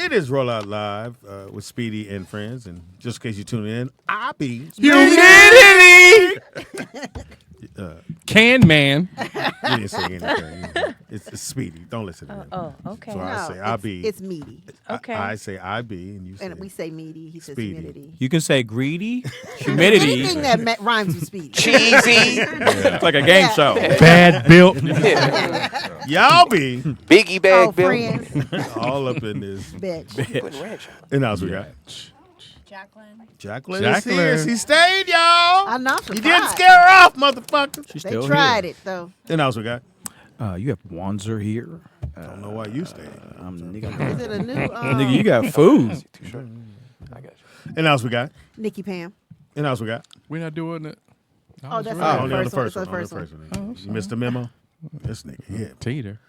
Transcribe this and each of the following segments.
It is Roll Out Live with Speedy and friends, and just in case you tune in, I be Humidity. Can man. You didn't say anything. It's Speedy. Don't listen to him. Oh, okay. So I say I be. It's meaty. Okay. I say I be, and you say. And we say meaty. He says Speedy. humidity. You can say greedy, humidity. Anything that rhymes with speedy. Cheesy. It's like a game show. Bad built. Y'all be Biggie bag bill. Friends, all up in this. bitch. And else we got Jacqueline. Jacqueline is here. She stayed, y'all. I'm not You surprised. didn't scare her off, motherfucker. She's They still tried here. it, though. And else we got. You have Wanzer here. I don't know why you stayed. Nigga, Is it a new nigga, you got food. I got you. And else we got. Nikki Pam? And else we got. We're not doing it. Oh, that's Oh, the only on the first first one. one. It's the first one. one. You missed the memo? This nigga here. Teeter.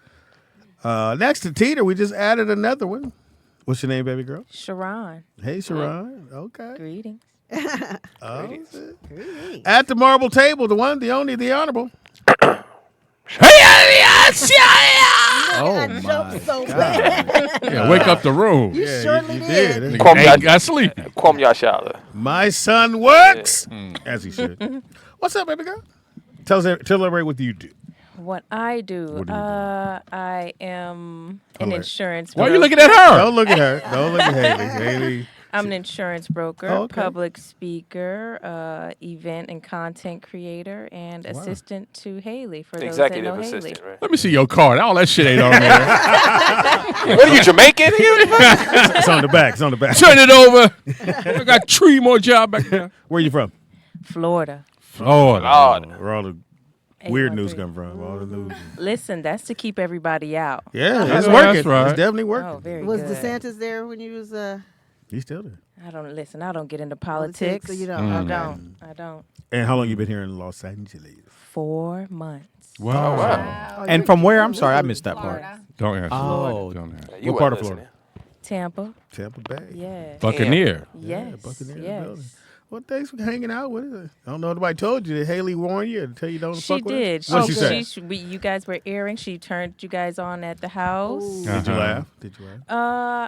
Next to Teeter, we just added another one. What's your name, baby girl? Sharon. Hey, Sharon. Okay. Greetings. At the marble table, the one, the only, the honorable. Oh, I jumped so God. bad. Yeah, wake up the room. You surely did. did. Nigga ain't got sleep. Kwam Yashala. My son works as he should. What's up, baby girl? Tell everybody what you do. What I do, What do you do? I am an Alert. insurance Why are broker. you looking at her? Don't look at her. Don't look at Haley. Haley. I'm an insurance broker, Oh, okay. public speaker, event and content creator, and assistant to Haley for those Executive that know assistant, Haley. right? Let me see your card. All that shit ain't on there. What are you, Jamaican? It's on the back. It's on the back. Turn it over. I got 3 more job back there. Where you from? Florida. Florida. Oh, Where all the weird news 813. come from? All the news. Listen, that's to keep everybody out. Yeah, That's it's working. that's right. It's definitely working. Oh, very Was good. DeSantis there when you was He's still there. I don't get into politics. So you don't. I don't. And how long you been here in Los Angeles? 4 months. Wow. wow. And from where? I'm sorry, I missed that part. Don't answer. Oh. Don't answer. You What part of wasn't Florida? Tampa. Tampa Bay. Yes. Buccaneer. Yeah, Yes. Buccaneer in the Yes. building. Well, thanks for hanging out with us. I don't know if nobody told you that Haley warned you to tell you don't She fuck with did. us. What she say? You guys were airing. She turned you guys on at the house. Did you laugh? Did you laugh?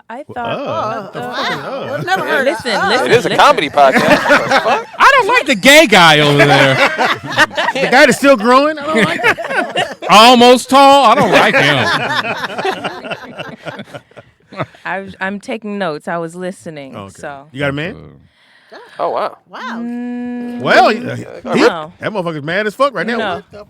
I thought. What the fuck is Well, never heard of Listen. It is a comedy podcast. What the fuck? I don't like the gay guy over there. The guy that's still growing? I don't like that. Almost tall. I don't like him. I'm taking notes. I was listening. Okay. So You got a man? Oh, wow. Wow. Well, no. that motherfucker's mad as fuck right now. No. What the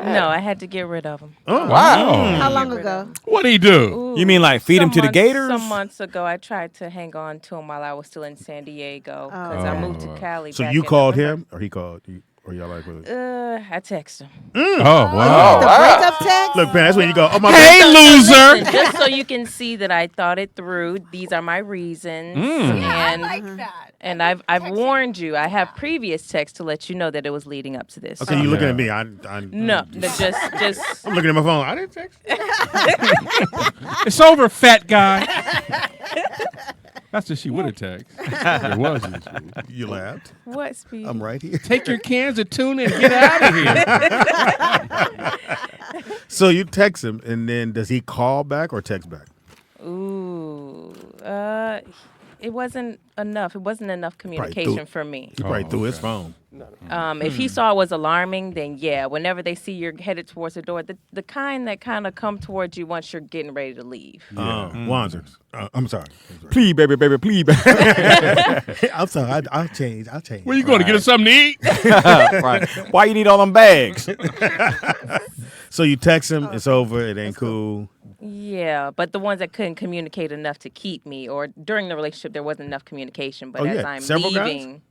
No, I had to get rid of him. Oh, Wow. How long ago? What'd he do? You mean like feed him to the gators? Some months ago, I tried to hang on to him while I was still in San Diego because I moved to Cali. So back you in called November. him, or he called you, or y'all like with it? I texted him. Oh, wow. The wow. breakup text? Look, man, that's when you go, oh my Hey, God. loser. Listen, just so you can see that I thought it through. These are my reasons, and I've warned you. I have previous texts to let you know that it was leading up to this. Okay, you looking at me. No, just I'm looking at my phone. I didn't text. It's over, fat guy. That's what she would have texted. It wasn't. You laughed. what, Speedy? I'm right here. Take your cans of tuna and get out of here. So you text him, and then does he call back or text back? Ooh, it wasn't enough. It wasn't enough Probably communication for me. He probably threw his phone. If he saw it was alarming, then yeah. Whenever they see you're headed towards the door, the kind that kind of come towards you once you're getting ready to leave. Wanzers. I'm sorry. Please, baby, please, baby. I'm sorry. I'll change. Where you going to get us something to eat? Right. Why you need all them bags? So you text him. It's over. It ain't cool. Yeah, but the ones that couldn't communicate enough to keep me, or during the relationship there wasn't enough communication. But Oh, as yeah. I'm Several guys? leaving,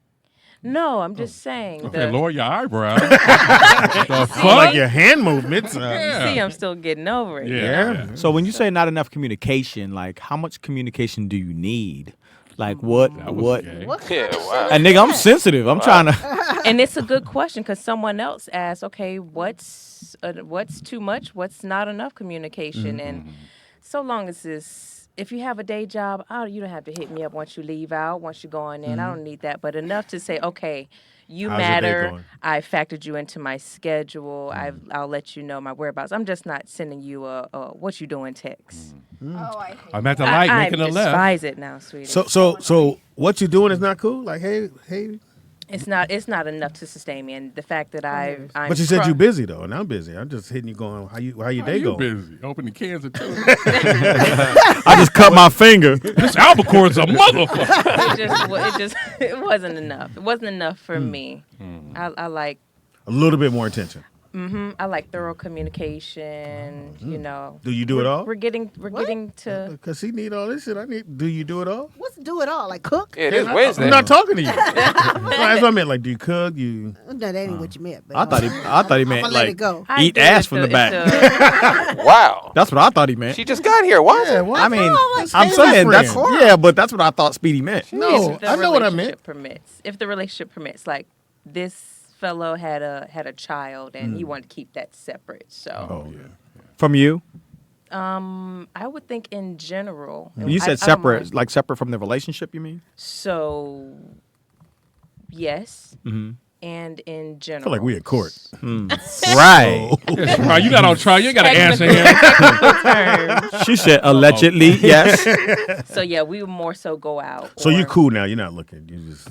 no, I'm just saying. Hey, The, lower your eyebrows. The fuck? Like your hand movements. you see, I'm still getting over it. Yeah. So when you say not enough communication, like how much communication do you need? Like what? That was What? gay. Yeah, wow. And nigga, I'm sensitive. I'm trying to. And it's a good question because someone else asked, okay, what's too much? What's not enough communication? And so long as it's if you have a day job, you don't have to hit me up once you leave out, once you're going in. I don't need that. But enough to say, okay, you How's your day matter. going? I factored you into my schedule. I'll let you know my whereabouts. I'm just not sending you a what you doing text. I'm at the light I making a left. despise it now, sweetie. So what you doing is not cool. Like, hey. It's not enough to sustain me, and the fact that I'm. But you said you're busy though, and I'm busy. I'm just hitting you, going, how your day You going? busy opening cans of tuna. I just cut my finger. This albacore's a motherfucker. It wasn't enough. It wasn't enough for me. I like. A little bit more attention. I like thorough communication. You know. Do you do it all? We're getting to. Because he need all this shit. Do you do it all? What's do it all? Like cook? Yeah, it is Wednesday. I'm not talking to you. That's what I meant. Like, do you cook? You. No, that ain't what you meant. But, I thought he meant I'ma let like it go. I eat do ass if from the back. Wow. That's what I thought he meant. She just got here. Why? Yeah, what? I mean, That's I'm his saying that's friend. but that's what I thought Speedy meant. No, If the I know what I meant. relationship permits. If the relationship permits, like this fellow had a child and he wanted to keep that separate. So Oh yeah. From you, I would think in general. you said I don't separate, mind. like separate from the relationship. You mean? So yes, Mm-hmm. and in I general. feel like we at court. Right. Yes, right. You not on trial. You ain't got to answer him. Technical term. She said allegedly. Yes. So yeah, we would more so go out. So you or cool now? You're not looking. You just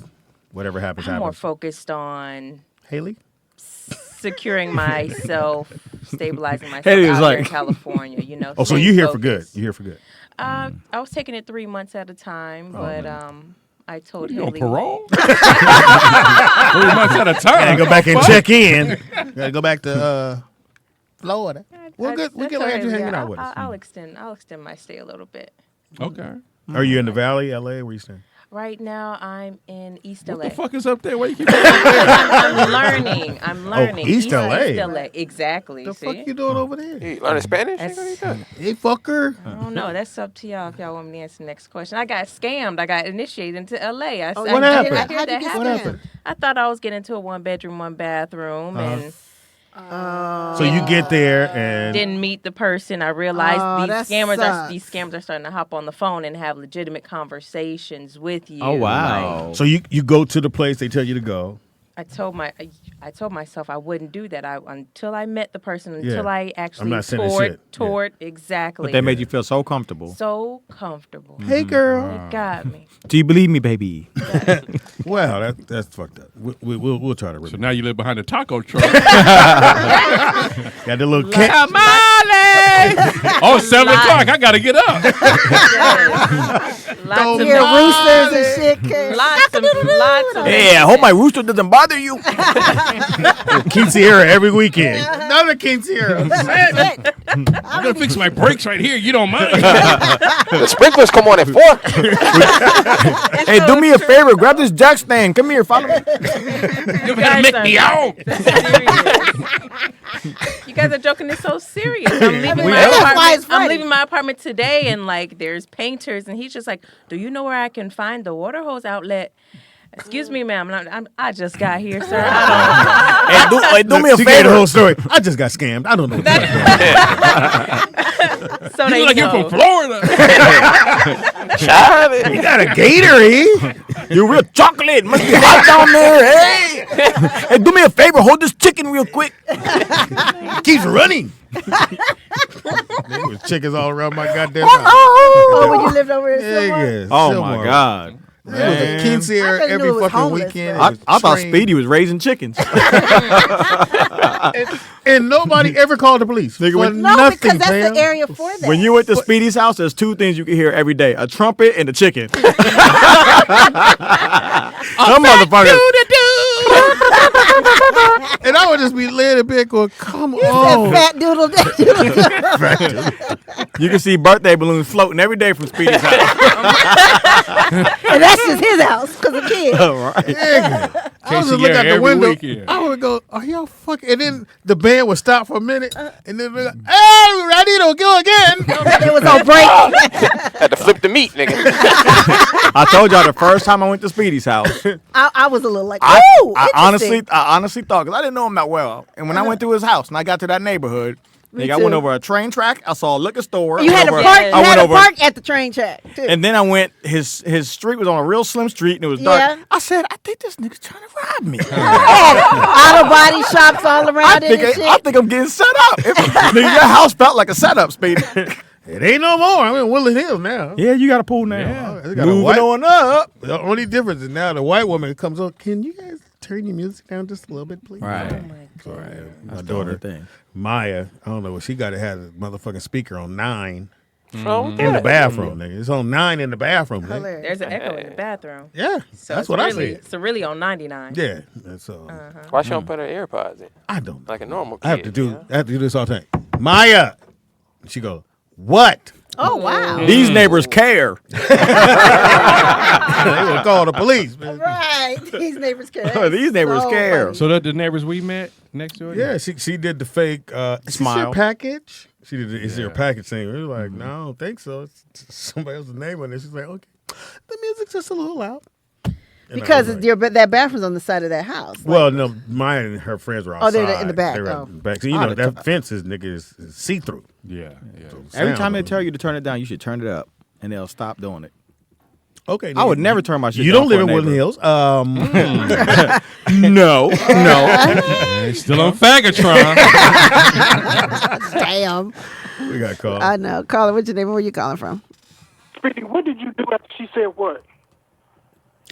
whatever happens I'm more happens. focused on Haley. securing myself, stabilizing myself Haley was out here in like- California. You know. Oh, so staying you here for good? focused. You here for good? I was taking it 3 months at a time, but I told You on Haley. parole? 3 months at a time. Gotta go back and check in. Gotta go back to Florida. We're good. We're That's glad all right, you're hanging yeah. out with us. I'll extend my stay a little bit. Okay. Are you in the Valley, LA? Where you staying? Right now, I'm in East What LA. the fuck is up there? Why you keep I'm learning. I'm learning. East LA. East LA. Exactly. The see? fuck you doing over there? You learning Spanish? That's- What are you doing? Hey, fucker. I don't know. That's up to y'all if y'all want me to answer the next question. I got scammed. I got initiated into LA. What happened? I hear How'd you that get happened. What happened? I thought I was getting into a 1-bedroom, 1-bathroom, and So you get there and didn't meet the person. I realized that these scammers are starting to hop on the phone and have legitimate conversations with you. Oh wow. so you go to the place they tell you to go. I told myself I wouldn't do that. Until I met the person, until Yeah. I actually not sending shit. toured exactly. But they made you feel so comfortable. so comfortable. Hey, girl. It got me. Do you believe me, baby? Wow, that's fucked up. We'll try to. So now you live behind a taco truck. Got the little cat. Oh, 7 o'clock. I got to get up. Lots of Hear roosters and shit. Kid. lots of Hey, I hope my rooster doesn't bother you. Quinceañera every weekend. Another quinceañera. I'm going to fix my brakes right here. You don't mind. The sprinklers come on at 4. Hey, do me a favor. Grab this jack stand. Come here. Follow me. You got to make me out. You guys are joking. It's so serious. I'm leaving my that's why apartment. it's I'm funny. leaving my apartment today, and like, there's painters, and he's just like, "Do you know where I can find the water hose outlet?" Excuse me, ma'am. I just got here, sir. Hey, do me a She gave the favor. whole story. I just got scammed. I don't know. What the fuck. So You they look like you're know. from Florida. Child. You got a Gatorade. You're real chocolate. Must be hot down there. Hey. Hey, do me a favor. Hold this chicken real quick. Keeps running. There was chickens all around my goddamn house. Oh, when you lived over in Silmar? Yeah, Oh Silmar. my God. It was a I quinceañera thought you knew every it was fucking homeless, weekend. bro. I thought Train. Speedy was raising chickens. And nobody ever called the police. Nigga, For when- No, nothing, because that's fam. the area for that. When you went to Speedy's house, there's 2 things you can hear every day: a trumpet and a chicken. Some motherfuckers. And I would just be laying in bed going, come That on. fat doodle. You can see birthday balloons floating every day from Speedy's house. And that's just his house because of kids. All right. Nigga. I was just Quinceañera looking out the every window. weekend. I would go, are y'all fucking? And then the band would stop for a minute. And then they'd be like, hey, ready to go again. It was on break. Had to flip the meat, nigga. I told y'all the first time I went to Speedy's house, I was a little like, I ooh, honestly interesting. thought, because I didn't know him that well. And when I went to his house and I got to that neighborhood, Nigga, I went over a train track. I saw a liquor store. You had to over- park. I You went had to over- park at the train track too. And then I went. His street was on a real slim street, and it was Yeah. dark. I said, I think this nigga's trying to rob me. Auto body shops all I around it think and shit. I think I'm getting set up. Nigga, your house felt like a setup, Speedy. It ain't no more. I'm in Woodland Hills now. Yeah, you got a pool now. Yeah. They got a Moving white- on up. The only difference is now the white woman comes up. Can you guys turn your music down just a little bit, please? Right. My That's the only daughter, thing. Maya, I don't know what she got to have a motherfucking speaker on 9 Oh, in the bathroom, nigga. It's on 9 in the bathroom, nigga. Hilarious. There's an echo in the bathroom. Yeah, So that's it's what really, I said. So really on 99. Yeah, and so Why she don't put her AirPods in I don't. like a normal kid? I have to do. you know? I have to do this all the time. Maya, she go, what? Oh wow. These neighbors care. They gonna call the police, man. Right. These neighbors care. These neighbors So care. funny. So that the neighbors we met next door? Yeah, she did the fake is this your Smile. package? She did the, is your Yeah. package thing. We were like, no, I don't think so. It's somebody else's name on it. She's like, okay. The music's just a little loud. And I Because was it's like, that bathroom's on the side of that house. well, no, mine and her friends were outside. Oh, they're in the back. They were Oh. in the back. So, you Oh, know, the that fence is, nigga, is see-through. Yeah. Every Sound time they of it. tell you to turn it down, you should turn it up, and they'll stop doing it. Okay. I would nigga, never turn my shit You down don't live for in a Woodland neighbor. Hills. No. Hey, still on Fagatron. Damn. We got called. I know. Caller, what's your name? Where you calling from? Speedy, what did you do after she said what?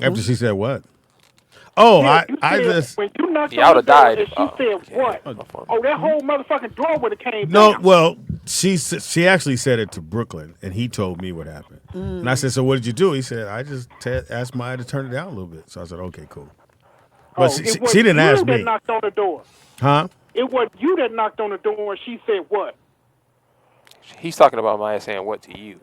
After she said what? Oh, Yeah, you I said- just when you knocked Yeah, I on the would've died door if- and she said what? Oh, that whole motherfucking door would have came no. down. Well, she actually said it to Brooklyn, and he told me what happened. And I said, so what did you do? He said, I just asked Maya to turn it down a little bit. So I said, okay, cool. But Oh, she it was didn't you ask that me, knocked on the door. huh? It was you that knocked on the door and she said what? He's talking about Maya saying what to you.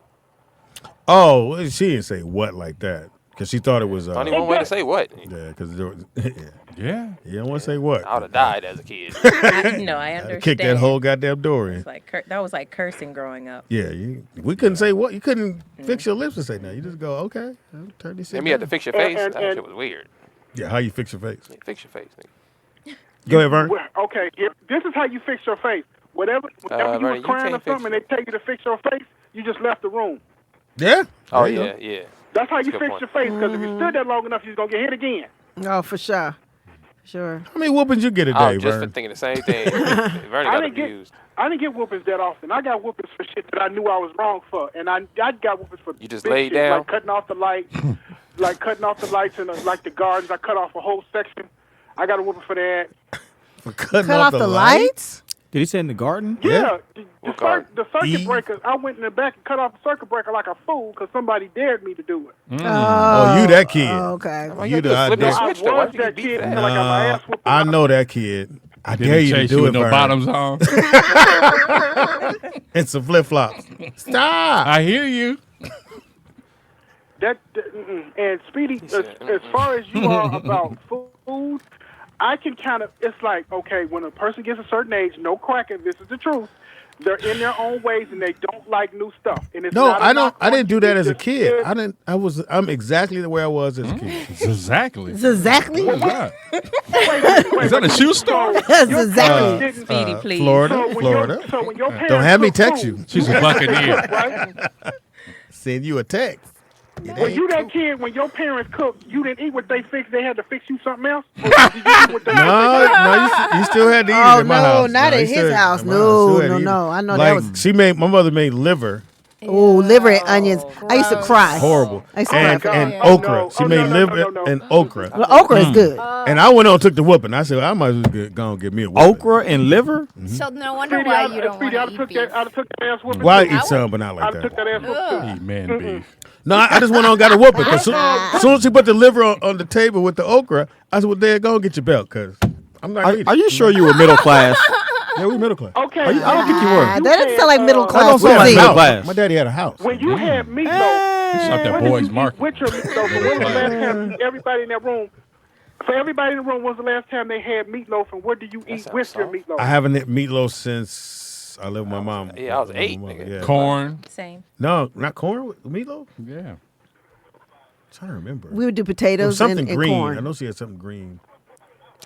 Oh, well, she didn't say what like that because she thought it was. Only one way to say what. Yeah, because Yeah. you don't want to say what. I would have died as a kid. No, I understand. Kick that whole goddamn door in. It's like that was like cursing growing up. Yeah, we couldn't say what. You couldn't fix your lips and say no. You just go, okay, I'll turn this shit And you had to down. fix your face. And- That and- shit was weird. Yeah, how you fix your face? Yeah, fix your face, nigga. Go ahead, Vern. Well, okay, this is how you fix your face. Whenever you Vernon, was you crying or can't fix something and they tell you to fix your face, you just left the room. Yeah. Oh, There you yeah, go. yeah. That's how That's you a good fix point. your face, because if you stood there long enough, you're going to get hit again. Oh, for sure. Sure. How many whoopings you get a I day, was just Vern? thinking the same thing. Vernon got abused. I didn't get whoopings that often. I got whoopings for shit that I knew I was wrong for, and I got whoopings for You just big laid shit, down? like cutting off the lights, in like the gardens. I cut off a whole section. I got a whooping for that. For cutting Cut off the lights? Did he say in the garden? Yeah, What guard? the circuit E. breakers. I went in the back and cut off the circuit breaker like a fool because somebody dared me to do it. Oh, you that kid. Okay. Why You you the just flip that idea. I switch though? Why was you get that beat kid for until that? I got my ass whooped. I know that kid. I dare Didn't you to chase do you it, with no Vern. bottoms on. And some flip flops. Stop. I hear you. And Speedy, as far as you are about food, I can kind of, it's like, okay, when a person gets a certain age, no cracking, this is the truth. They're in their own ways and they don't like new stuff. And it's No, not a I don't. knock I on didn't do you, that it's as a just- kid. I didn't. I'm exactly the way I was as a kid. Exactly. That's exactly. What is that? Wait, Is that a shoe store? That's exactly. didn't- Speedy, please. Florida, so when Florida. so when your parents Don't have me cook text food, you. She's a buccaneer. right? Send you a text. When you that kid, when your parents cooked, you didn't eat what they fixed. They had to fix you something else. Or did you eat what they No, you still had to eat Oh, it in my no, house. not you at his still- house. in my house, you No, had to no, eat no. it. I know like, that was. my mother made liver. Oh, liver and onions. I used to cry. Horrible. I used to And, cry. and Oh, okra. no. She Oh, made no, no, liver no, no. and okra. Well, okra is good. And I went on and took the whooping. I said, I might as well go and get me a whooping. Okra and liver? So no wonder Speedy, why you don't Speedy, want I'd to eat beef. have took that ass whooping. Why too. eat some, but not like I'd have took that? that ass whooping too. Eat man beef. No, I just went on and got a whooping. As soon as she put the liver on the table with the okra, I said, well, there, go and get your belt, because I'm not eating. Are you sure you were middle class? Yeah, we middle class. Okay. I don't think you were. That doesn't sound like middle I class. don't sound like Middle middle class. My daddy had a house. When you had meatloaf, He shot that when did boy's you eat market. with your meatloaf? And when was the last time everybody in that room? For everybody in the room, when was the last time they had meatloaf, and what do you eat sounds with your soft. meatloaf? I haven't eaten meatloaf since I lived with my mom. Yeah, I was 8, My mom, nigga. yeah. Corn. Same. No, not corn with meatloaf. Yeah. I'm trying to remember. We would do It was potatoes something and green. corn. I know she had something green.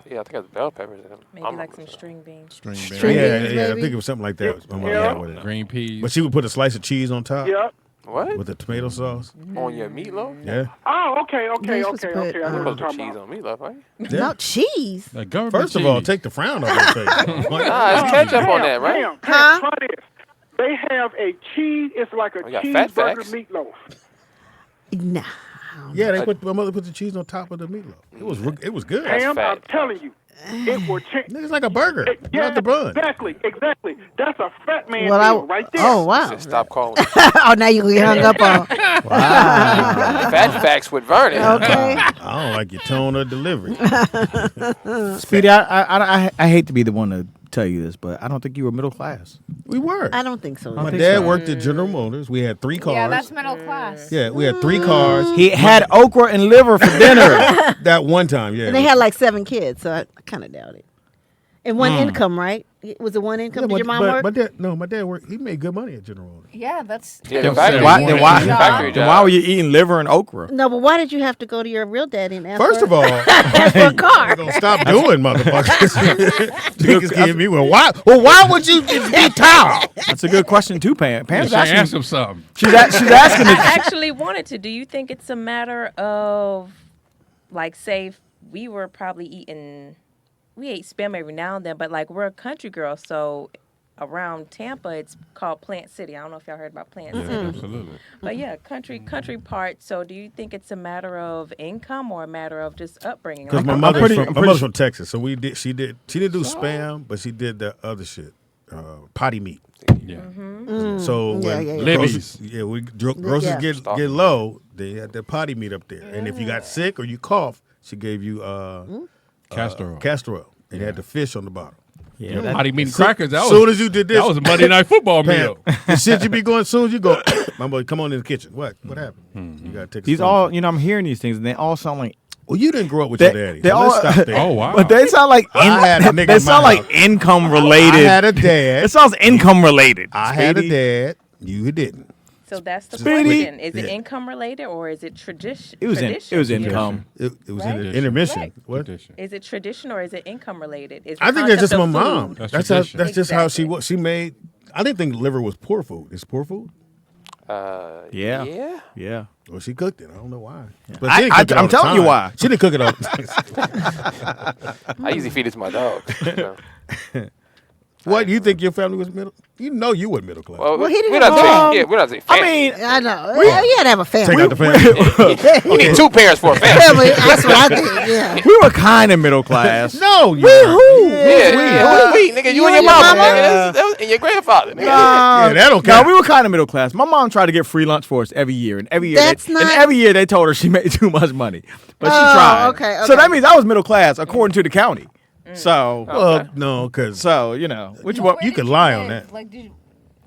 Yeah, I think it's bell peppers in them. Maybe like some string beans. String beans. String Yeah, beans, yeah, I maybe? think it was something like that. My mom Yeah. had with it. Green peas. But she would put a slice of cheese on top Yep. What? with the tomato sauce. On your meatloaf? Yeah. Oh, okay. These was put, I know what You you're put talking cheese about. on meatloaf, right? Yeah. No cheese. Like government First of all, cheese. take the frown off your face. Nah, it's ketchup on that, right? Damn, Huh? try this. They have a cheese. It's like a We got Fat cheeseburger Facts. meatloaf. Nah. Yeah, my mother put the cheese on top of the meatloaf. It was good. Damn, I'm fat. telling you, it will change. Nigga's like a burger. Yeah, Not the bun. exactly. That's a fat man Well, meal right there. Oh wow. Said, stop calling me Oh, now you get hung up on. Fat Facts with Vernon. Okay. I don't like your tone of delivery. Speedy, I hate to be the one to tell you this, but I don't think you were middle class. We were. I don't think so. My dad worked at General Motors. We had 3 cars. Yeah, that's middle class. Yeah, we had 3 cars. He had okra and liver for dinner. That one time, yeah. And they had like 7 kids, so I kind of doubt it. And one income, right? Was it one income? Yeah, Did your mom work? my dad worked. He made good money at General Motors. Yeah, that's. Yeah, Then the factory. why- then why- Factory Then why job. were you eating liver and okra? No, but why did you have to go to your real daddy and ask First for, of all, ask for a car? don't stop doing motherfuckers. Niggas give me why would you just be tall? That's a good question too, Pam. Pam's She ask asking. him something. She's asking I me. actually wanted to. Do you think it's a matter of, like, say, if we were probably we ate spam every now and then, but like we're a country girl, so around Tampa it's called Plant City. I don't know if y'all heard about Plant City. Absolutely. But yeah, country part. So do you think it's a matter of income or a matter of just upbringing? Because Like, my pretty- mother's I'm my pretty mother's from Texas, so she didn't do spam, but she did the other shit, potty meat. Yeah. So when yeah. Libby's. groceries Yeah. get low, they had the potty meat up there, and if you got sick or you cough, she gave you Castor oil. castor oil, and it had the fish on the bottom. Yeah, Potty meat and crackers. That Soon was, as you did this, that was a Monday night football Pam, meal. the shit you be going. Soon as you go, my boy, come on in the kitchen. What happened? You gotta take. a these spoon. all, I'm hearing these things, and they all sound like. Well, you didn't grow up with They- your daddy. they So let's all- stop there. Oh, wow. But they sound like I had a nigga they in sound my like house. income I related. had a dad. It sounds income related. I had a Speedy. dad. You didn't. so that's the Speedy. question. Is it Yeah. income related or is it tradition? It was income. It was Right. intermission. Right. What? Tradition. Is it tradition or is it income related? Is I the think that's just concept my of mom. food- That's That's tradition. just how she Exactly. was. She made. I didn't think liver was poor food. It's poor food. Yeah. Yeah. Yeah. Well, she cooked it. I don't know why. But I- she didn't cook it all I'm the telling you time. why. She didn't cook it all the time. I usually feed it to my dogs. What, you think your family was middle? You know you were middle class. Well, Well, he didn't we're not have- saying, we're not saying I family. mean, I know. You had to have a family. Take out the family. You need 2 parents for a family. Family, that's what I think. Yeah. we were kind of middle class. No, you Who? Yeah, we, nigga, you and your mama, nigga, that was, and your grandfather, nigga. Yeah, that don't No, count. we were kind of middle class. My mom tried to get free lunch for us every year, and every year, That's and not- every year they told her she made too much money, but she Oh, tried. okay, So okay. that means I was middle class according to the county. So, Well, no, because which Where one? you did could lie live? on that. Like,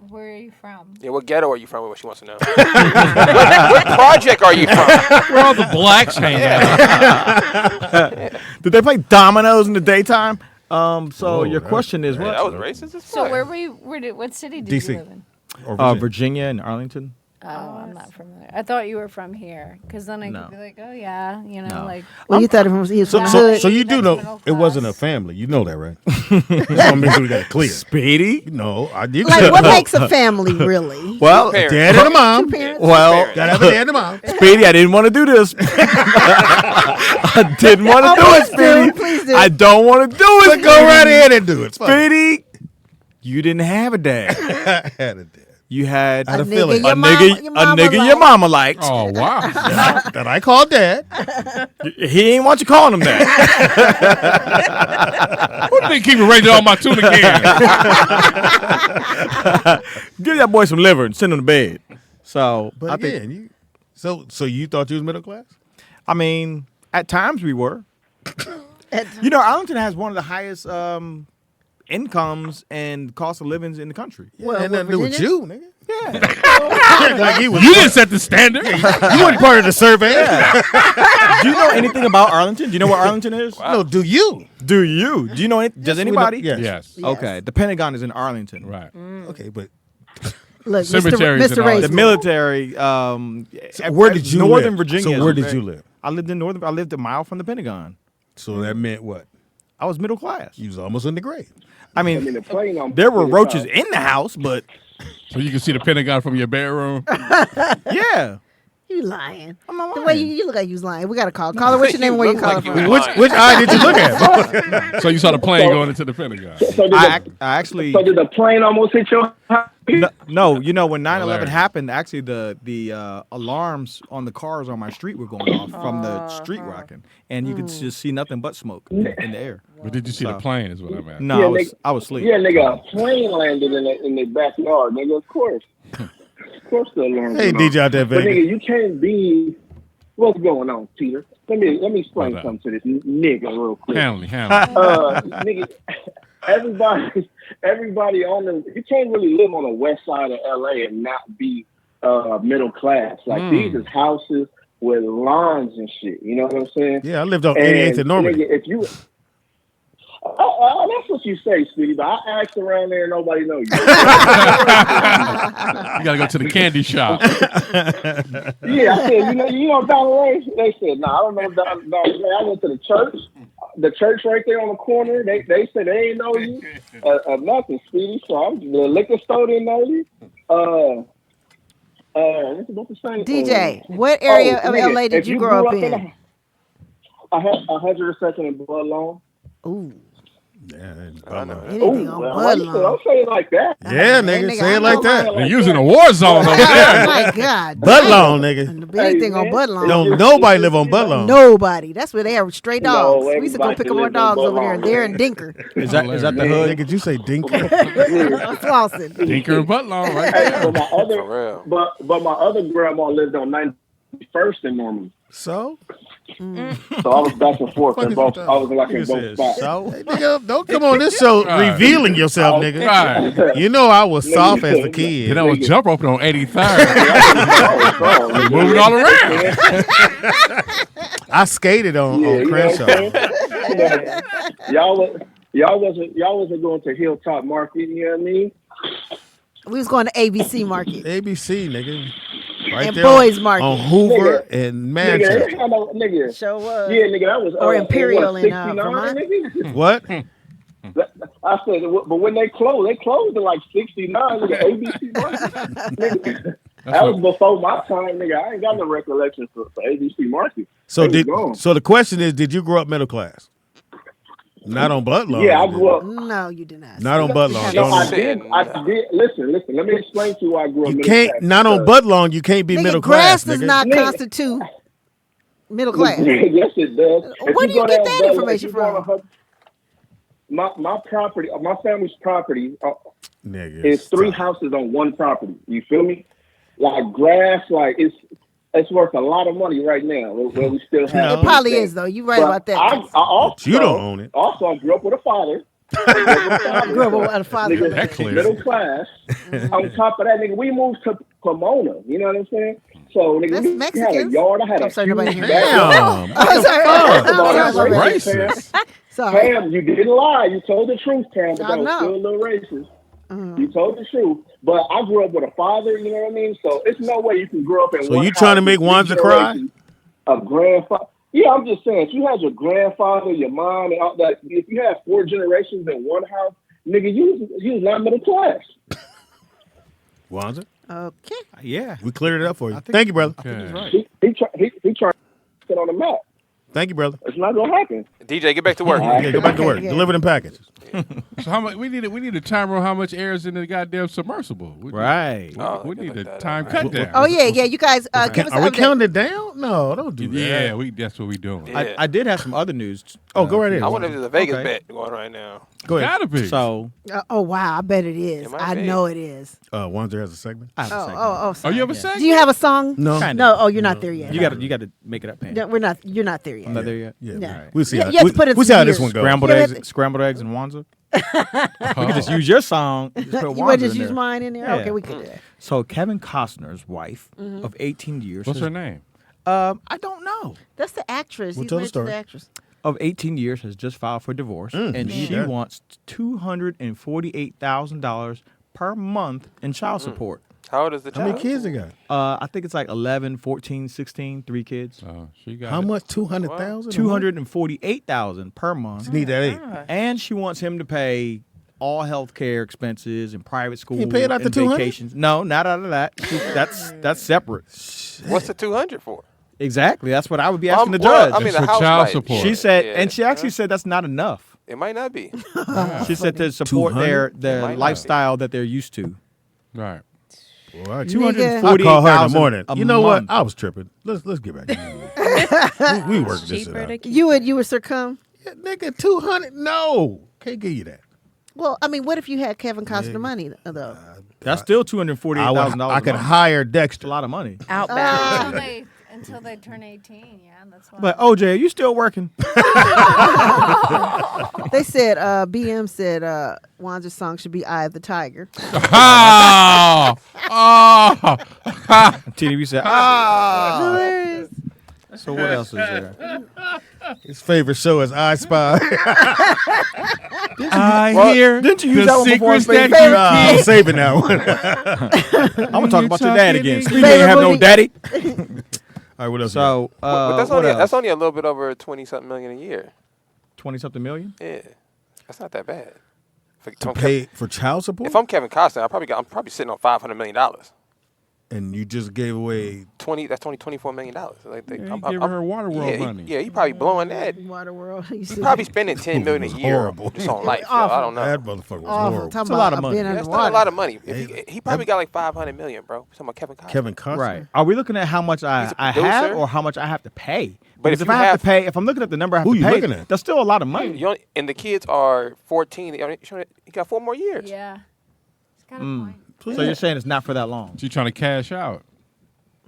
where are you from? Yeah, what ghetto are you from? What she wants to know. what project are you from? Where all the blacks hang out. Did they play dominoes in the daytime? So your question is Man, what? that was racist as So fuck. where were you? What city did DC. you live in? or Virginia. Virginia and Arlington. Oh, I'm not familiar. I thought you were from here, because then I No. could be like, oh yeah, No. like. Well, you thought he was So, from the so, hood. so you do That's know middle it wasn't a class. family. You know that, right? That's what makes we got it clear. Speedy. No, I did. Like, what makes a family, really? Well, Parents. Dad and a mom. Parents? well, Gotta have a dad and a mom. Speedy, I didn't want to do this. I didn't want to do it, Please do, Speedy. please do. I don't want to do it. But go right ahead and do it. Fuck it. Speedy. You didn't have a dad. I had a dad. You had I had a nigga feeling. your a mama- nigga, your a mama nigga your liked. mama liked. Oh, wow. That I called dad. He ain't want you calling him that. Who do they keep arranging all my tuna cans? Give that boy some liver and send him to bed. So But I think, again, so you thought you was middle class? I mean, at times we were. You know, Arlington has one of the highest incomes and cost of livings in the country. Well, had nothing to do with Virginia? you, nigga. Yeah. Like he was, You didn't set the standard. you wasn't part of the survey. Do you know anything about Arlington? Do you know where Arlington is? No, do you? Do you? Do you know? Does anybody? Yes. Yes. Okay. The Pentagon is in Arlington. Right. Okay, but Look, Cemeteries Mr. and all Ray. The military. where did you Northern live? Virginia. So is where did very- you live? I lived in Northern. I lived a mile from the Pentagon. So that meant what? I was middle class. You was almost in the grade. I I mean, mean, the plane on there were the roaches top. in the house, but So you can see the Pentagon from your bedroom. yeah. You lying. I'm not The way lying. you look like you was lying. We got to call. Caller, what's your name and where you look calling like you from? lying. Which eye did you look at? So you saw the plane going into the Pentagon. So did, I the, actually so did the plane almost hit your house? no. You know, when 9/11 Hilarious. happened, actually the alarms on the cars on my street were going off from the street rocking, and you could just see nothing but smoke in the air. But did you see the plane? Is what I'm asking. No, Yeah, I was asleep. Yeah, nigga, a plane landed in the backyard, nigga. Of course the alarm. Hey, went off. DJ out there, But Vegas. nigga, you can't be. What's going on, Peter? Let me explain What up? something to this nigga real quick. Handle me. Nigga, everybody on the. You can't really live on the west side of LA and not be middle class. Like these is houses with lawns and shit. You know what I'm saying? Yeah, I lived on 88th and Normandy. Nigga, if you. That's what you say, Speedy, but I asked around there and nobody knows you. You gotta go to the candy shop. Yeah, I said, you know Donald Ray? They said, no, I don't know Donald Ray. I went to the church right there on the corner. They said they ain't know you. Nothing, Speedy. So the liquor store didn't know you. What's the same? DJ, what area of nigga, LA did if you grow up in? I had 102nd and Bloodlawn. Ooh, Yeah, anything on Bloodlawn. Don't say it like that. yeah, nigga, say it like that. They're using a war zone over Oh there. my God. Budlawn, nigga. Anything on man. Budlawn. Don't nobody live on Budlawn. Nobody. That's where they have stray No, dogs. We used to go everybody pick up our lives on dogs over there. Budlawn, They're in man. Dinker. Is that the Hey, hood? nigga, did you say dinky? Slauson. Dinker and Butlawn right Hey, there. but my other grandma lived on 91st in Normandy. So? So I was back and forth in both. I was like in both spots. So Hey, nigga, don't come on this show Right. revealing yourself, nigga. Right. You know I was soft as a kid. Then I was jump rope on 83rd. Oh, Moving all around. I skated on Crenshaw. Yeah. Y'all wasn't going to Hilltop Market, you know what I mean? We was going to ABC Market. ABC, nigga. Right And there Boys Market. on Hoover Nigga. and Manchester. Nigga. Show was. Yeah, nigga, that was Or Imperial in 69, Vermont. nigga. What? I said, but when they closed at like 69, nigga, ABC Market. Nigga, that was before my time, nigga. I ain't got no recollection for ABC Market. So They gone. so the question is, did you grow up middle class? Not on Budlawn. Yeah, I you did. grew up. No, you did not. Not on Budlawn. No, I Don't- did. Listen. Let me explain to you why I grew up. You middle can't. class. Not on Budlawn. You can't be Nigga, middle grass class, does nigga. not Nigga. constitute middle class. Yes, it does. Where do you go get down that Bud- information if you go on from? my property, my family's property Nigga, is three stop. houses on one property. You feel me? Like grass, like it's worth a lot of money right now. Where we still have It probably is, though. You're right But about that. I also, You don't own it. Also, I grew up with a father. I grew up with a father. Nigga, That clear. middle class. On top of that, nigga, we moved to Pomona. You know what I'm saying? So, nigga, That's we had a Mexicans. yard. I had I'm a sorry, nobody huge heard that. backyard. Damn. Oh, sorry. That's Sorry. Racist. Sorry. Pam, you didn't lie. You told the truth, Pam, but I that was know. still a little racist. You told the truth. But I grew up with a father, you know what I mean? So it's no way you can grow up in So one you trying to house make with Wanza three cry? generations of grandfather. Yeah, I'm just saying, if you had your grandfather, your mom, and all that, if you had 4 generations in one house, nigga, you was not middle class. Wanza, Okay. yeah. we cleared it up for you. I think- Thank you, brother. Okay. He trying to get on the map. Thank you, brother. It's not gonna happen. DJ, get back to work. Yeah, go back to work. Okay, yeah. Deliver them packages. So how much? We need a timer on how much air is in the goddamn submersible. Right. We need a that time out. cut down. Oh, yeah. You guys, give us Are an we update. counting it down? No, don't do that. Yeah, that's what we doing. Yeah. I did have some other news. Oh, go right ahead. I wonder if there's a Vegas Okay. bet going right now. Go ahead. Gotta be. So Oh, wow. I bet it is. It might I be. know it is. Wanza has a segment. I have a segment. Oh, Oh, sorry. you have a segment? Do you have a song? No. Kinda. No. Oh, you're not there yet. You got to make it up, Pam. No, you're not there yet. I'm not there yet. Yeah, Yeah. we'll see. You How, have to put it we'll see some how this years. one goes. Scrambled eggs and Wanza. You could just use your song. Just put You Wanza want to just in use there. mine in there? Yeah. Okay, we can do that. So Kevin Costner's wife of 18 years. What's has- her name? I don't know. That's the actress. We'll He's tell the married to story. the actress. Of 18 years has just filed for divorce, and she wants $248,000 per month in child support. How old is the How child? many kids they got? I think it's like 11, 14, 16, 3 kids. Oh, she got How it. much? 200,000. 248,000 per month. Need that eight. And she wants him to pay all health care expenses and private school pay it out the and 200? vacations. No, not out of that. That's separate. What's the 200 for? Exactly. That's what I would be asking the Well, judge. I mean, the For house child might- support. She said, Yeah. and she actually said that's not enough. It might not be. She said to support 200? their might not lifestyle that they're used to. Right. Well, I Nigga. I call her in the 248,000 morning. a You know what? month. I was tripping. Let's get back. we worked this shit Cheaper out. to keep. You would succumb? Yeah, nigga, 200. No, can't give you that. Well, I mean, what if you had Kevin Costner money though? That's still $248,000. I could a month. hire It's a Dexter. lot of money. Outbound. Until they turn 18, yeah, that's why. But OJ, are you still working? They said BM said Wanda's song should be "Eye of the Tiger." Oh, oh. TDB said, Hilarious. So what else is there? His favorite show is I Spy. I hear didn't you use the that one before, secrets Speedy? that you I'm keep. saving that one. I'm gonna talk about your dad again. Speedy Favorite ain't have no movie? daddy. All right, what else? So But that's what only else? that's only a little bit over 20-something million a year. 20-something million. Yeah, that's not that bad. to pay for child support? If I'm Kevin Costner, I'm probably sitting on $500 million. And you just gave away That's only $24 million. Like Yeah, you give her Waterworld money. Yeah, you probably blowing that. Waterworld. You probably spending $10 million a was year horrible. just on life. So Awful. I don't know. that motherfucker was Awful. horrible. Talking It's a lot about of money. being Yeah, that's not underwater. a lot of money. Hey, He probably got like $500 million, bro. Talking about Kevin Costner. Kevin Costner. Right. Are we looking at how much I He's a have producer. or how much I have to pay? But Because if if you I have have- to pay, if I'm looking at the number I have Who to you pay, looking at? that's still a lot of money. And the kids are 14. You got 4 more years. Yeah. It's kind of point. So you're saying it's not for that long? She's trying to cash out.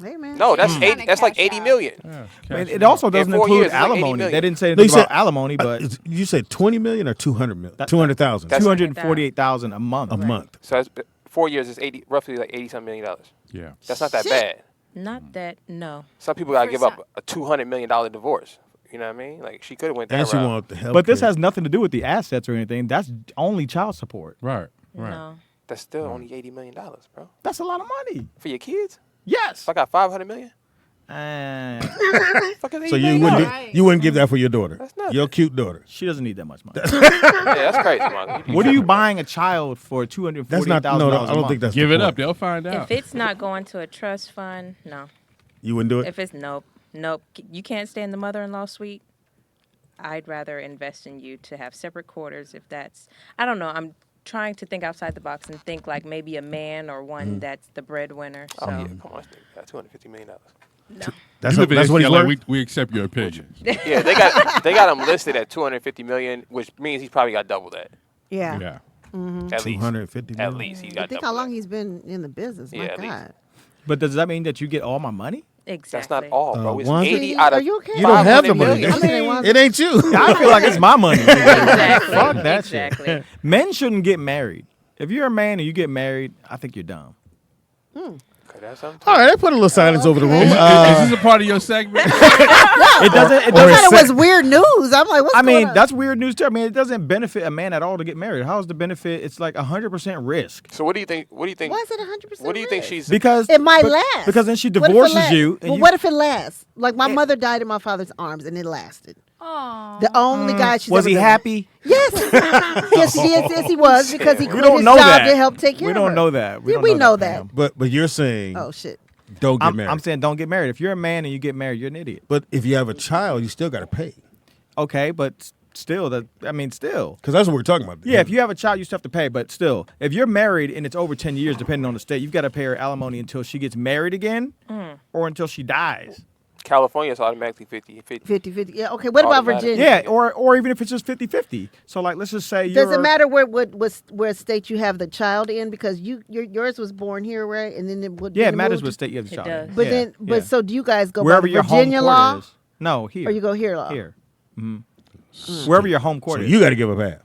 Hey man. No, that's Mm. 80. That's like Cash 80 out. million. Yeah, I mean, cash it out. also doesn't 4 include years, it's like 80 alimony. million. They didn't say They anything said about alimony, but you said 20 million or 200 million? 200,000 That's- 248,000 a month. a month. So that's 4 years is roughly like $80-something million. Yeah. That's not that bad. Not that, no. Some people gotta For give up a $200 million divorce. You know what I mean? Like she could have went that And she route. wanted the help. But this has nothing to do with the assets or anything. That's only child support. Right. Right. No. That's still only $80 million, bro. That's a lot of money. For your kids? Yes. If I got $500 million, fuck is so $80 you million? wouldn't Right. you wouldn't give that for your daughter? That's nothing. Your cute daughter. She doesn't need that much money. Yeah, that's crazy, man. What are you buying a child for $248,000 That's not. No, a I don't month? think that's. Give the it up. point. They'll find out. If it's not going to a trust fund, no. You wouldn't do it. If it's nope. You can't stay in the mother-in-law suite. I'd rather invest in you to have separate quarters if that's, I don't know. I'm trying to think outside the box and think like maybe a man or one that's the breadwinner. So, Oh, yeah, come on. Got $250 million. no. That's You live in that's what he's HCLA, worth. we accept your opinion. Yeah, they got him listed at $250 million, which means he's probably got double that. Yeah. Yeah. At least. 250 At million. least he's I got think double how long that. he's been in the business. Yeah, My at least. God. But does that mean that you get all my money? Exactly. That's not all, bro. It's one- 80 out of Are you okay? You don't have the 500 money. million. I mean, Wanda- It ain't you. I feel like it's my money. Exactly. Fuck that shit. Exactly. Men shouldn't get married. If you're a man and you get married, I think you're dumb. Okay, that's something. All right, I put a little silence over the room. Is this a part of your segment? It doesn't. It I doesn't. thought it was weird news. I'm like, what's I going mean, on? that's weird news too. I mean, it doesn't benefit a man at all to get married. How is the benefit? It's like 100% risk. So what do you think? What do you think? Why is it 100%? What do you think risk? she's? Because It might but- last. Because then she What if it divorces lasts? you. And Well, you what if it lasts? Like my mother died in my father's arms, and it lasted. Oh. The only guy she's was ever he been happy? with. Yes, yes, he was because he We quit don't his know job that. to help take care We of her. don't know that. Yeah, don't we know that. Pam. but you're saying Oh shit. don't get married. I'm saying don't get married. If you're a man and you get married, you're an idiot. but if you have a child, you still got to pay. Okay, but still, still. Because that's what we're talking about. Yeah, if you have a child, you still have to pay. But still, if you're married and it's over 10 years, depending on the state, you've got to pay her alimony until she gets married again or until she dies. California is automatically 50-50. 50-50. Yeah. Okay. What about Automatic. Virginia? Yeah, or even if it's just 50-50. So, like, let's just say Does it matter where state you have the child in? Because yours was born here, right? And then it would. Yeah, then it matters moved what state you have the It child does. in. But Yeah, then, yeah. so do you guys go wherever by your Virginia home law, court is. No, here. or you go here law? Here. Wherever your home court So is. you got to give up half.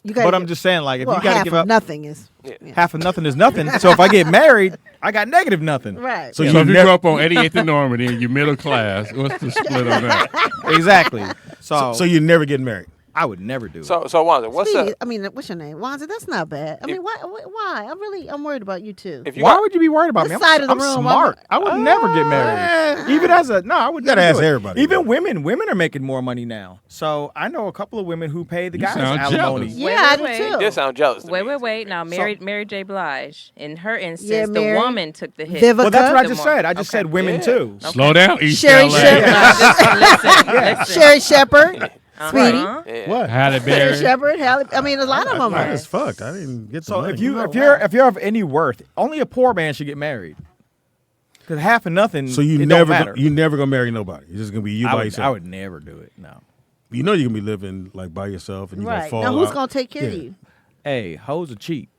You gotta But I'm give- just saying, like, if well, you got to half give of up nothing is half of nothing is nothing. So if I get married, I got negative nothing. right. So So you if you never. grew up on 88th and Normandy and you're middle class, what's the split on that? Exactly. So So you never get married. I would never do it. So Wanda, what's Speedy, up? I mean, what's your name? Wanza, that's not bad. I mean, why? I'm worried about you too. If you Why got, would you be worried about This me? side of the I'm room, smart. I would never get married. Even as a I would gotta never ask do it. everybody. Even women are making more money now. So I know a couple of women who pay the guys sound alimony. jealous. Yeah, I do wait. too. you sound jealous. To me. Wait. Now, Mary J. Blige, in her instance, Yeah, the Mary. woman took the hit. Vivica. Well, that's what I The just more- said. I just said women Yeah. too. Slow down, East Sherry LA. Shepherd. Listen. Sherry Shepherd. Speedy. Uh-huh. Yeah. What? Halle Sherry Berry. Shepherd. I mean, a lot of them I are. just fucked. I didn't get the So money. if you're of any worth, only a poor man should get married. Because half and nothing. So you it never don't matter. you never gonna marry nobody. It's just gonna be you I by would, yourself. I would never do it. No. You know you're gonna be living like by yourself and you're gonna Right. fall Now, who's out. going to take care of Yeah. you? Hey, hoes are cheap.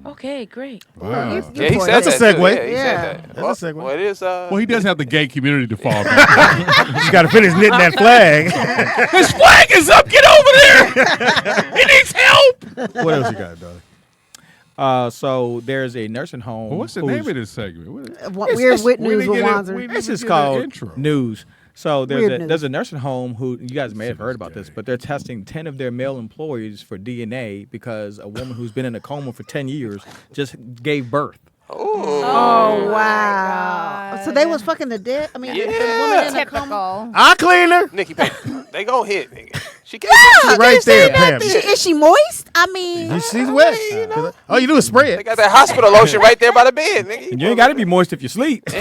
Okay, great. Wow. You Yeah, he poor said That's that a too. segue. Yeah, he Yeah. said that. That's a segue. Well, it is. Well, he does have the gay community to fall back. You got to finish knitting that flag. His flag is up. Get over there. He needs help. What else you got, dog? So there's a nursing home. Well, what's the name of this segment? Weird Wit we News didn't with get it. Wanzer. We- This is get an called intro. news. So Weird news. there's a nursing home who you guys may have heard about this, but they're testing 10 of their male employees for DNA because a woman who's been in a coma for 10 years just gave birth. Oh, wow. So they was fucking the dead? I mean, the woman in the coma? Typical. I clean her. Nikki Payne. They gon' hit, nigga. She can't. She's right there, Pam. Is she moist? I mean, She's wet. All you do is spray They it. got that hospital lotion right there by the bed, nigga. And you ain't got to be moist if you sleep. You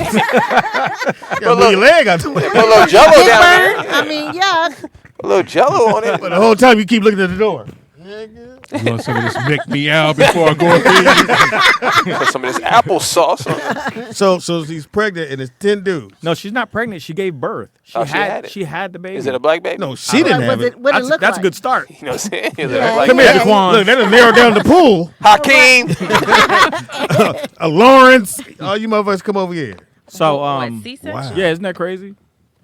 gotta move your leg out the way. Put a little jello dick down there. burn? I mean, yeah. Put a little jello on it. But the whole time you keep looking at the door. You want some of this Mick Me Out before I go up there? Put some of this applesauce on it. So she's pregnant and it's 10 dudes. No, she's not pregnant. She gave birth. She had it. She had the baby. Is it a black baby? No, she didn't have it. What did it look That's like? a good start. You know what I'm saying? Is it Yeah. a black Come here, baby? Daquan. Look, that'll narrow down the pool. Hakeem. Lawrence. All you motherfuckers come over here. So, What, C-section? wow. yeah, isn't that crazy?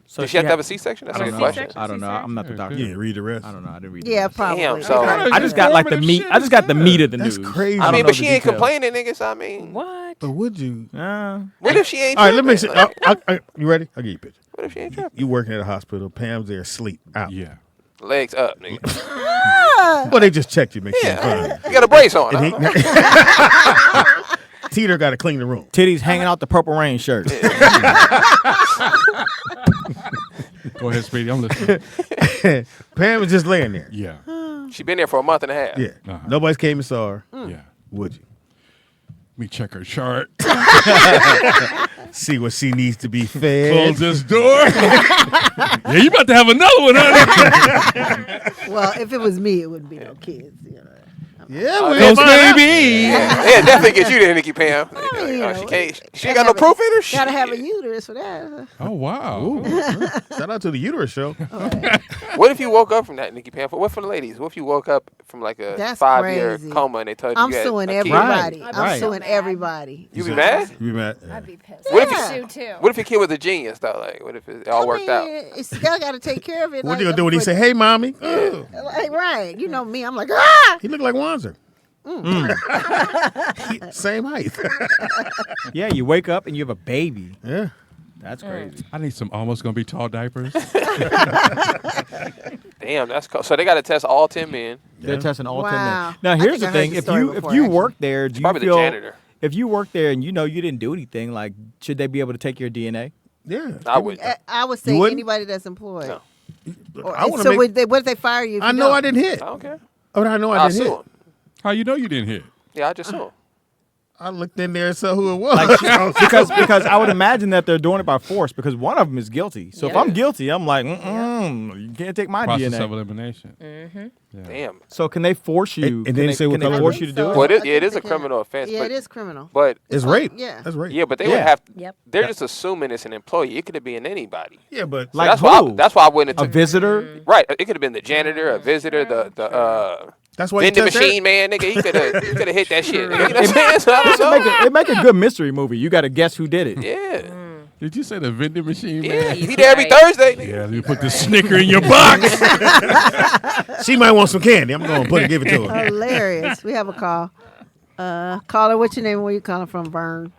So Did she have to have a C-section? That's I a don't good know. question. I don't know. I'm not the doctor. You didn't read the rest. I don't know. I didn't read. Yeah, the probably. Damn, so- I just got like the meat. I just got the meat of the That's news. crazy. I mean, don't but know she the ain't details. complaining, niggas. I mean, What? But would you? what if she ain't All right, let me see. tripping? You ready? I'll give you a picture. What if she ain't tripping? You working at a hospital. Pam's there asleep. Out. Yeah. Legs up, nigga. Well, they just checked you, make sure you're Yeah. fine. You got a brace on. And huh? he, Teeter got to clean the room. Titties hanging out the Purple Rain shirt. Go ahead, Speedy. I'm listening. Pam was just laying there. Yeah. She been there for a month and a half. Yeah. Uh-huh. Nobody's came and saw her. Yeah. Would you? Let me check her chart. See what she needs to be fed. Close this door. Yeah, you about to have another one, honey. Well, if it was me, it wouldn't be no kids. You know. Yeah, Those baby. Yeah, definitely get you there, Nikki Pam. mean, you know, She can't. She ain't got no proof in her. Shit. Gotta have a uterus for that. Oh, wow. Shout out to the uterus show. What if you woke up from that, Nikki Pam? What for the ladies? What if you woke up from like a That's 5-year crazy. coma and they told you I'm you had suing a kid? everybody. Right, I'm right. suing everybody. You be mad? You be mad? I'd be pissed. What if I'd you- sue too. What if your kid was a genius though? Like, what if it all worked out? It's still got to take care of it. What you gonna do when he say, "Hey, mommy"? Ugh. Like, right. You know me. I'm like, ah! He look like Wanzer. Same height. Yeah, you wake up and you have a baby. Yeah. That's crazy. I need some almost gonna be tall diapers. Damn, that's cool. So they got to test all 10 men. They're testing all 10 Wow. men. Now I here's think the I heard thing: the if story you before, work there, do you Probably the feel janitor. if you work there and you know you didn't do anything, like should they be able to take your DNA? Yeah. I would. I would say You wouldn't? anybody that's employed. No. Or- I wanna so make- what if they fire you? If I you know don't? I didn't hit. I don't care. Oh, I know I I'll didn't sue hit. him. How you know you didn't hit? Yeah, I just sue him. I looked in there and saw who it was. because I would imagine that they're doing it by force because one of them is guilty. So if Yeah. I'm guilty, I'm like, you can't take my Process DNA. of elimination. Damn. So can they force you? And can then they, say what can they color force it you is? to do it? Well, I it think is they a can. criminal offense. Yeah, but, it is criminal. But it's rape. Yeah. That's rape. yeah, but they Yeah. would have. Yep. They're just assuming it's an employee. It could have been anybody. Yeah, but Like that's who? why. That's why I wouldn't A have took. visitor? Right. It could have been the janitor, a visitor, the that's why you vending test machine man, nigga. He could have hit that shit. Nigga. You know what I'm saying? So I don't know. It make a good mystery movie. You got to guess who did it. Yeah. Did you say the vending machine, Yeah. man? He there every Right. Thursday. Nigga. Yeah, you put the Snicker in your box. She might want some candy. I'm going to give it to her. Hilarious. We have a call. Caller, what's your name and where you calling from, Vern?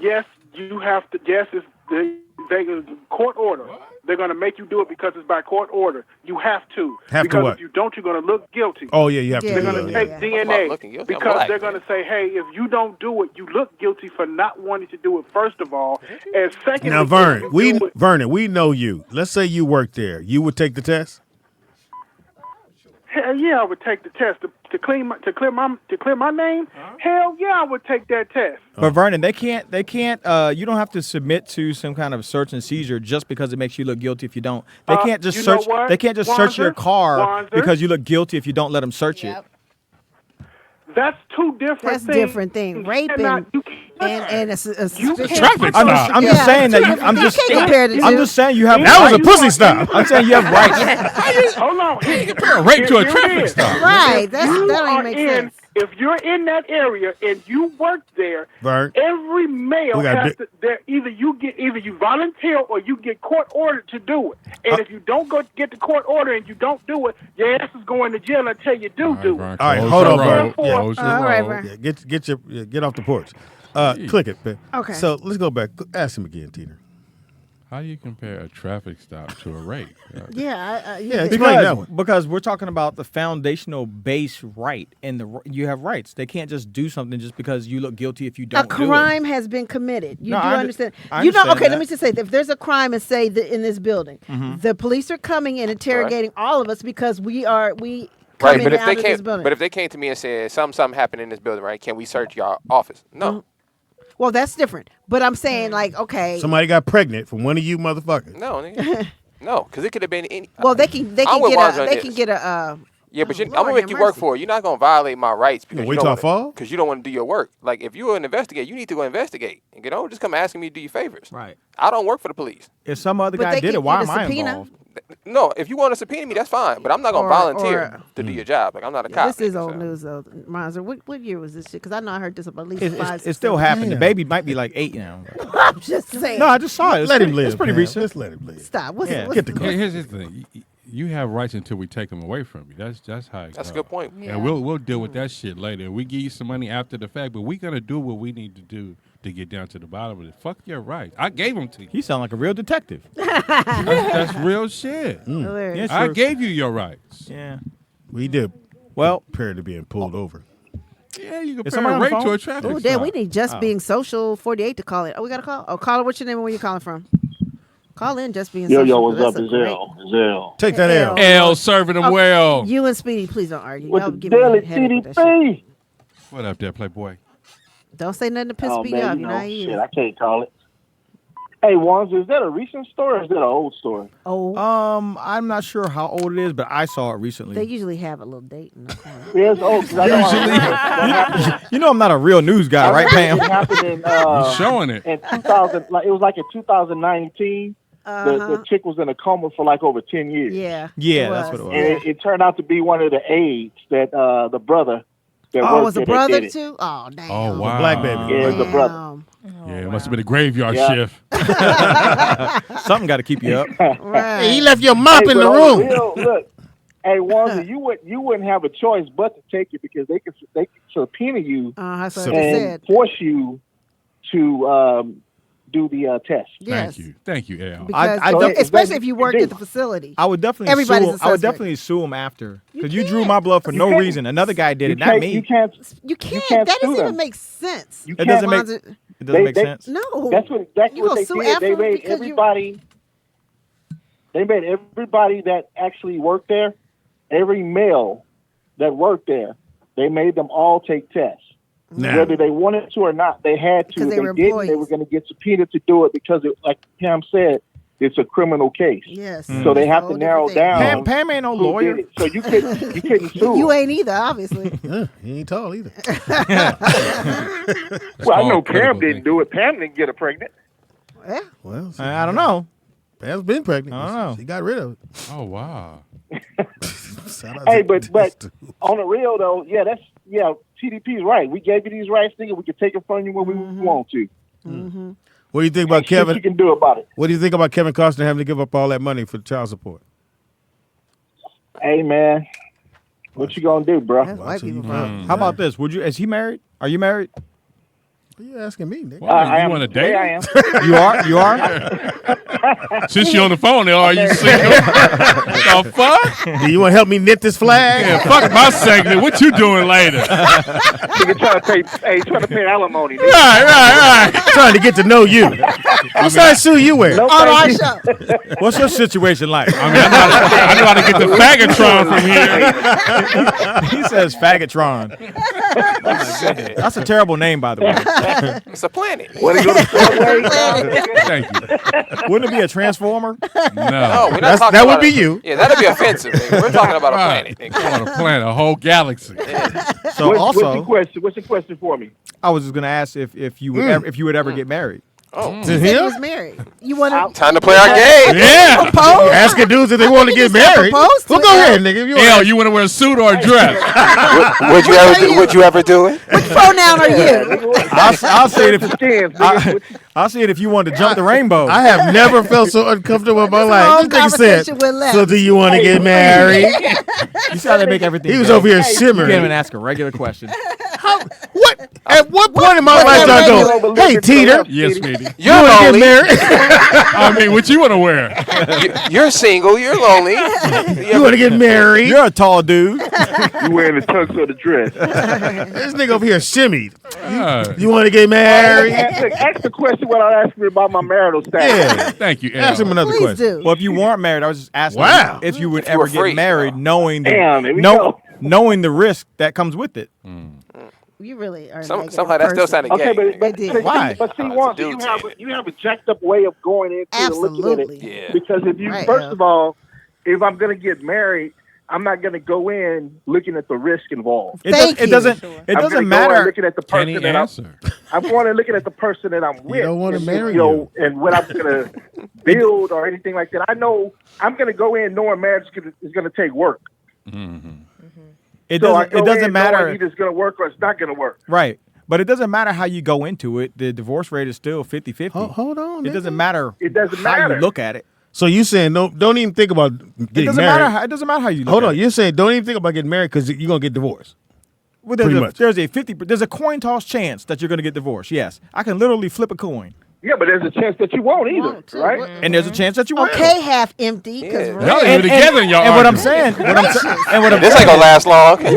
Yes, you have to. Yes, it's the Vegas court order. they're going to make you do it because it's by court order. You have to. Have to because what? if you don't, you're going to look guilty. Oh yeah, you have to. They're do going to that. take I'm DNA looking guilty. I'm because black, they're going to say, hey, if you don't do it, you look guilty for not wanting to do it, first of all. And secondly, Now, if Vernon, you do it- Vernon, we know you. Let's say you work there. You would take the test? Hell yeah, I would take the test to clear my name. Hell yeah, I would take that test. But Vernon, they can't. You don't have to submit to some kind of search and seizure just because it makes you look guilty if you don't. They can't just you know search. what, They can't just search your Wanzer? car Wanzer? because you look guilty if you don't let them search it. That's two different That's things. different thing. Rape and a suspicion. Traffic I'm just, stop. I'm just saying that. I'm You can't compare the I'm two. just saying you have. That was a rights. pussy stop. I'm saying you have rights. Hold on. Compare a rape to a Here it traffic is. stop. Right. That You don't are even make in, sense. if you're in that area and you work there, Vern. every male We got has to. Either you volunteer or you get court ordered to do it. And if you don't go get the court order and you don't do it, your ass is going to jail until you do it. All right, hold on, Vern. Yeah. Close your All right, roll. Vern. Yeah, get off the porch. Click it, man. Okay. So let's go back. Ask him again, Tina. How do you compare a traffic stop to a rape? Yeah. Yeah, explain that one. Because we're talking about the foundational base right, and you have rights. They can't just do something just because you look guilty if you A don't do it. crime has been committed. You No, do I understand? I You know, understand okay, that. let me just say, if there's a crime and say that in this building, the police are coming and interrogating all of us because we come Right, in but and if out they of this can't, building. but if they came to me and said something happened in this building, right? Can we search your office? No, Well, that's different. But I'm saying, like, okay. Somebody got pregnant from one of you motherfuckers. no, nigga. No, because it could have been any. Well, they can I'm with Wanzer on this. get a. Yeah, but I'm Lord gonna make have you work mercy. for it. You're not gonna violate my rights because wait you till I don't fall? because you don't want to do your work. Like if you're an investigator, you need to go investigate. And you don't just come asking me to do your favors. Right. I don't work for the police. If some other But guy they did can it, why get a am I subpoena. involved? No, if you want to subpoena me, that's fine. But I'm not gonna Or- volunteer or- to do your job. Like I'm not a cop. This is nigga, old so. news, though. Monzer, what year was this shit? Because I know I heard this at least 5. It still happened. The Damn. baby might be like 8 now. I'm just saying. No, I just saw it. It's Let him pretty- live. It's pretty man. recent. Just let him live. Stop. What's Yeah. Get the car. Here's the thing. You have rights until we take them away from you. That's how it That's a goes. good point. And we'll deal with that shit later. We give you some money after the fact, but we're gonna do what we need to do to get down to the bottom of it. Fuck your rights. I gave them to you. You sound like a real detective. That's real shit. Hilarious. Yeah, I true. gave you your rights. Yeah. We did Well, prepare to being pulled over. Yeah, you compare somebody a on the rape to phone? a traffic Oh, stop. damn, we need Just Being Social 48 to call it. Oh, we got to call? Oh, caller, what's your name and where you calling from? Call in, Just Being Social. What's up? That's a It's great- L. It's L. Take that L. L serving them well. You and Speedy, please don't argue. With Y'all the give me a daily headache with that shit. TDP. What up there, Playboy? Don't say nothing to piss Oh, Speedy off. man, You you know how know, he shit, is. I can't call it. Hey, Wanzer, is that a recent story or is that an old story? Oh, I'm not sure how old it is, but I saw it recently. they usually have a little date in the corner. Yeah, it's old. 'Cause I know that happened. You know I'm not a real news guy, right, Pam? It happened in, You showing it? in 2000. Like it was like in 2019. The chick was in a coma for like over 10 years. Yeah. Yeah, that's what it was. And it turned out to be one of the aides that the brother that Oh, worked was a there that brother did it. too? Oh, damn. Oh wow, black baby. Yeah, it's a brother. Damn. Yeah, it must have been a graveyard Yeah. shift. Something got to keep you up. Right. Hey, he left your mop Hey, in but the on room. real, look, hey, Wanzer, you wouldn't have a choice but to take it because they could subpoena you That's what I and said. force you to do the test. Yes. Thank you, Al. Because, I So don't- especially if you worked do. at the facility. I would definitely Everybody's sue. a I would suspect. definitely sue him after because you can't. drew my blood for You no can't. reason. Another guy did You it, not can't, me. you can't. You can't. can't That sue doesn't them. even make sense. You It can't. doesn't make. Wanzer- It doesn't make They- sense. No. That's what You what gonna they sue did. They afterwards made because everybody. They made everybody that actually worked there, every male that worked there, they made them all take tests. Now, Whether they wanted to or not, they had to. Because If they they were didn't, they employees. were going to get subpoenaed to do it because, like Pam said, it's a criminal case. Yes. So they It's a have whole to narrow different thing. down. Pam ain't no who lawyer. did it. So you couldn't sue. You them. ain't either, obviously. he ain't tall either. Well, I know called critical Pam didn't do it. Pam didn't get her pregnant. Yeah. Well, I don't know. Pam's been pregnant. I don't know. She got rid of it. Oh wow. Shout out Hey, to but this dude. on the real though, TDP's right. We gave you these rights, nigga. We can take it from you when we want to. What do you think about Shit Kevin? you can do about it. What do you think about Kevin Costner having to give up all that money for child support? Hey man, what you gonna do, bro? That's white people Watching problem. you. How about this? Would you? Is he married? Are you married? You asking me, nigga? Why? You want to date? I am. You are. Since you're on the phone, are you single? The fuck? Do you want to help me knit this flag? Yeah, fuck my segment. What you doing later? Nigga trying to pay alimony. Nigga. Right. Trying to get to know you. What size shoe you wear? No, On our thank you. show. What's your situation like? I mean, I know how to get the faggotron from here. He says faggotron. That's a terrible name, by the way. It's a planet. Want to go to Subway? Thank you. Wouldn't it be a transformer? No. We're not talking that about would be you. Yeah, that'd be offensive. Nigga. We're talking about a planet. Nigga. On a planet, a whole galaxy. So What's your also, question? What's your question for me? I was just gonna ask if you would ever get married. Oh, To He said he him? was married. You want to time to play our game. Yeah. propose? Asking dudes if they want to get married. propose to Well, go him. ahead, nigga. If you Hell, want you want to wear a suit or a dress? Would you ever do it? Which pronoun are you? I'll say it if Chance, nigga. I'll see it if you wanted to jump the rainbow. I have never felt so uncomfortable in my life. long This nigga conversation said, went left. so do you want to get married? You see how they make everything. He was gay. over here You can't shimmering. even ask a regular question. What? At what point in my life did I go, hey, Teeter, Yes, Speedy. you You're want to get lonely. married? I mean, what you want to wear? You're single. You're lonely. You want to get married? You're a tall dude. You wearing the tux or the dress? This nigga over here shimmied. Uh, You want to get married? Ask the question without asking me about my marital status. Yeah. thank you, Ask him Al. another Please question. do. Well, if you weren't married, I was just asking Wow. if you would If you were ever free. get married, knowing Damn, here we the go. knowing the risk that comes with it. You really are. a Somehow negative that still person. sounded Okay, gay. but did. Why? But see, Oh, it's a once dude you have a jacked up way of going into it and looking at Absolutely. it. Yeah. Because if you Right, first yeah. of all, if I'm gonna get married, I'm not gonna go in looking at the risk involved. Thank you. It doesn't I'm gonna doesn't go in matter. looking at the Can person he that I'm. answer? I'm going and looking at the person that I'm with. don't wanna and, marry you know, you. and what I'm gonna build or anything like that. I know I'm gonna go in knowing marriage is gonna take work. It So I doesn't. go It doesn't in matter. knowing either it's gonna work or it's not gonna work. Right. But it doesn't matter how you go into it. The divorce rate is still 50-50. Hold on. It nigga. doesn't matter. It doesn't how matter. you look at it. So you saying don't even think about It getting doesn't married? matter. It doesn't matter how you look. Hold at on. It. You're saying don't even think about getting married because you're gonna get divorced. Well, pretty much. there's a coin toss chance that you're going to get divorced. Yes, I can literally flip a coin, Yeah, but there's a chance that you won't either, Won't, too. right? and there's a chance that you will. Okay, half empty. Because Yeah. Y'all even together in y'all And what I'm argument. saying, what I'm This ain't gonna last long. You're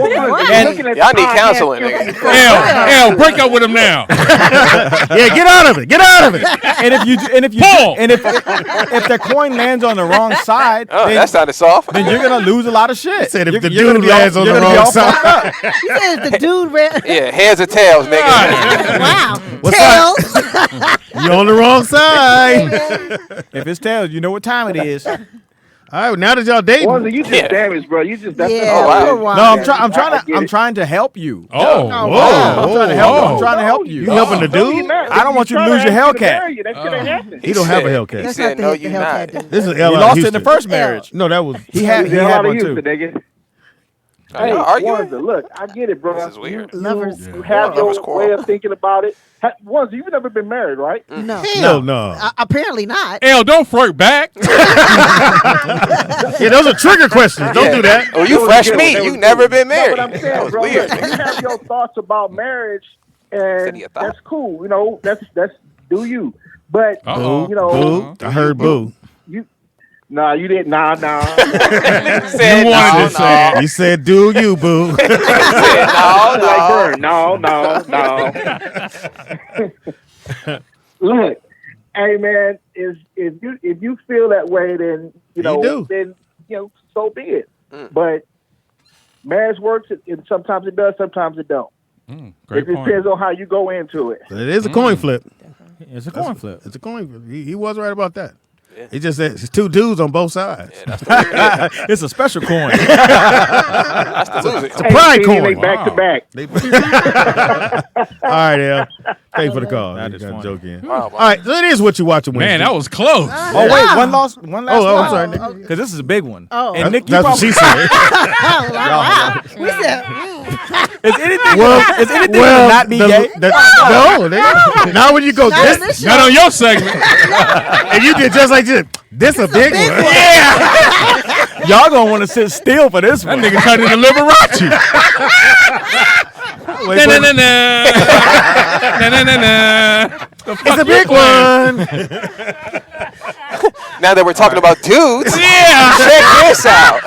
And looking at y'all the need podcast, counseling, you're nigga. like, L, break up with him now. Yeah, get out of it. Get out of it. Pull. if the coin lands on the wrong side, Oh, then, that sounded soft. then you're gonna lose a lot of shit. Said if You're- the you're gonna dude be all- lands on you're the gonna be wrong all fucked side. up. You said if the dude ran. Yeah, heads or tails, nigga. Wow. What's Tails. You're on the wrong side. If it's tails, you know what time it is. All right, now that y'all dating, Wanda, you just Yeah. damaged, bro. You just that's Yeah. Oh, wow. we're wild. No, I get I'm it. trying to help you. Oh, wow. whoa. I'm trying to help. Oh. I'm trying to help you. You helping the No, dude? you're not. I don't want you to He's lose your trying to ask you to Hellcat. marry you. That shit ain't happening. He don't have a Hellcat. He That's said, not no, the you Hellcat not. dude. This is He L. lost it in the first marriage. No, that was He had He's a lot one of too. Houston, nigga. Are Hey, y'all arguing? Wanda, look, I get it, bro. This is weird. Lovers. You have Lovers your quarrel. way of thinking about it. Wanda, you've never been married, right? No. hell no. Apparently not. L, don't flirt back. Yeah, those are trigger questions. Don't do that. Oh, you That was fresh good. meat. That You was never good. been No, married. but I'm That saying, was bro, weird. look, you have your thoughts about marriage, and Said he a thought. that's cool. You know, that's do you. But Uh-oh. you know, Boo. I heard boo. nah, you didn't. Nah. Said, You wanted no, to say no. You said do you, boo. Said, no, No. Look, hey man, if you feel that way, then You do. then so be it. But marriage works, and sometimes it does, sometimes it don't. Great It point. depends on how you go into it. It is a coin flip. It's a coin flip. It's a coin flip. He was right about that. He just said it's two dudes on both sides. Yeah, that's the weird. It's a special coin. That's the loser. It's a pride Hey, they coin. back to back. All right, Al. Thank you for the call. That You is got a funny. joke in. Wow, All right, so it is what you watching Wednesday. Man, that was close. Oh wait, one last Oh, I'm sorry. one. Because this is a big one. Oh. And Nick, you That's what probably, she said. We said, is anything Well, gonna not be gay? no, nigga. Not when you go Not in this. this Not on your segment. And you did just like this. This a big one. Y'all gonna want to sit still for this That one. nigga turned into Liberace. Wait, Na na na na. It's a big one. Now that we're talking about dudes, Yeah. check this out.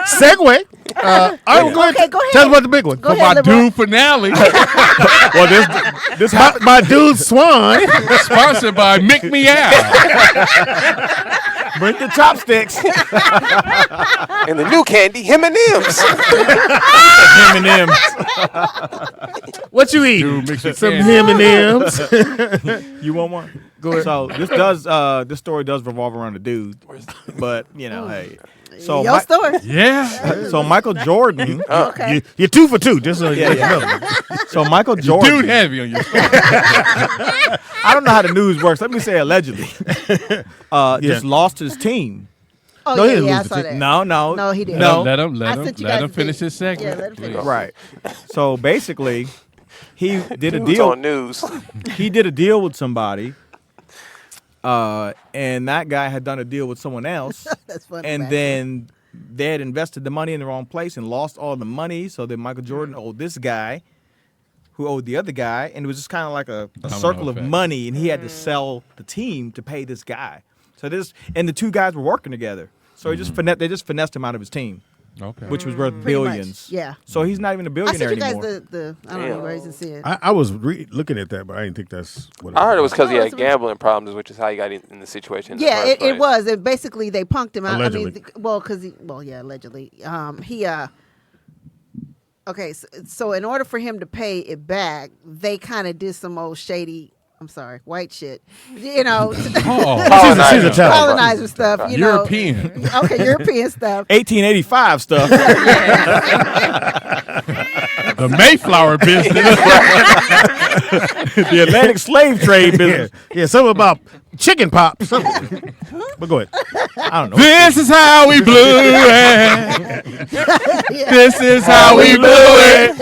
Segue. All right, go ahead. Okay, go ahead. Tell us about the big one. Go For my ahead, LeBron. dude finale, Well, this my dude Swan. sponsored by Mick Meow. bring the chopsticks. And the new candy, M&M's. M&M's. What you eat? Dude, mix with Some candy. M&Ms. You want one? Go ahead. So this story does revolve around a dude, but hey. So Your story. Yeah. so Michael Jordan. Okay. You're 2 for 2. Just so you Yeah. know. So Michael Jordan. Dude heavy on your story. I don't know how the news works. Let me say allegedly. Just lost his team. Oh, No, he yeah, didn't I lose the saw team. that. No. No, he didn't. No. Let I him sent you guys the finish thing. his segment. Yeah, let him finish. please. Right. So basically, he did a Dudes deal. on news. He did a deal with somebody. And that guy had done a deal with someone else. That's funny. And man. then they had invested the money in the wrong place and lost all the money. So then Michael Jordan owed this guy, who owed the other guy, and it was just kind of like a circle of effect. money, and he had to sell the team to pay this guy. So and the two guys were working together. So they just finessed him out of his team, Okay. which was worth Pretty much, billions. yeah. So he's not even a I billionaire sent you guys anymore. the I don't know where he's seeing. I was looking at that, but I didn't think that's what I heard it was because he No, had it's- gambling problems, which is how he got in the situation. in the Yeah, first it place. was. And basically, they punked him out. Allegedly. Allegedly. Okay, so in order for him to pay it back, they kind of did some old shady, white shit. You know, Oh, She's a child. colonizer stuff. You know. European. Okay, European stuff. 1885 stuff. The Mayflower business. The Atlantic slave trade business. Yeah, something about chicken pops. But go ahead. I don't know. This is how we blew it. This is how we blew it.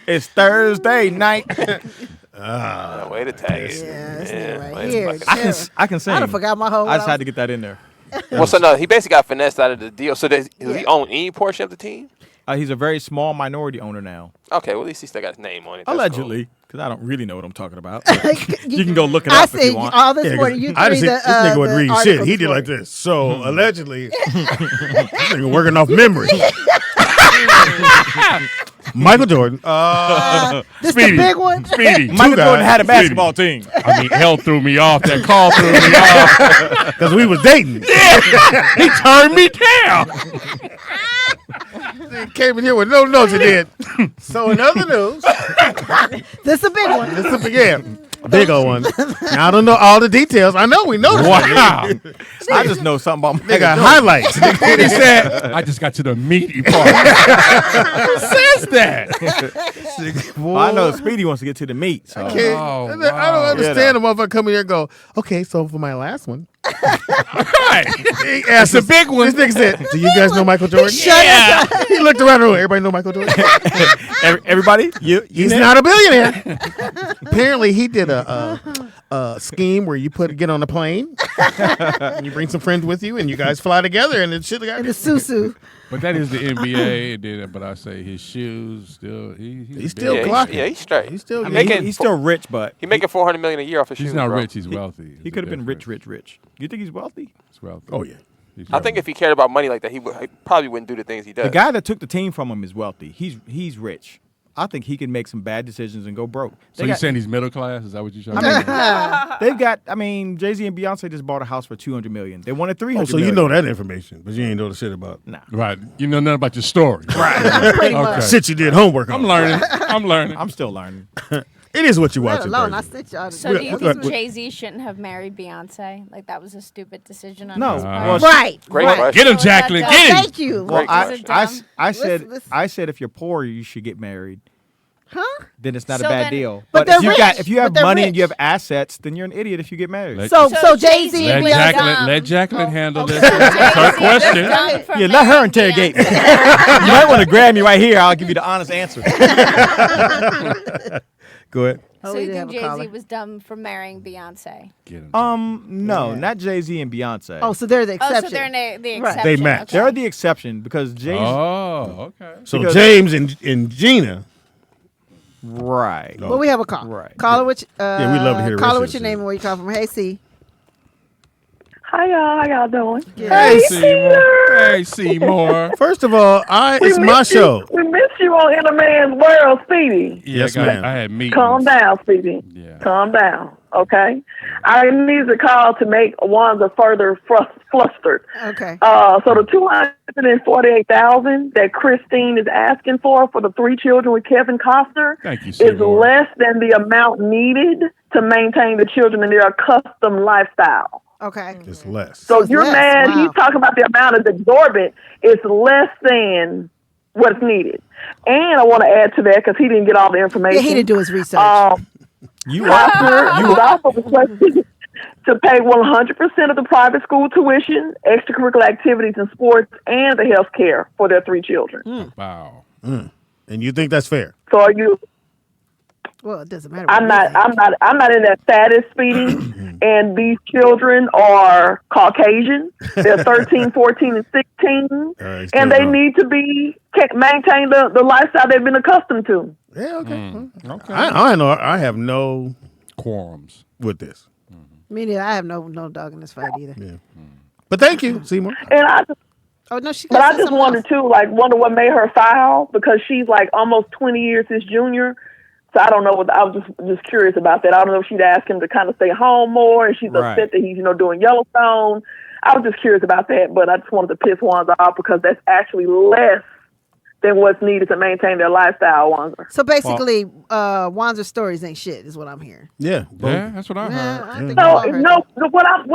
It's Thursday night. Way to tag it. Yeah, this Yeah, nigga right way to here. fucking- I can sing. I done forgot my whole. I just had to get that in there. Well, so no, he basically got finessed out of the deal. So does Yeah. he own any portion of the team? He's a very small minority owner now. Okay, well at least he still got his name on it. That's Allegedly, because I don't really know what I'm talking about. You can go look it I up if said you want. all this Yeah, 'cause morning. You I just read think this nigga would the read article shit. He this did like morning. this. So allegedly, this nigga working off memory. Michael Jordan. This the big one. Speedy. Michael guys. Jordan had a basketball team. I mean, hell threw me off. That call threw me off. Because we was dating. He turned me down. He came in here with no notes he did. So in other news, This a big one. this is again a big old one. Now, I don't know all the details. I know we know. Wow. I just know something about They got Michael Jordan. highlights. And he said, I just got to the meaty part. Who says that? Well, I know Speedy wants to get to the meat. So. Okay. Oh, I don't wow. understand a motherfucker come in here and go, okay, so for my last one. Right. He That's asked a us- big one. This nigga said, do you guys know Michael Jordan? Yeah. He looked around the room. Everybody know Michael Jordan? Everybody, He's not a billionaire. Apparently, he did a scheme where you get on a plane, and you bring some friends with you, and you guys fly together, and it's shit. And the susu. But that is the NBA. And then, but I say his shoes still. He's still Yeah, clocking. he's straight. He's still I getting. mean, he's still rich, but He making $400 million a year off his shoes. He's not bro. rich. He's wealthy. he could have been rich. You think he's wealthy? He's wealthy. Oh yeah. He's I think if he cared about money like that, he probably wouldn't do the things he does. The guy that took the team from him is wealthy. He's rich. I think he can make some bad decisions and go broke. So you saying he's middle class? Is that what you're trying I to mean, say? they've got. I mean, Jay-Z and Beyonce just bought a house for $200 million. They wanted $300 Oh, so you know that information, but you ain't know the shit about Right. You know nothing about your story. Pretty Okay. much. shit you did homework on. I'm learning. I'm learning. I'm still learning. It is what you Let watch. alone, I stitch y'all. So do you think what- Jay-Z shouldn't have married Beyonce? Like that was a stupid decision on No. his Well, part? Right. Great right. question. Get him, So is that Jacqueline. dumb? Get him. Thank you. Well, Is it dumb? I said Listen. I said if you're poor, you should get married. Huh? Then it's not So a bad then- deal. But if they're you rich. if you have But they're money and you rich. have assets, then you're an idiot if you get married. Let- So Jay-Z Jay-Z and Let was Beyonce. dumb. Jacqueline handle this. Jay-Z It's her was question. dumb for Yeah, let her marrying interrogate me. Beyonce. You might want to grab me right here. I'll give you the honest answer. Go ahead. Oh, So we you did think have a Jay-Z caller. was dumb for marrying Beyonce? Get him. No, Yeah. not Jay-Z and Beyonce. Oh, so they're the exception. Oh, so they're the Right. exception. They match. They're the exception because Jay-Z. Oh, okay. So Because- James and Gina. Right. But we have a call. Right. Caller, which we'd love to hear the rest caller, of what's this your name shit. and where you come from? Hey, C. Hi y'all, how y'all doing? Hey, Seymour. Hey, Seymour. First of all, it's my show. We miss you on In a Man's World, Speedy. Yes, I ma'am. had meetings. Calm down, Speedy. Yeah. Calm down, okay? I need to call to make Wanda further flustered. Okay. So the $248,000 that Christine is asking for the 3 children with Kevin Costner Thank you, is Seymour. less than the amount needed to maintain the children in their custom lifestyle. Okay. It's less. So it's you're less. mad. Wow. He's talking about the amount is exorbitant. It's less than what's needed. And I want to add to that because he didn't get all the information. Yeah, he didn't do his research. Costner was also requested to pay 100% of the private school tuition, extracurricular activities and sports, and the health care for their 3 children. Wow. And you think that's fair? So are you? Well, it doesn't matter. I'm not in that status, Speedy. And these children are Caucasian. They're 13, 14, and 16. And they need to maintain the lifestyle they've been accustomed to. Yeah, okay. Okay. I know. I have no Quorums. with this. Me neither. I have no dog in this fight either. Yeah. But thank you, Seymour. And I just, Oh no, she. but I just wonder too, wonder what made her file because she's like almost 20 years his junior. So I don't know I was just curious about that. I don't know if she'd ask him to kind of stay home more, and she's Right. upset that he's doing Yellowstone. I was just curious about that, but I just wanted to piss Wanda off because that's actually less than what's needed to maintain their lifestyle, Wanda. So basically, Wanzer's stories ain't shit, is what I'm hearing. Yeah. Yeah, that's what I Yeah, heard. I think we No, all heard no. What I've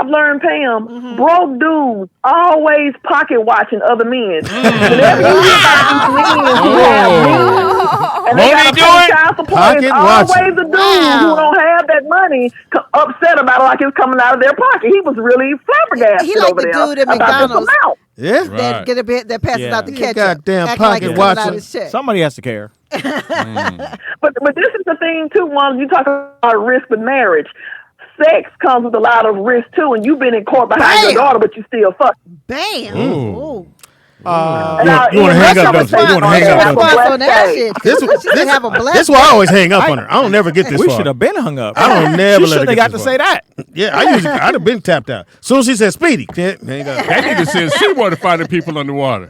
learned, Pam, Mm-hmm. broke dudes always pocket watching other men. Whenever you hear about these men who have means, and they Won't gotta he do pay it? child support, Pocket it's watching. always a dude Wow. who don't have that money upset about it like it's coming out of their pocket. He was really flabbergasted He like over the there dude at about this McDonald's. amount. Yeah. Right. That passes Yeah. out the You ketchup. goddamn acting like pocket it's coming out watcher. his check. Somebody has to care. But this is the thing too, Juan. You talk about risk with marriage. Sex comes with a lot of risk too, and you've been in court behind your Bam. daughter, but you still fuck. Bam. Ooh. Ooh. You wanna hang up, don't you? You wanna hang up, That's don't you? why on that shit. This She should have a blessed That's why I always hang up on her. I don't never get this We far. should have been hung up. I don't never She let her shouldn't have get got to this say far. that. Yeah, I'd have been tapped out. Soon as she said Speedy, hang up. That nigga said Seymour to find the people underwater.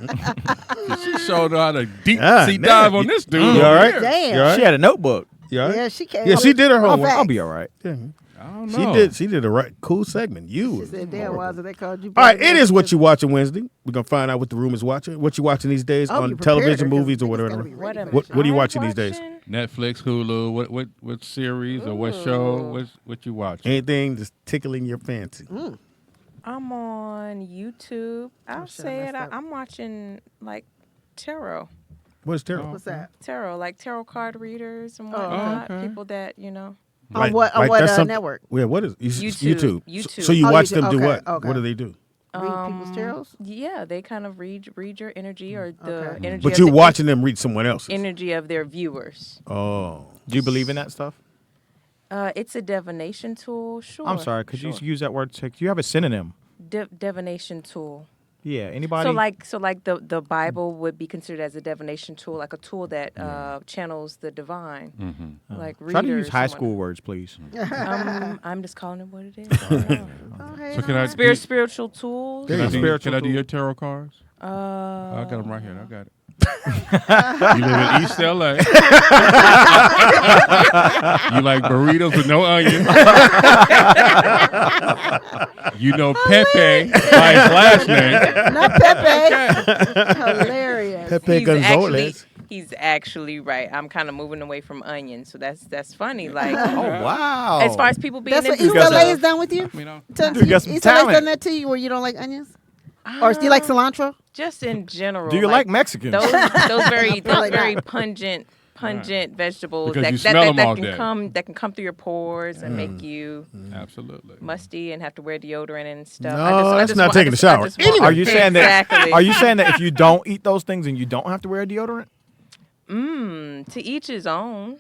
She showed her how to deep sea dive on this dude. You all right? here. Damn. You all right? She had a notebook. You all right? Yeah, she came. Yeah, she did her Oh, homework. facts. I'll be all right. I don't know. She did a right cool segment. You. She said, "Damn, Wanzer, they called you." All right, it is what you watching Wednesday. We're gonna find out what the room is watching. What you watching these days Oh, on you prepared television, her, 'cause movies, or niggas whatever. gotta be ready. What are you watching these days? Netflix, Hulu, what series or what show? What you watching? Anything just tickling your fancy. I'm on YouTube. I'll shit, I say it. messed up. I'm watching like tarot. What's terrible? What's that? Tarot, like tarot card readers and Oh, whatnot. okay. People that, On what that's something- network? Yeah, what is YouTube. YouTube. So you Oh, watch YouTube. them do Okay, what? okay. What do they do? Read people's tarots? Yeah, they kind of read your energy or the Okay. energy. But of you're the watching them read someone else's. energy of their viewers. Oh. Do you believe in that stuff? It's a divination tool. Sure. I'm sorry. Could sure. you use that word? Do you have a synonym? Divination tool. Yeah. Anybody? So like the Bible would be considered as a divination tool, like a tool that channels the divine. Like Try to use readers high and school words, please. I'm just calling it what it is. I don't know. So can I Spiritual tools. There Can I, you do, Spiritual can I do tool. your tarot cards? I got them right here. I got it. You live in East LA. You like burritos with no onion. You know Pepe by his last name. Not Pepe. Hilarious. Pepe Gonzalez. He's actually right. I'm kind of moving away from onions, so that's funny. Like, Oh wow. as far as people being That's what into East LA stuff, is done with you? You know, You got some East LA's talent. done that to you where you don't like onions? Or do you like cilantro? just in general. Do you like Mexicans? those very Probably very not. pungent vegetables Because you that smell them all can day. come through your pores and make you absolutely. musty and have to wear deodorant and stuff. No, that's not taking a shower. Are you saying that? Exactly. Are you saying that if you don't eat those things and you don't have to wear deodorant? To each his own.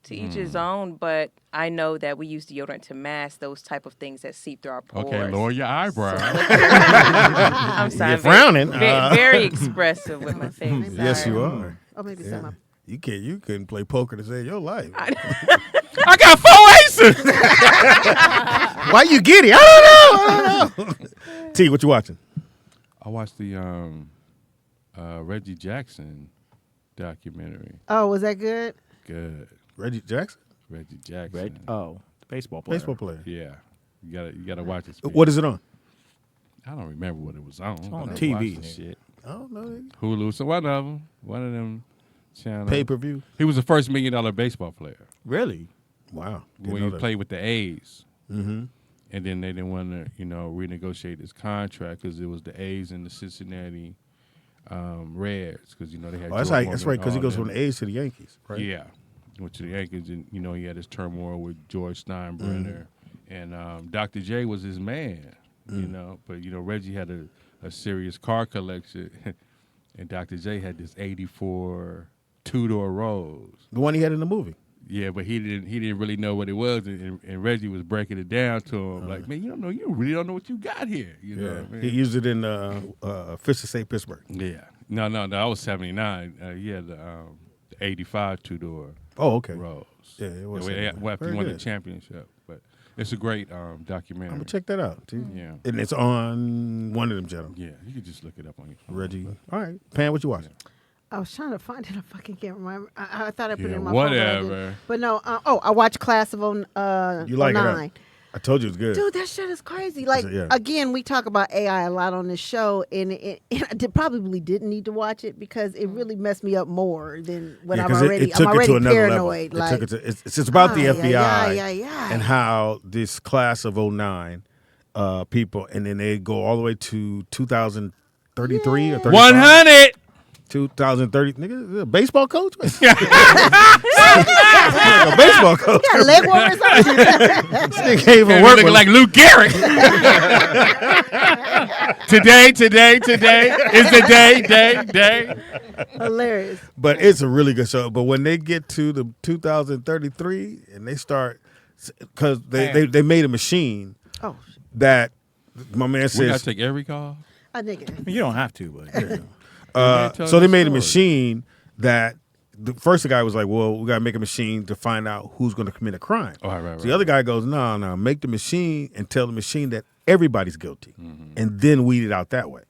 To each his own, but I know that we use deodorant to mask those type of things that seep through our pores. Okay, lower your eyebrows. I'm sorry. You're frowning. Very expressive with my face. Yes, Sorry. you are. Oh, maybe Yeah. some. You couldn't play poker to save your life. I got 4 aces. Why you giddy? I don't know. T, what you watching? I watched the Reggie Jackson documentary. Oh, was that good? Good. Reggie Jackson? Reggie Jackson. The baseball player. Baseball player. Yeah. You gotta watch it. What is it on? I don't remember what it was on. on but I TV, watched the nigga. shit. I don't know. Hulu. So one of them channels. Pay-per-view? He was the first $1 million baseball player Really? Wow. when he played with the A's. Mm-hmm. And then they didn't want to, renegotiate his contract because it was the A's and the Cincinnati Reds because they had. Oh, that's George right. That's Morgan, right. Because he all goes them. from the A's to the Yankees, right? Yeah, went to the Yankees, and he had his turmoil with George Steinbrenner, and Dr. J was his man. But Reggie had a serious car collection, and Dr. J had this '84 two-door Rolls. The one he had in the movie. Yeah, but he didn't really know what it was, and Reggie was breaking it down to him like, man, you really don't know what you got here. You know what I mean? He used it in Fish to St. Pittsburgh. Yeah, no, that was '79. He had the '85 two-door. Oh, okay. Rolls. Yeah, it was. After he Very won the good. championship, but it's a great documentary. I'm gonna check that out too. Yeah, And it's on one of them channels. yeah, you can just look it up on your phone. Reggie. All right, Pam, what you watching? I was trying to find it. I fucking can't remember. I thought I put it Yeah, in my phone. whatever. But no. I watched Class of You like it? Huh? 09. I told you it was good. Dude, that shit is crazy. Like, Yeah. again, we talk about AI a lot on this show, and probably didn't need to watch it because it really messed me up more than when Yeah, I'm 'cause already, it took I'm it already to another paranoid. level. Like, It took it to, it's about the FBI yeah. and how this class of 09 people, and then they go all the way to 2033 or 35. 100. 2030, nigga, a baseball coach? Like a baseball coach. yeah, leg warmers. This nigga can't even work Looking with like Lou Gehrig. Today is the day. Hilarious. But it's a really good show. But when they get to the 2033 and they start, because they made a machine Oh, that my man We gotta says. take every call. a nigga. You don't have to, but tell So the they made a story. machine that the first guy was like, well, we got to make a machine to find out who's going to commit a crime. Oh, right. So the other guy goes, no, make the machine and tell the machine that everybody's guilty, and then weed it out that way.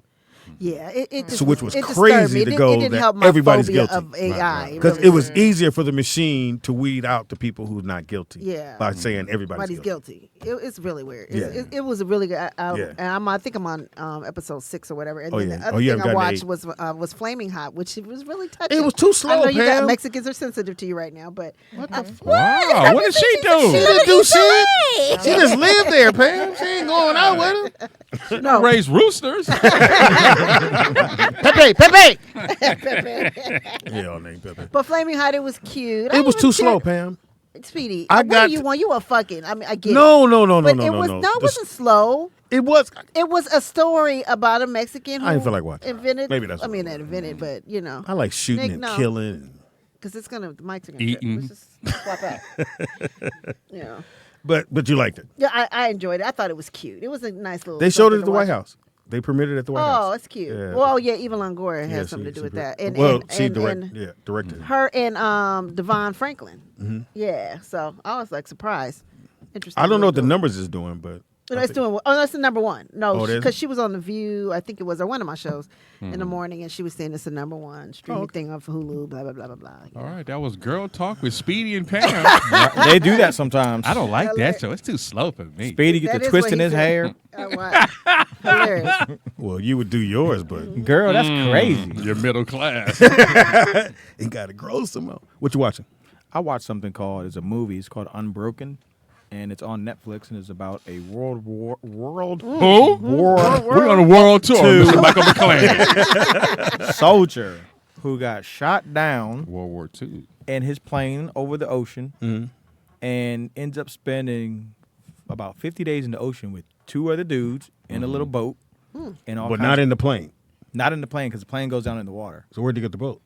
Yeah, it just, So which was it disturbed crazy me. to It go didn't that help my everybody's phobia guilty. of AI. Because really it was didn't. easier for the machine to weed out the people who's not guilty. Yeah. By saying everybody's Everybody's guilty. guilty. It's really weird. Yeah. It was a really good. Yeah. And I think I'm on episode 6 or whatever. And Oh, then yeah. the other Oh, you thing haven't I gotten watched to was Flaming Hot, which was really touching. It was too slow, I know you got Pam. Mexicans are sensitive to you right now, but Wow, what did she She do? didn't do shit. She just lived there, Pam. She ain't going out with him. no. Raise roosters. Pepe. Yeah, all name Pepe. But Flaming Hot, it was cute. It was too slow, Pam. Speedy, I what got do you to- want? You were fucking. I mean, I get No, it. no, no, no, But no, it no, was no. it wasn't slow. It was. It was a story about a Mexican who I didn't feel like watching. invented. Maybe that's I what mean, it not invented, but you know, I like shooting Nick, and no. killing. because it's gonna the mics are gonna Eating. Let's just swap out. Yeah. But you liked it. Yeah, I enjoyed it. I thought it was cute. It was a nice little. They showed it something at to the White watch. House. They premiered it at the White House. Oh, it's cute. Yeah. Well, yeah, Eva Longoria Yeah, has something to do with that. And she and directed it. her and Devon Franklin. Mhm. Yeah, so I was like surprised. Interesting. I don't know what the doing. numbers is doing, but No, I it's think- doing. Oh, that's the number one. Oh, No, it is? because she was on The View. I think it was or one of my shows in the morning, and she was saying it's the number one streaming okay. thing on Hulu. Blah blah blah blah blah. All right, that was Girl Talk with Speedy and Pam. they do that sometimes. I don't like that show. It's too slow for me. Speedy get That the is twist what in he his said. hair. Wow. Hilarious. Well, you would do yours, but Girl, that's crazy. You're middle class. it got to grow some more. What you watching? I watched something called, it's a movie, it's called Unbroken, and it's on Netflix, and it's about a world war. Who? We're on a world tour, Mr. Michael McClane. Soldier who got shot down World War II. in his plane over the ocean Mm-hmm. and ends up spending about 50 days in the ocean with two other dudes in a little boat. And all But kinds not of- in the plane. not in the plane because the plane goes down in the water. So where'd you get the boat?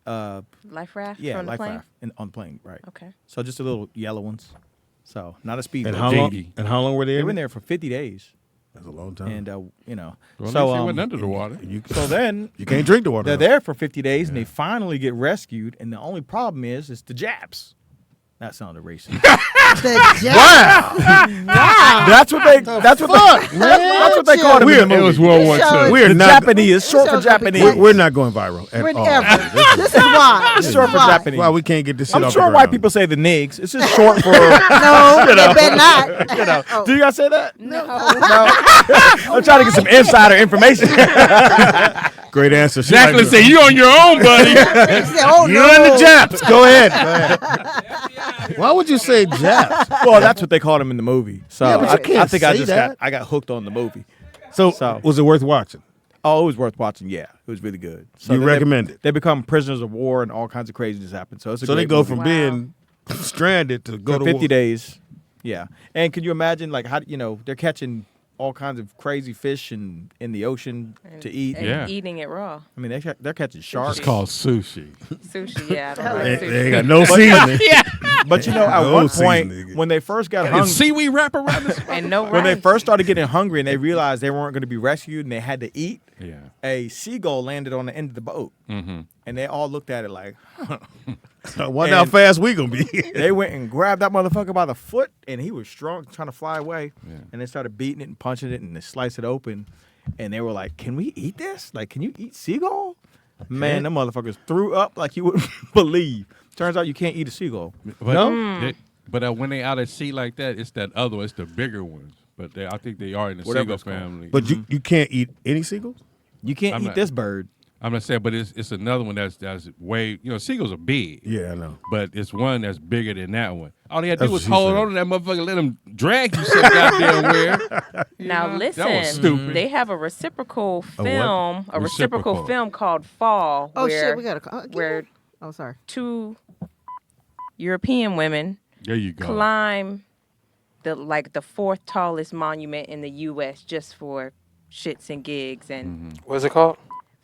Life raft Yeah, from the life plane? raft on the plane, right? Okay. So just the little yellow ones. So not a speedboat. And how long? Dinghy. And how long were they? They were in there for 50 days, That's a long time. and Well, at so least they went under the water. so then You can't drink the water. they're though. there for 50 days, and they finally get rescued. And the only problem is the Japs. That sounded racist. Wow. That's what they. That's what they. That's what they called them in the It movie. was World War show II. We're the not. Japanese, short for show's gonna be Japanese. We're not going viral at all. Whenever. This is why. It's short for Why? Japanese. Why we can't get this shit I'm off sure the white ground. people say the nigs. It's just short for. No, they better not. Do you guys say that? No. I'm trying to get some insider information. Great answer. She Jacqueline like, said, "You on your own, buddy." They say, oh, You're no. in the Japs. Go ahead. Go ahead. Why would you say Japs? Well, that's what they called him in the movie. So Yeah, but you I can't think I say just that. got hooked on the movie. So was it worth watching? Oh, it was worth watching. Yeah, it was really good. So You then recommend it? They become prisoners of war and all kinds of craziness happens. So it's a So they great go movie. from Wow. being stranded to go For to 50 war. days. Yeah, and can you imagine like how they're catching all kinds of crazy fish in the ocean to eat? And Yeah. eating it raw. I mean they're catching sharks. It's called sushi. Sushi, yeah. I don't like They, sushi. they ain't got no seasoning. But at No one seasoning, point nigga. when they first got And hungry, seaweed wrap around this. And no when they rice. first started getting hungry and they realized they weren't going to be rescued and they had to eat, Yeah. a seagull landed on the end of the boat, Mm-hmm. and they all looked at it like, I wonder how And- fast we gonna be. they went and grabbed that motherfucker by the foot, and he was strong, trying to fly away. Yeah. And they started beating it and punching it, and they sliced it open. And they were like, "Can we eat this? Like, can you eat seagull?" Man, them motherfuckers threw up like you wouldn't believe. Turns out you can't eat a seagull. But, No? But when they out at sea like that, it's that other. It's the bigger ones. But I think they are in the Whatever seagull it's called. family. But you can't eat any seagulls? You can't I'm eat not- this bird. I'm not saying, but it's another one that's way. Seagulls are big. Yeah, I know. But it's one that's bigger than that one. All they had to That's do was what she hold said. on to that motherfucker, let them drag you some goddamn where. Now That was listen, stupid. they have a reciprocal what? film, a reciprocal Reciprocal. film called Fall, Oh, where shit, we got to where Oh, sorry. two European women There you go. climb the fourth tallest monument in the U.S. just for shits and gigs and What's it called?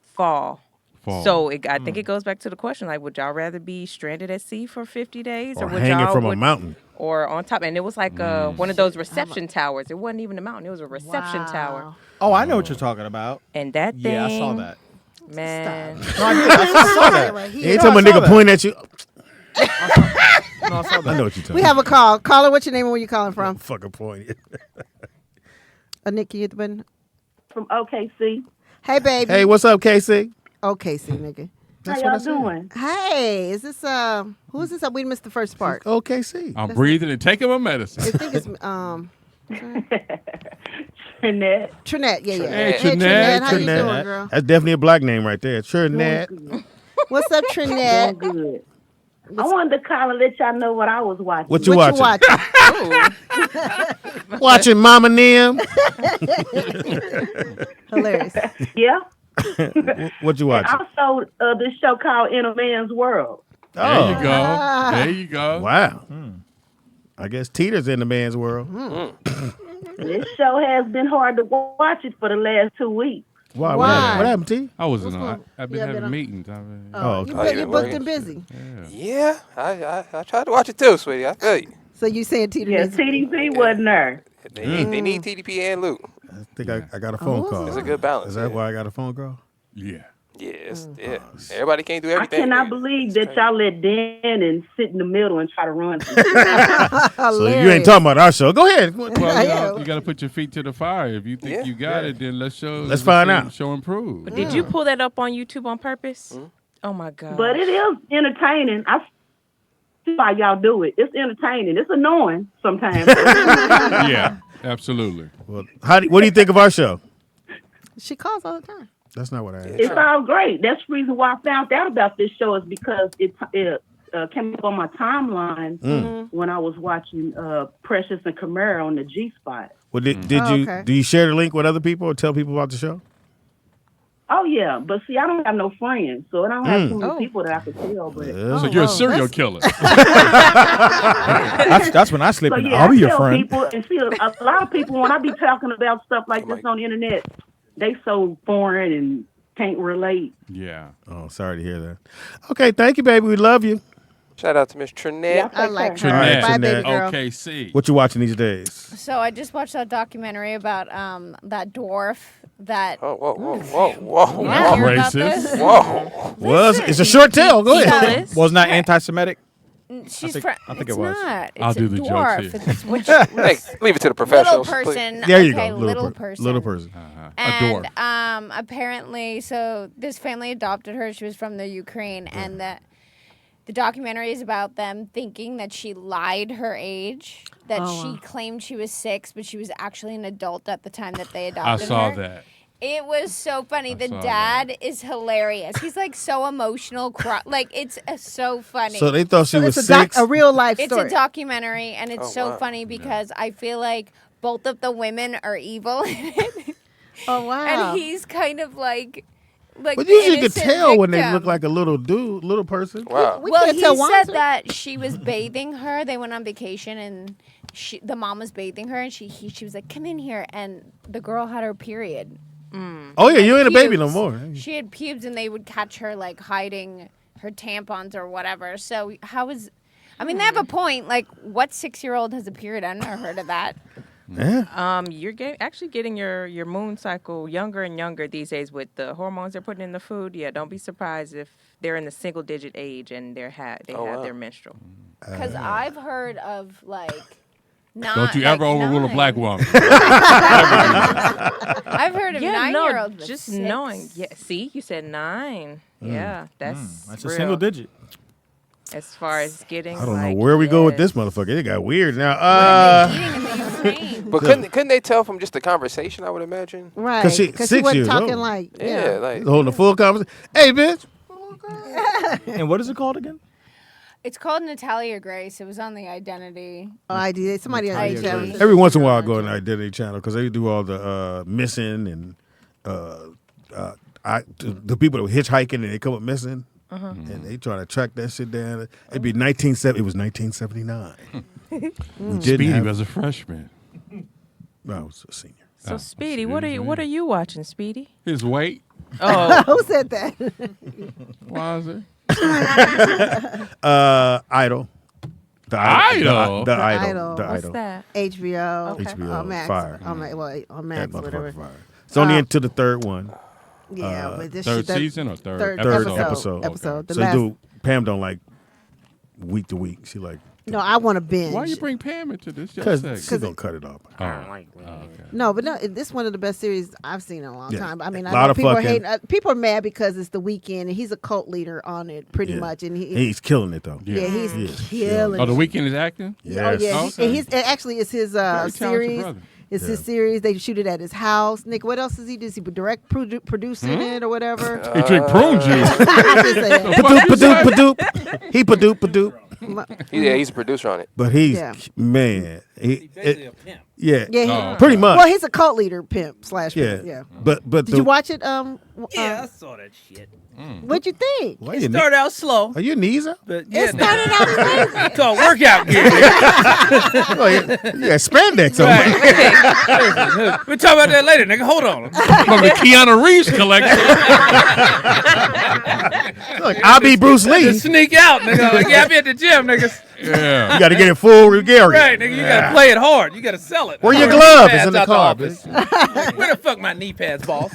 fall. Fall. So I think it goes back to the question: like, would y'all rather be stranded at sea for 50 days, Or would hanging y'all from a mountain. or on top? And it was like one of those reception towers. It wasn't even a mountain; it was a reception tower. Wow. Oh, I know what you're talking about. And that thing, Yeah, I saw that. man. No, I did. I saw that. Right here. Anytime a I saw nigga that. point at you, No, I saw that. I know what you're talking We have a call. Caller, what's your name and where you calling from? fucking point. Nick, can you hit the button? From OKC. Hey, baby. Hey, what's up, Casey? Okay, see, nigga. How y'all doing? Hey, is this who is this? We missed the first part. OKC. I'm breathing and taking my medicine. I think it's Annette. Trinette. Yeah, yeah. Hey, Trinette. Trinette, How you Trinette. doing, girl? That's definitely a black name right there. Trinette. What's up, Doing Trinette? good. I wanted to call and let y'all know what I was watching. What you What watching? you watching? Watching Mama Nim. Hilarious. Yeah. What you watching? Also, this show called In a Man's World. There you go. Ah. There you go. Wow. I guess Teeter's in the man's world. This show has been hard to watch it for the last 2 weeks. Why? Why? What happened, T? I wasn't What's on. going- I've been Yeah, having been on- meetings. I've been, Oh, okay. You Oh, bet you you been booked working? and busy. Yeah, I tried to watch it too, sweetie. I feel you. So you saying Teeter Yeah, needs TDP wasn't there. They need TDP and Luke. I think I got a phone call. It's a good balance. Is that yeah. why I got a phone call? yeah. Yeah, everybody can't do I everything. cannot baby. believe that y'all let Dan and sit in the middle and try to run. So you ain't talking about our show. Go ahead. Well, Yeah. you got to put your feet to the fire. If you think Yeah. you got it, then let's show. Let's find out. Show improve. But did you pull that up on YouTube on purpose? Oh my god! But it is entertaining. I see why y'all do it. It's entertaining. It's annoying sometimes. Yeah, absolutely. Well, what do you think of our show? She calls all the time. That's not what I asked. It's all great. That's the reason why I found out about this show is because it came up on my timeline when I was watching Precious and Camara on the G Spot. Well, did Oh, you okay. do you share the link with other people or tell people about the show? Oh yeah, but see, I don't have no friends, so I don't have too many Oh. people that I could tell. But So you're a serial killer. That's when I slip so in. yeah, I'll be I your tell friend. people, and see, a lot of people when I be talking about stuff like this on the internet, they so foreign and can't relate. Yeah. Oh, sorry to hear that. Okay, thank you, baby. We love you. Shout out to Miss Trinette. I like her. All right, Bye, Jeanette. baby girl. OKC. What you watching these days? So I just watched that documentary about that dwarf that. Oh, whoa. Yeah, hear about Racist. this? Whoa. Was it's a short tale? Go ahead. Fellas. Wasn't that anti-Semitic? She's think- from. I think it's it was. not. It's I'll a do the dwarf. jokes It's which Hey, leave it to the little professionals. please. person. There you okay, go. little person. Little person. A And dwarf. apparently, so this family adopted her. She was from the Ukraine, and the documentary is about them thinking that she lied her age, that she claimed she was 6, but she was actually an adult at the time that they I adopted her. saw that. It was so funny. The saw dad is hilarious. He's like so emotional, like it's so funny. So they thought she was It's 6. a real life It's story. a documentary, and it's funny because I feel like both of the women are evil in it. Oh wow! And he's kind of like But the usually you can innocent tell when they victim. look like a little dude, little person. Wow. We Well, can't he tell said Wanzer. that she was bathing her. They went on vacation, and the mom was bathing her, and she was like, "Come in here," and the girl had her period. Oh yeah, you ain't a baby no Pubes. more. She had pubes, and they would catch her like hiding her tampons or whatever. So how is? I mean, they have a point. Like, what 6-year-old has a period? I never heard of that. Yeah. You're actually getting your moon cycle younger and younger these days with the hormones they're putting in the food. Yeah, don't be surprised if they're in the single digit age and they have their menstrual. Because I've heard of like. Don't you ever overrule a black woman. I've heard of 9-year-olds. with just 6. knowing. Yeah, see, you said 9. Yeah, that's That's a real. single digit. As far as getting, I don't know like, where we go with yes. this motherfucker. It got weird now. What are they eating in the Ukraine? But couldn't they tell from just the conversation? I would imagine. Right? 'Cause she- Because 6 he wasn't years talking old. like Yeah, like holding a full conversation. Hey, bitch. And what is it called again? It's called Natalia Grace. It was on the Identity. Oh, I did. Somebody on I the did. channel. Every once in a while, I go on the Identity Channel because they do all the missing and the people that were hitchhiking and they come up missing. And they try to track that shit down. It'd be 1970. It was 1979. We didn't Speedy have- was a freshman. No, I was a senior. So Speedy, what are you watching, Speedy? His weight. Oh, Who said that? Why is it? Idol. The Idol? The Idol. Idol. The what's Idol. that? HBO. Okay. HBO. On Max. Fire. On Max, well, on That Max, motherfucker whatever. fire. It's only into the third one. Yeah, but this Third shit, that- season or third third Third episode. episode. The So last. do Pam don't like week to week. She like No, I want to binge. Why you bring Pam into this? Your because segment? she gonna cut it off. Oh, okay. No, but no, this is one of the best series I've seen in a long Yeah. time. I mean, I Lot know of people are fucking- hating. People are mad because it's the weekend, and he's a cult leader on it, pretty Yeah. much. And He's killing it though. yeah, he's Yeah. killing. Oh, the it. Weekend is acting. Yes. Oh yeah, Okay. and he's actually it's his Very talented series. brother. It's his series. They shoot it at his house. Nick, what else does he do? Is he producing it or whatever? He drink prune juice. I'm just saying. Padoop, padoop, padoop. He padoop, padoop. Yeah, he's a producer on it. But he's Yeah. man. He's basically a pimp. Yeah. Yeah, Oh, Pretty much. well, he's a cult leader, pimp slash yeah. pimp. Yeah. But Did you watch it? Yeah, I saw that shit. What'd you think? Why It your started out slow, Are your knees up? but yeah, It started out crazy. it's called workout gear. nigga. Oh, yeah, spandex on. Right. We'll talk about that later, nigga. Hold on. From the Keanu Reeves collection. Look, I'll be Bruce Lee. Just sneak out, nigga. Like, yeah, I be at the gym, niggas. Yeah. You got to get in full regalia. Right, nigga. You gotta play it hard. You gotta sell it. Where your Knee glove pads is in the out car, office. Where the fuck my knee pads, boss?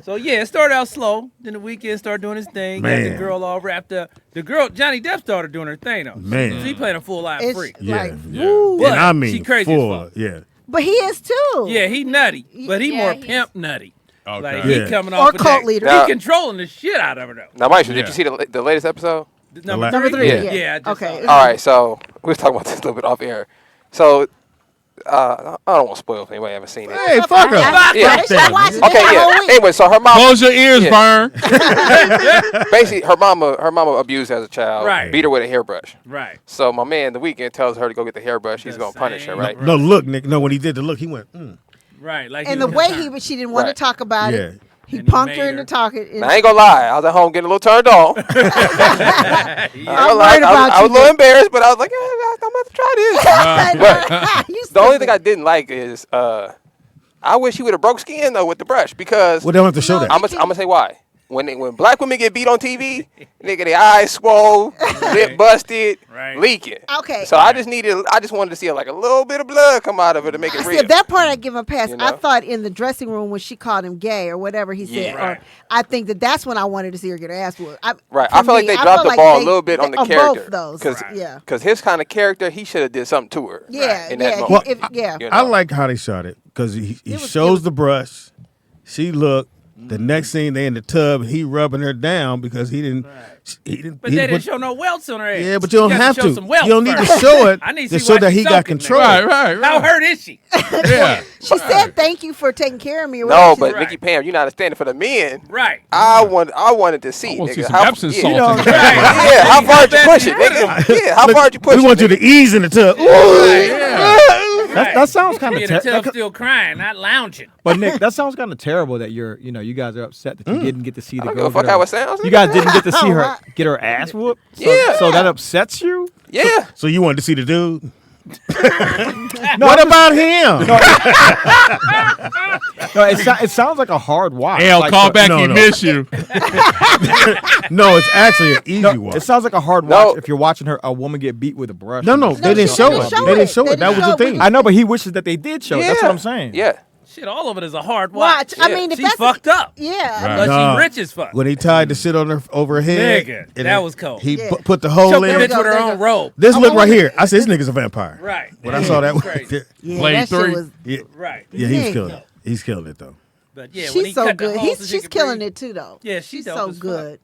So yeah, it started out slow. Then the weekend started doing his thing. Got the Man. girl all wrapped up. The girl, Johnny Depp, started doing her thing though. Man. She playing a full live It's freak. Yeah, like, yeah. woo. But And I she mean crazy as full. fuck. Yeah. But he is too. Yeah, he nutty, but he Yeah, more he's- pimp nutty. Okay. Like Yeah. he coming off Or with cult that- leader. Now- He controlling the shit out of her though. Now, Maisha, did Yeah. you see the latest episode? Number Number three. three. Yeah. Yeah. I just Okay. saw All right, so we was talking about this a little bit off air. So I don't want to spoil if anybody haven't seen it. Hey, fuck her. Yeah. They should watch it. Okay, It's a yeah. whole week. Anyway, so her mom Close your ears, Yeah. Vern. basically her mama abused her as a child, Right. beat her with a hairbrush. Right. So my man the weekend tells her to go get the hairbrush. He's The gonna punish her, same. right? No, look, Nick. No, when he did the look, he went, Right. Like And he the was way concerned. she didn't want Right. to talk about yeah. it, he And he punked made her into her. talking. Now, I ain't gonna lie, I was at home getting a little turned on. I'm I worried about was a you. little embarrassed, but I was like, I'm about to try this. But You the only stupid. thing I didn't like is I wish he would have broke skin though with the brush because. Well, they don't have to show that. I'm gonna say why. When black women get beat on TV, nigga, their eyes swole, lip busted, leaking. Okay. So I just wanted to see like a little bit of blood come out of it to make it real. See, that part I give him a pass. You know? I thought in the dressing room when she called him gay or whatever he said, or I think that's when I wanted to see her get her ass whooped. I feel like they dropped the ball a little bit on the character. Both those. Because his kind of character, he should have did something to her. Yeah, in that moment. You know? I like how they shot it because he shows the brush. She looked. The next scene, they in the tub, he rubbing her down because he didn't. But they didn't show no welts on her ass. Yeah, but you don't have to. Some welts You don't need to first. show it I need to see show why that she's he got soaking, control. nigga. Right. How hurt is she? Yeah. She said, "Thank you for taking care of me." Or No, whatever. but Nikki Pam, you're not understanding for the men. Right. I wanted to see. Want to see Nigga, some how, Epsom yeah, salt. yeah, how far did you push it, nigga? Yeah, how far did you push it? We want you to ease in the tub. That sounds kind of the tub still crying, not lounging. But Nick, that sounds kind of terrible that you guys are upset that you didn't get to see the I don't girl. give a fuck how it sounds. You guys didn't get to see her get her ass whooped. So that upsets you. Yeah. So you wanted to see the dude? What about him? No, it sounds like a hard watch. L, like, call back. no, He no. miss you. No, it's actually an easy watch. It sounds like a hard watch if you're watching a woman get beat with a brush. No, they didn't show it. They didn't show it. That was the thing. I know, but he wishes that they did show it. That's what I'm saying. Yeah. Shit, all of it is a hard watch. I mean, if she that's fucked up. Yeah. But Nah. she rich as fuck. When he tied the shit on her over her head, Nigga, and that was cold. He Yeah. put the hole Choked the in. bitch with her own robe. This look right here. I said, this nigga's a vampire. Right. When I saw that, Crazy. Yeah, Blade that shit 3. was. yeah, Right. yeah, he's Nigga. killing it. He's killing it though. But yeah, when he She's so cut the good. holes so she She's could killing breathe. it too, though. Yeah, she's dope so as fuck. good.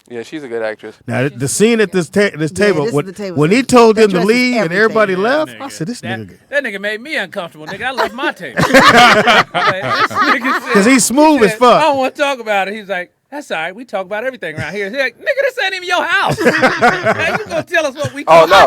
Yeah, she's a good actress. Now the scene at this table, this is when, the table. when he told That them to dresses leave and everything. everybody Yeah, left, nigga. I said, this nigga. That nigga made me uncomfortable, nigga. I left my table. Because Because he's smooth as I fuck. don't want to talk about it. He's like, that's all right. We talk about everything around here. He's like, nigga, this ain't even your house. Man, you gonna tell us what we Oh talk no,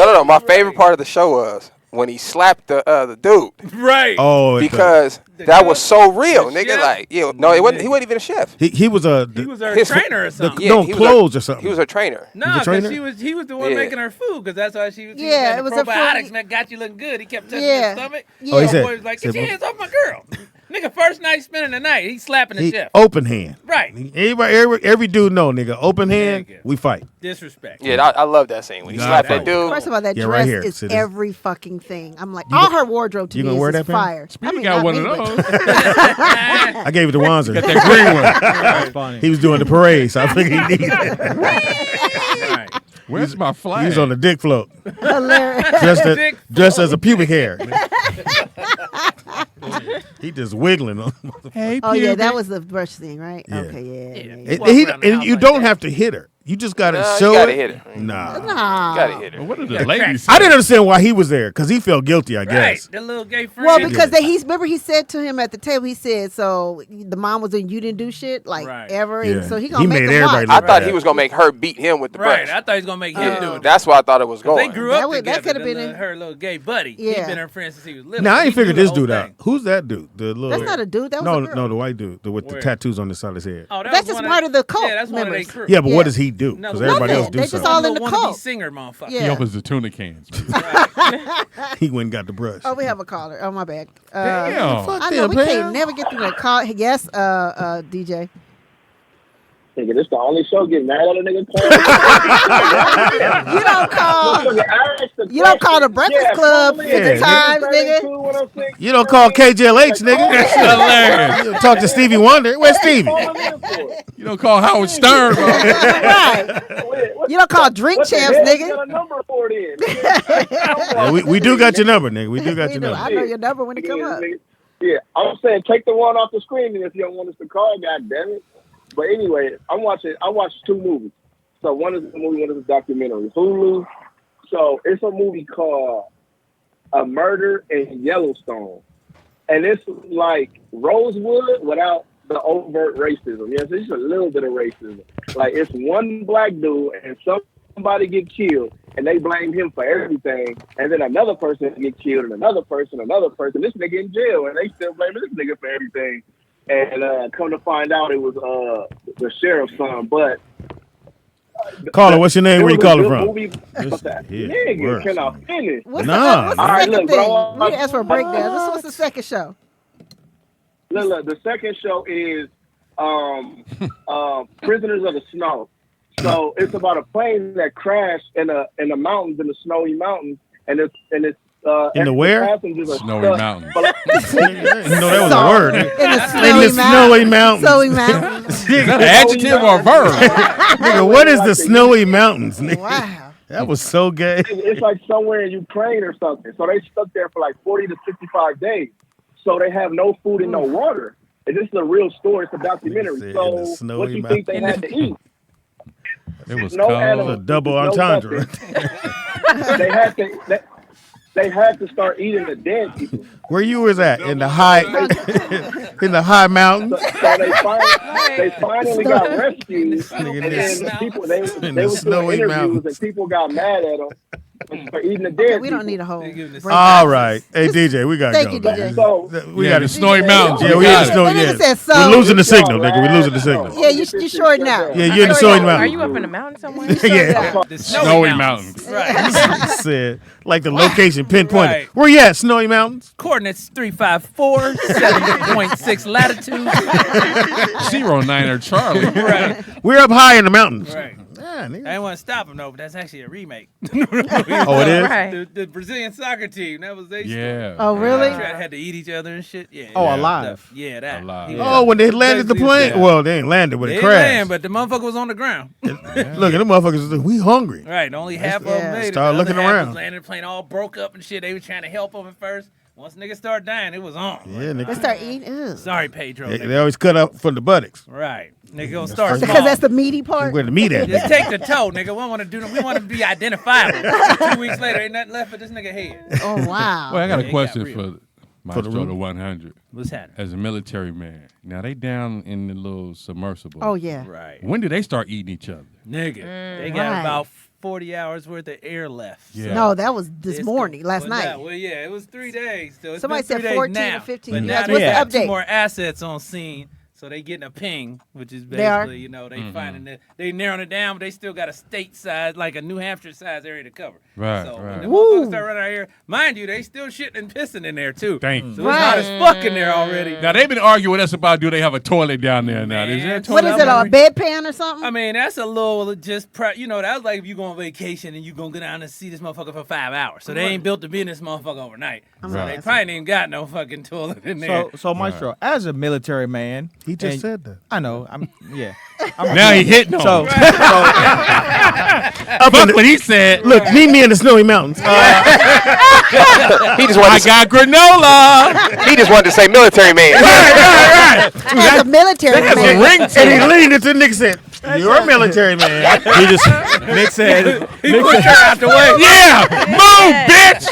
about? no. My favorite part of the show was when he slapped the dude Right. Oh, because The that chef? was so real, The nigga. chef? Like, yeah, no, it wasn't. He wasn't even a chef. he was a He was her his- trainer or something. Yeah, no he was clothes a- or something. He was a trainer. No, the trainer? because he was the one Yeah. making her food because that's why she was. Yeah, it it was was a food- probiotics and that got you looking good. He kept touching Yeah. his stomach. Oh, he The said- boy was like, said, get your hands off my girl. Nigga, first night spending the night, he's slapping the he, chef. open hand. Right. Every dude know, nigga. Open hand, Nigga. we fight. Disrespect. Yeah, I love that scene when he Nah, slapped that that dude. First of all, that Yeah, dress right here. is See this? every fucking thing. I'm like, all her wardrobe to You me gonna is wear just that, Pam? fire. Speedy got one of those. I gave it to Wanzer. Got that green one. That's funny. He was doing the parade, so I figured he needed it. Right. Where's my flag? He was on the dick float, Hilarious. dressed as a pubic hair. He just wiggling on. Hey, Oh yeah, pubic. that was the brush thing, right? Yeah. Okay, yeah. Yeah. Walk around the And house you like don't that. have to hit her. You just gotta Nah, you show gotta it. hit her. Nah. Nah. Gotta hit Well, it. what did Yeah, the ladies crack. say? I didn't understand why he was there because he felt guilty. I Right. guess. The little gay friend. Well, because remember he said to him at the table, he said, so the mom was in, you didn't do shit like Right. ever, Yeah. and so he He gonna make made him everybody watch. I look thought bad. he was gonna make her beat him with the right. brush. I thought he was gonna make him do it. That's why I thought it was They going. grew up That together. could've been her little gay buddy. Yeah. He'd been her friend since he was little. Now I He ain't figured knew this the whole dude out. thing. Who's that dude? The little. That's not a dude. That was no, a girl. no, the white dude with the Where? tattoos on the side of his head. Oh, that That's was just one part of the cult Yeah, that's one of members. their crew. Yeah, but Yeah. what does he do? No, Because everybody nothing. else do They just something. all in the wannabe cult. singer, motherfucker. Yeah. He opens the tuna cans. He went and got the brush. Oh, we have a caller. Oh, my bad. Damn. Fuck I know them, we Pam. can't never get through that call. Yes, DJ. Nigga, this the only show getting mad at a nigga. You don't call. You don't call the Breakfast Club 50 Yeah. times, nigga. You don't call KJLH, nigga. That's hilarious. You don't talk to Stevie Wonder. Where's Stevie? You don't call Howard Stern, bro. Right. You don't call Drink Champs, nigga. Got a number for it in. Yeah, we do got your number, nigga. We do got We your do. number. I know your number when it come up. Yeah, I'm saying take the one off the screen if you don't want us to call. God damn it! But anyway, I watched two movies. So one is a movie, one is a documentary. Hulu. So it's a movie called A Murder in Yellowstone, and it's like Rosewood without the overt racism. Yes, it's just a little bit of racism. Like it's one black dude and somebody get killed, and they blame him for everything, and then another person get killed, and another person. This nigga in jail, and they still blame this nigga for everything. And come to find out, it was the sheriff's son. But Caller, what's your name? Where you calling from? Movie, nigga, works, can I man. finish? What's Nah. the All right, second look, but thing? I want- We asked for a breakdown. What's the second show? look, the second show is Prisoners of the Snow. So it's about a plane that crashed in the mountains, in the snowy mountains, and it's in the where? Snowy mountains. You know that was a word. In the snowy mountains. Snowy mountains. Is that an adjective or a verb? Nigga, what is the snowy mountains? Nigga? Wow. That was so gay. It's like somewhere in Ukraine or something. So they stuck there for like 40 to 65 days. So they have no food and no water. And this is a real story. It's a documentary. So what do you think they had to eat? It was No cold. animals. A double No entendre. nothing. They had to start eating the dead people. Where you was at? In the high mountains? So they finally got rescued. And Nigga, then people, in they the was doing snowy interviews mountains. and people got mad at them for eating the dead We don't need a whole. All right. Hey, DJ, we got to Thank go. you, man. DJ. So We Yeah, got the to snowy mountains. Yeah, we in the got it. snowy. That nigga Yeah. said so. We're losing the Good job, signal, nigga. We're losing the signal. Yeah, you shorting out. Yeah, you're in the snowy mountains. Are you up in the mountain somewhere? Yeah. The Snowy mountains. Right. Said like the location pinpointed. Right. Where you at? Snowy mountains. Coordinates 354, 7.6 latitude. 09er Charlie. Right. We're up high in the mountains. Right. Yeah, I nigga. didn't want to stop him though, but that's actually a remake. Oh, it is. Right. The Brazilian soccer team. That was they. Yeah. Oh, really? Had to eat each other and shit. Yeah. Oh, yeah. alive. Yeah, that. Alive. He was- Oh, when they landed the plane. Yeah. Well, they ain't landed when They it didn't crashed. land, but the motherfucker was on the ground. Look at the motherfuckers. We hungry. Right. Only half of Yeah. them made it. Start The looking other half around. Was landing the plane all broke up and shit. They were trying to help them at first. Once niggas started dying, it was on. Yeah, They nigga. start eating. Ew. Sorry, Pedro. They, nigga. they always cut up from the buttocks. Right. Nigga gonna start Because small. that's the meaty part. Where the meat at? Just take the toe, nigga. We want to do. We want to be identifiable. 2 weeks later, ain't nothing left for this nigga head. Oh wow. Well, I got Yeah, a it question got real. for Maestro room? the 100. What's happening? As a military man, now they down in the little submersible. Oh yeah. Right. When do they start eating each other? Nigga, they got Right. about 40 hours worth of air left. Yeah. No, that was this It's morning, good. last Well, night. yeah, well, yeah, it was 3 days. So it's Somebody been said 3 days 14 now. or 15. But You now guys, they what's the got 2 update? more assets on scene. So they getting a ping, which is They are? basically, you know, they finding that they narrowing it down, but they still got a state size, like a New Hampshire size area to cover. Right, So right. when the motherfuckers start running out here, mind you, they still shitting and pissing in there too. Thank you. So it's hot as fuck in there already. Now they've been arguing with us about do they have a toilet down there now? Is there a toilet? What is it? A bedpan or something? I mean, that's a little just, you know, that was like if you go on vacation and you gonna go down and see this motherfucker for 5 hours. So they ain't built to be in this motherfucker overnight. So they probably ain't even got no fucking toilet in there. So Maestro, as a military man, He just and- said that. I know. I'm yeah. Now he hitting on So, me. Up in Fuck the, what he said. look, meet me in the snowy mountains. He just wanted I to, got granola. he just wanted to say military man. As a military That's a man. ring to And he it. leaned into the nigga and said, "You're a military man." he just Nick said out the way. Yeah, move, bitch.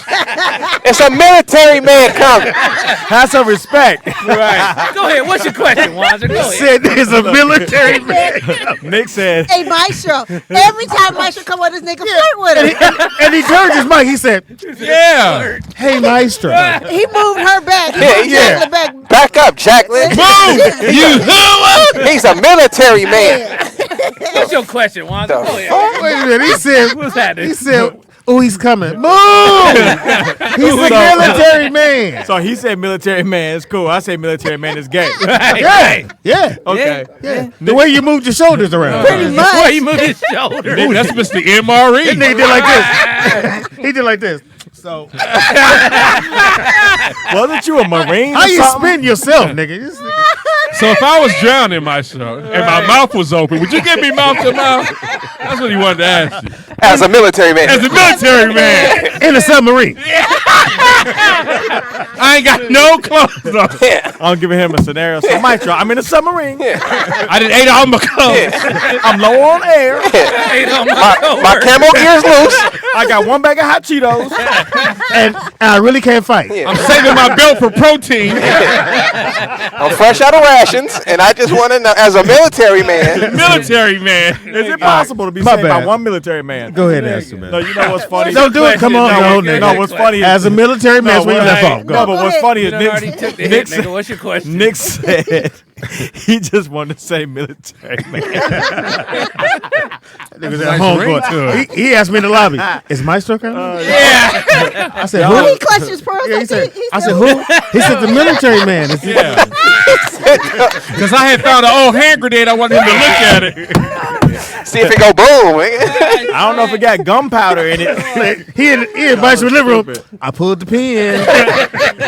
It's a military man coming. have some respect. Right. Go ahead. What's your question, Wanzer? Go ahead. Said there's a military man. Nick said Hey, Maestro. Every time Maestro come on, this nigga flirt with him. And he turned his mic. He said, Yeah. "Hey, Maestro." He moved her back. He Yeah, moved yeah. Jacqueline back. Back up, Jacqueline. Move, you hooah. He's a military man. What's your question, Wanzer? Go ahead. Wait a minute. He said, What's happening? he said, "Oh, he's coming. Move." He's a military man. so. He said military man is cool. I say military man is gay. Yeah. Yeah. Okay. Yeah. The way you moved your shoulders around. Pretty much. Boy, he moved his shoulder. Ooh, that's Mr. MRE. That nigga did like this. He did like this. So Wasn't you a Marine? how or you something? spin yourself, nigga? This nigga- So if I was drowning myself and my mouth was open, would you give me mouth to mouth? That's what he wanted to ask you. As a military man. As a military man, in a submarine. I ain't got no clothes on. I'm giving him a scenario. So Maestro, I'm in a submarine. I done ate all my clothes. I'm low on air. My camel gear's loose. I got one bag of hot Cheetos. And I really can't fight. I'm saving my belt for protein. I'm fresh out of rations, and I just want to know, as a military man, Military man. Is it possible to be My saved by bad. one military man? Go ahead and answer, No, man. you know what's funny? Don't do it. Come on, No, no, no, nigga. what's funny is As a military man, No, we what- left off. no, Go. but go what's ahead. funny You is done already took the hit, nigga. What's your question? Nick said he just wanted to say military man. Niggas at home going, he asked me in the lobby, is Maestro coming? Yeah. I said, Oh, who? he clutched his pearls. Yeah, he like said, he I said, said, who? He said, the military man. Yeah. Because I had found an old hand grenade. I wanted him to look at it. See if it go boom. Nigga. I don't know if it got gunpowder in it. He in Maestro living room. I pulled the pin.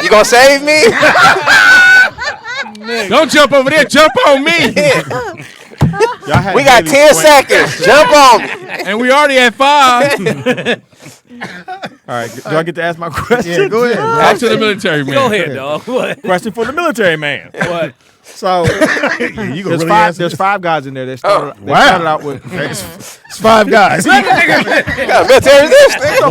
You gonna save me? Don't jump over there. Jump on me. Y'all had We got maybe 10 20 seconds. Jump on me. And we already at 5. All right, do I get to ask my question? Yeah, go ahead. Talk to the military man. Go ahead, dog. What? Question for the military man. What? So You gonna really answer there's this? 5 guys in there. They started Wow. out with It's 5 guys. What kind of military is this? Nigga? 1,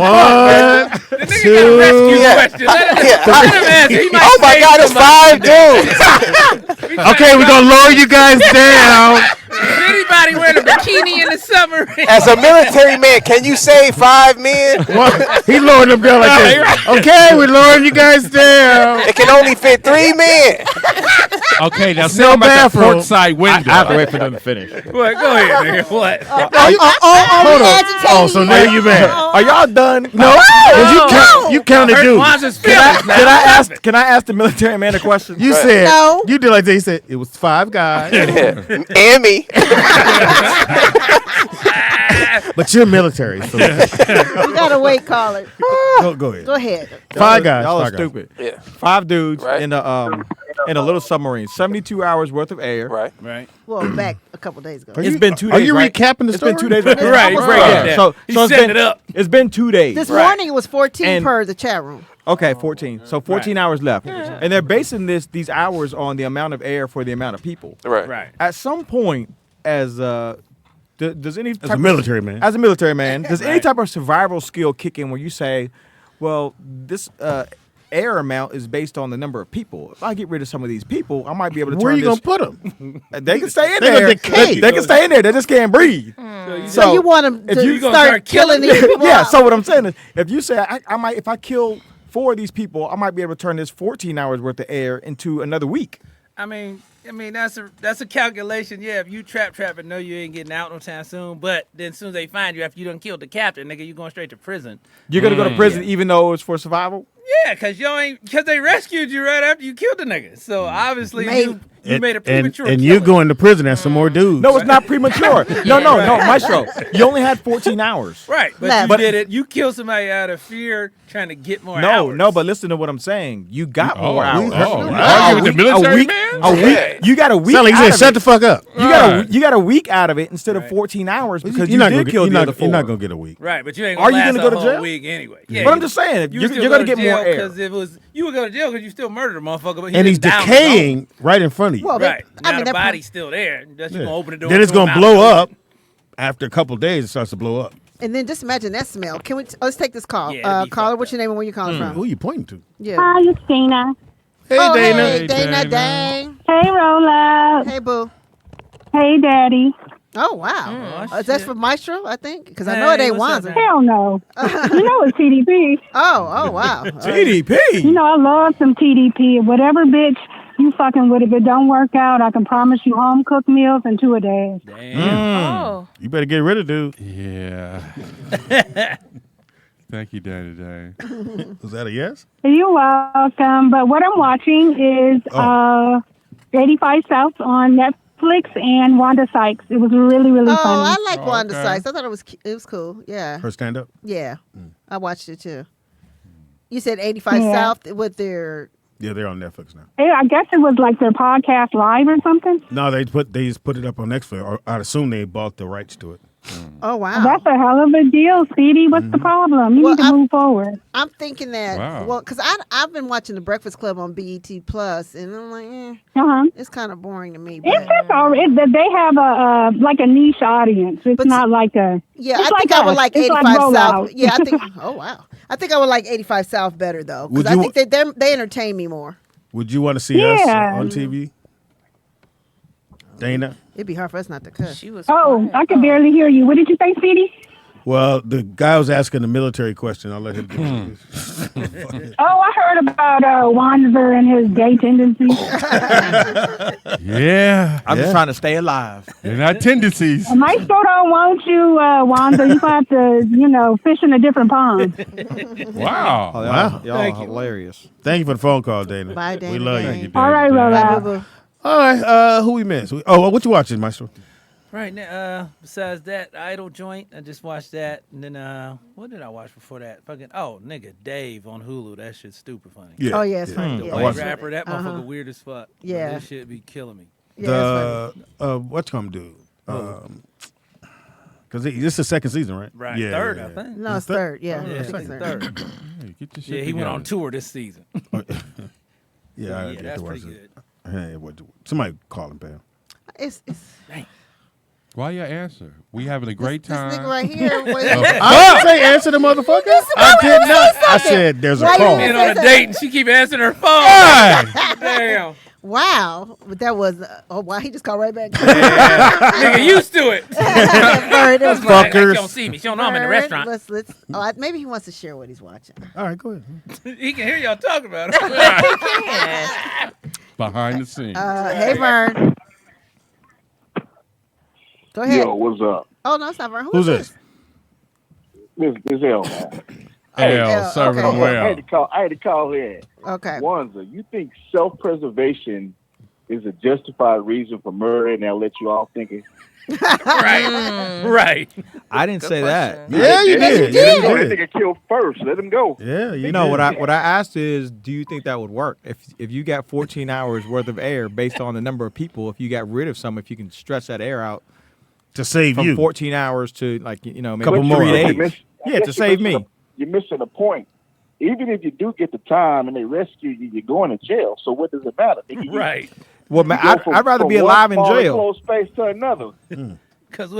The nigga got a rescue 2. question. Let him Yeah. answer. He might Oh my save God, it's somebody. 5 dudes. Okay, we're gonna lower you guys down. Is anybody wearing a bikini in the summer? As a military man, can you save 5 men? He lowered them down like this. Okay, we're lowering you guys down. It can only fit 3 men. Okay, now no say about that bathroom. port side window. I have to wait for them to finish. What? Go ahead, nigga. What? Hold on. Oh, so now you mad? Are y'all done? No, 'cause you counted dudes. Wanda's Can I ask the military man a question? You said No. you did like that. He said it was 5 guys, And me. but you're military. So You gotta wait, caller. go ahead. Go ahead. 5 guys. Y'all are 5 guys. stupid. Yeah. 5 dudes Right. in a little submarine. 72 hours worth of air. Right. Right. Well, back a couple days ago. It's been 2 days. Are you right? recapping the It's story? been 2 days. Right. Almost Break there. it down. So He's it's setting been it up. It's been 2 days. This morning it was 14 And- per the chat room. Okay, 14. So 14 hours left, and they're basing these hours on the amount of air for the amount of people. Right. Right. At some point, does any As type a of- military man. as a military man, does any type of survival skill kick in where you say, well, this air amount is based on the number of people. If I get rid of some of these people, I might be able to Where are turn you this. gonna put them? They can stay in They gonna there. decay. They can stay in there. They just can't breathe. So you want them if to you gonna start start killing killing these people? yeah. out. So what I'm saying is, if you say I might, if I kill 4 of these people, I might be able to turn this 14 hours worth of air into another week. I mean that's a calculation. Yeah, if you trap and know you ain't getting out no time soon, but then as soon as they find you after you done killed the captain, nigga, you going straight to prison. You're gonna go to prison even though it's for survival. Yeah, because they rescued you right after you killed the nigga. So obviously Maybe. you made a premature and you killing. going to prison as some more dudes. No, it's not premature. No, Maestro. You only had 14 hours. Right, but Left. you did it. You killed somebody out of fear, trying to get more hours. No, but listen to what I'm saying. You got more hours. Argue with the military man? A week. You got a week. Sound like you out said, of shut it. the fuck up. You got a week out of it instead of 14 hours because you not did gonna kill get, the other 4. you're not gonna get a week. Right, but you ain't Are gonna you last gonna go a to whole jail? week anyway. But I'm just saying, you're going to get more air. Because if it was you would go to jail because you still murdered a motherfucker. But he And he's didn't down decaying right in front of you. Well, his own. Right, I now mean, the that body's still there. That's you Yeah. gonna open the door. Then it's throw him gonna out. blow up. After a couple of days, it starts to blow up. And then just imagine that smell. Can we? Let's take this call. Yeah, it'd be Caller, fucked what's your name and where you calling from? Who are you pointing to? Yeah. Hi, it's Dana. Hey, Oh, Dana. hey, Dana, Dana. dang. Hey, Roll Up. Hey, boo. Hey, Daddy. Oh, wow. Oh, That's shit. for Maestro, I think? Because I know it Hey, ain't what's up, Wanza. man? Hell no. You know it's TDP. Oh, wow. TDP. You know I love some TDP. Whatever bitch you fucking with, if it don't work out, I can promise you home cooked meals in 2 a day. Damn. Oh. You better get rid of dude. Yeah. Thank you, Daddy Dang. Was that a yes? You're welcome. But what I'm watching is 85 South on Netflix and Wanda Sykes. It was really, really Oh, funny. I like Wanda okay. Sykes. I thought it was cool. Yeah. Her stand up? Yeah. I watched it too. You said 85 Yeah. South with their. Yeah, they're on Netflix now. Yeah, I guess it was like their podcast live or something. No, they just put it up on Netflix. Or I'd assume they bought the rights to it. Oh, wow. That's a hell of a deal, Speedy. What's the problem? You Well, need to move forward. I'm thinking that, Wow. well, because I've been watching The Breakfast Club on BET Plus, and I'm like, Uh-huh. it's kind of boring to me. It's But just all right. They have a like a niche audience. It's But not like a. yeah, it's I think like I would us. like It's 85 like South. Rollout. Yeah, I think. Oh wow, I think I would like 85 South better though, Would because I you- think they entertain me more. Would you want to see us Yeah. on TV? Dana? It'd be hard for us not to cut. She was Oh, quiet. I could barely hear you. What did you say, Speedy? Well, the guy was asking the military question. I'll let him get Oh, I heard about Wanzer and his gay tendencies. Yeah. I'm just trying to stay alive. They're not tendencies. Maestro don't want you, Wanzer. You got to, fish in a different pond. Wow. Oh, Wow. Y'all hilarious. Thank you for the phone call, Dana. Bye, Dana. We love Thank you. All right, Bye, bye. boo-boo. All right. Who we missed? What you watching, Maestro? Right now, besides that Idol joint, I just watched that, and then what did I watch before that? Nigga, Dave on Hulu. That shit's stupid funny. Yeah. Oh, yeah, it's funny. The Yeah, white it's rapper, that funny. motherfucker weird as fuck. Yeah. This shit be killing me. Yeah, it's funny. What's come dude? Because this is the second season, right? Right, Yeah, third, yeah, I think. No, it's third. Yeah, Yeah, I think it's third. Hey, get your shit Yeah, he went together. on tour this season. Yeah, I Yeah, get that's to watch pretty it. Hey, somebody call him, Pam. It's Why you answer? We having a great this time. nigga right here. I didn't say answer the motherfucker. I did not. I said there's a Why you call. Been on a date and she keep answering her phone. Damn. Wow, but that was wow. He just called right back. Nigga used to it. Bird, it was Like, Fuckers. she don't see me. She don't know I'm in the Bird, restaurant. Let's. Maybe he wants to share what he's watching. All right, go ahead. He can hear y'all talking about it. Behind the scenes. Hey, Vern. Go ahead. Yo, what's up? Oh no, it's not Vern. Who's this? This L, man. L, serving okay. them well. I had to call in. Okay. Wanza, you think self-preservation is a justified reason for murder, and they'll let you off thinking? Right. I didn't say that. Yeah, you did. Let Yeah, that you did. nigga kill first. Let him go. Yeah, You know what I asked is, do you think that would work if you got 14 hours worth of air based on the number of people? If you got rid of some, if you can stretch that air out to save from you 14 hours to maybe Couple more. 3 I days. Yeah, guess to save me. You're missing the point. Even if you do get the time and they rescue you, you're going to jail. So what does it matter? Nigga, Right. Well, man, I'd rather be alive in jail. Close space to another. Because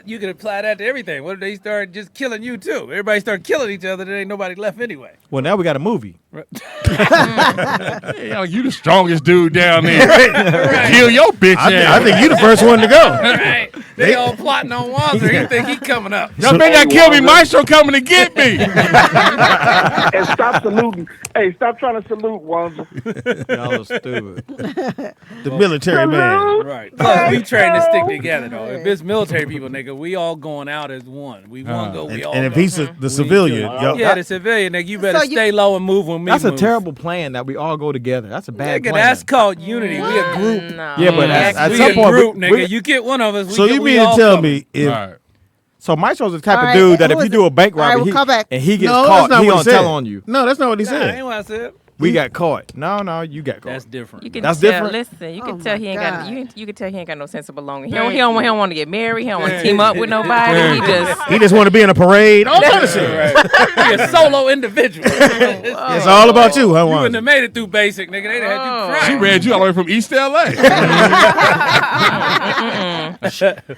you can apply that to everything. What if they start just killing you too? Everybody start killing each other, there ain't nobody left anyway. Well, now we got a movie. Hey, you the strongest dude down there. Kill your bitch ass. I think you the first one to go. Right. They all plotting on Wanzer. He think he coming up. Y'all better not kill me. Maestro coming to get me. And stop saluting. Hey, stop trying to salute, Wanza. Y'all are stupid. The military man. Right. Plus, we train to stick together, though. If it's military people, nigga, we all going out as one. We want to go, we all And if go. he's the civilian, Yeah, the civilian, nigga, you better stay low and move when me That's a move. terrible plan that we all go together. That's a bad Nigga, plan. that's called unity. We a group. No. Yeah, but at We some a point, group, we- nigga. You get one of us. So you mean to tell me if Right. So Maestro's the type All of right, dude that who if you is do it? a bank All right, robbery we'll call back. and he gets no, caught, that's not he what gonna he said. tell on you. No, that's not what he Nah, said. ain't what I said. We got caught. No, you got caught. That's different. You can That's tell. different? Listen, you can Oh tell my he ain't God. got. You can tell he ain't got no sense of belonging. He don't want to get married. He don't want to team up with nobody. He just want to be in a parade. All kind of shit. He a solo individual. It's all about you, huh? You wouldn't Wanza? have made it through basic, nigga. They'd have had you She crying. read you all the way from East LA.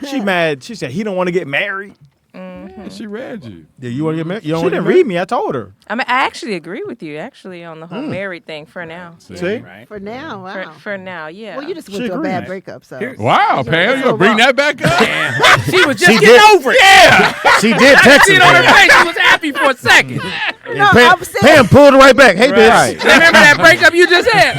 She mad. She said he don't want to get married. She read you. Yeah, you want to get married? You She don't want to didn't get married? read me. I told her. I mean, I actually agree with you. Actually, on the whole married thing for now. See? Right. For now, wow. For now, yeah. Well, you just She went through a agreed. bad breakup, so. Wow, Pam, you gonna bring that back up? She was She just did. getting over it. Yeah. She did text See him. it on her Pam. face. She was happy for a second. No, Pam, I'm saying- Pam pulled her right back. Hey, Right. bitch. Remember that breakup you just had?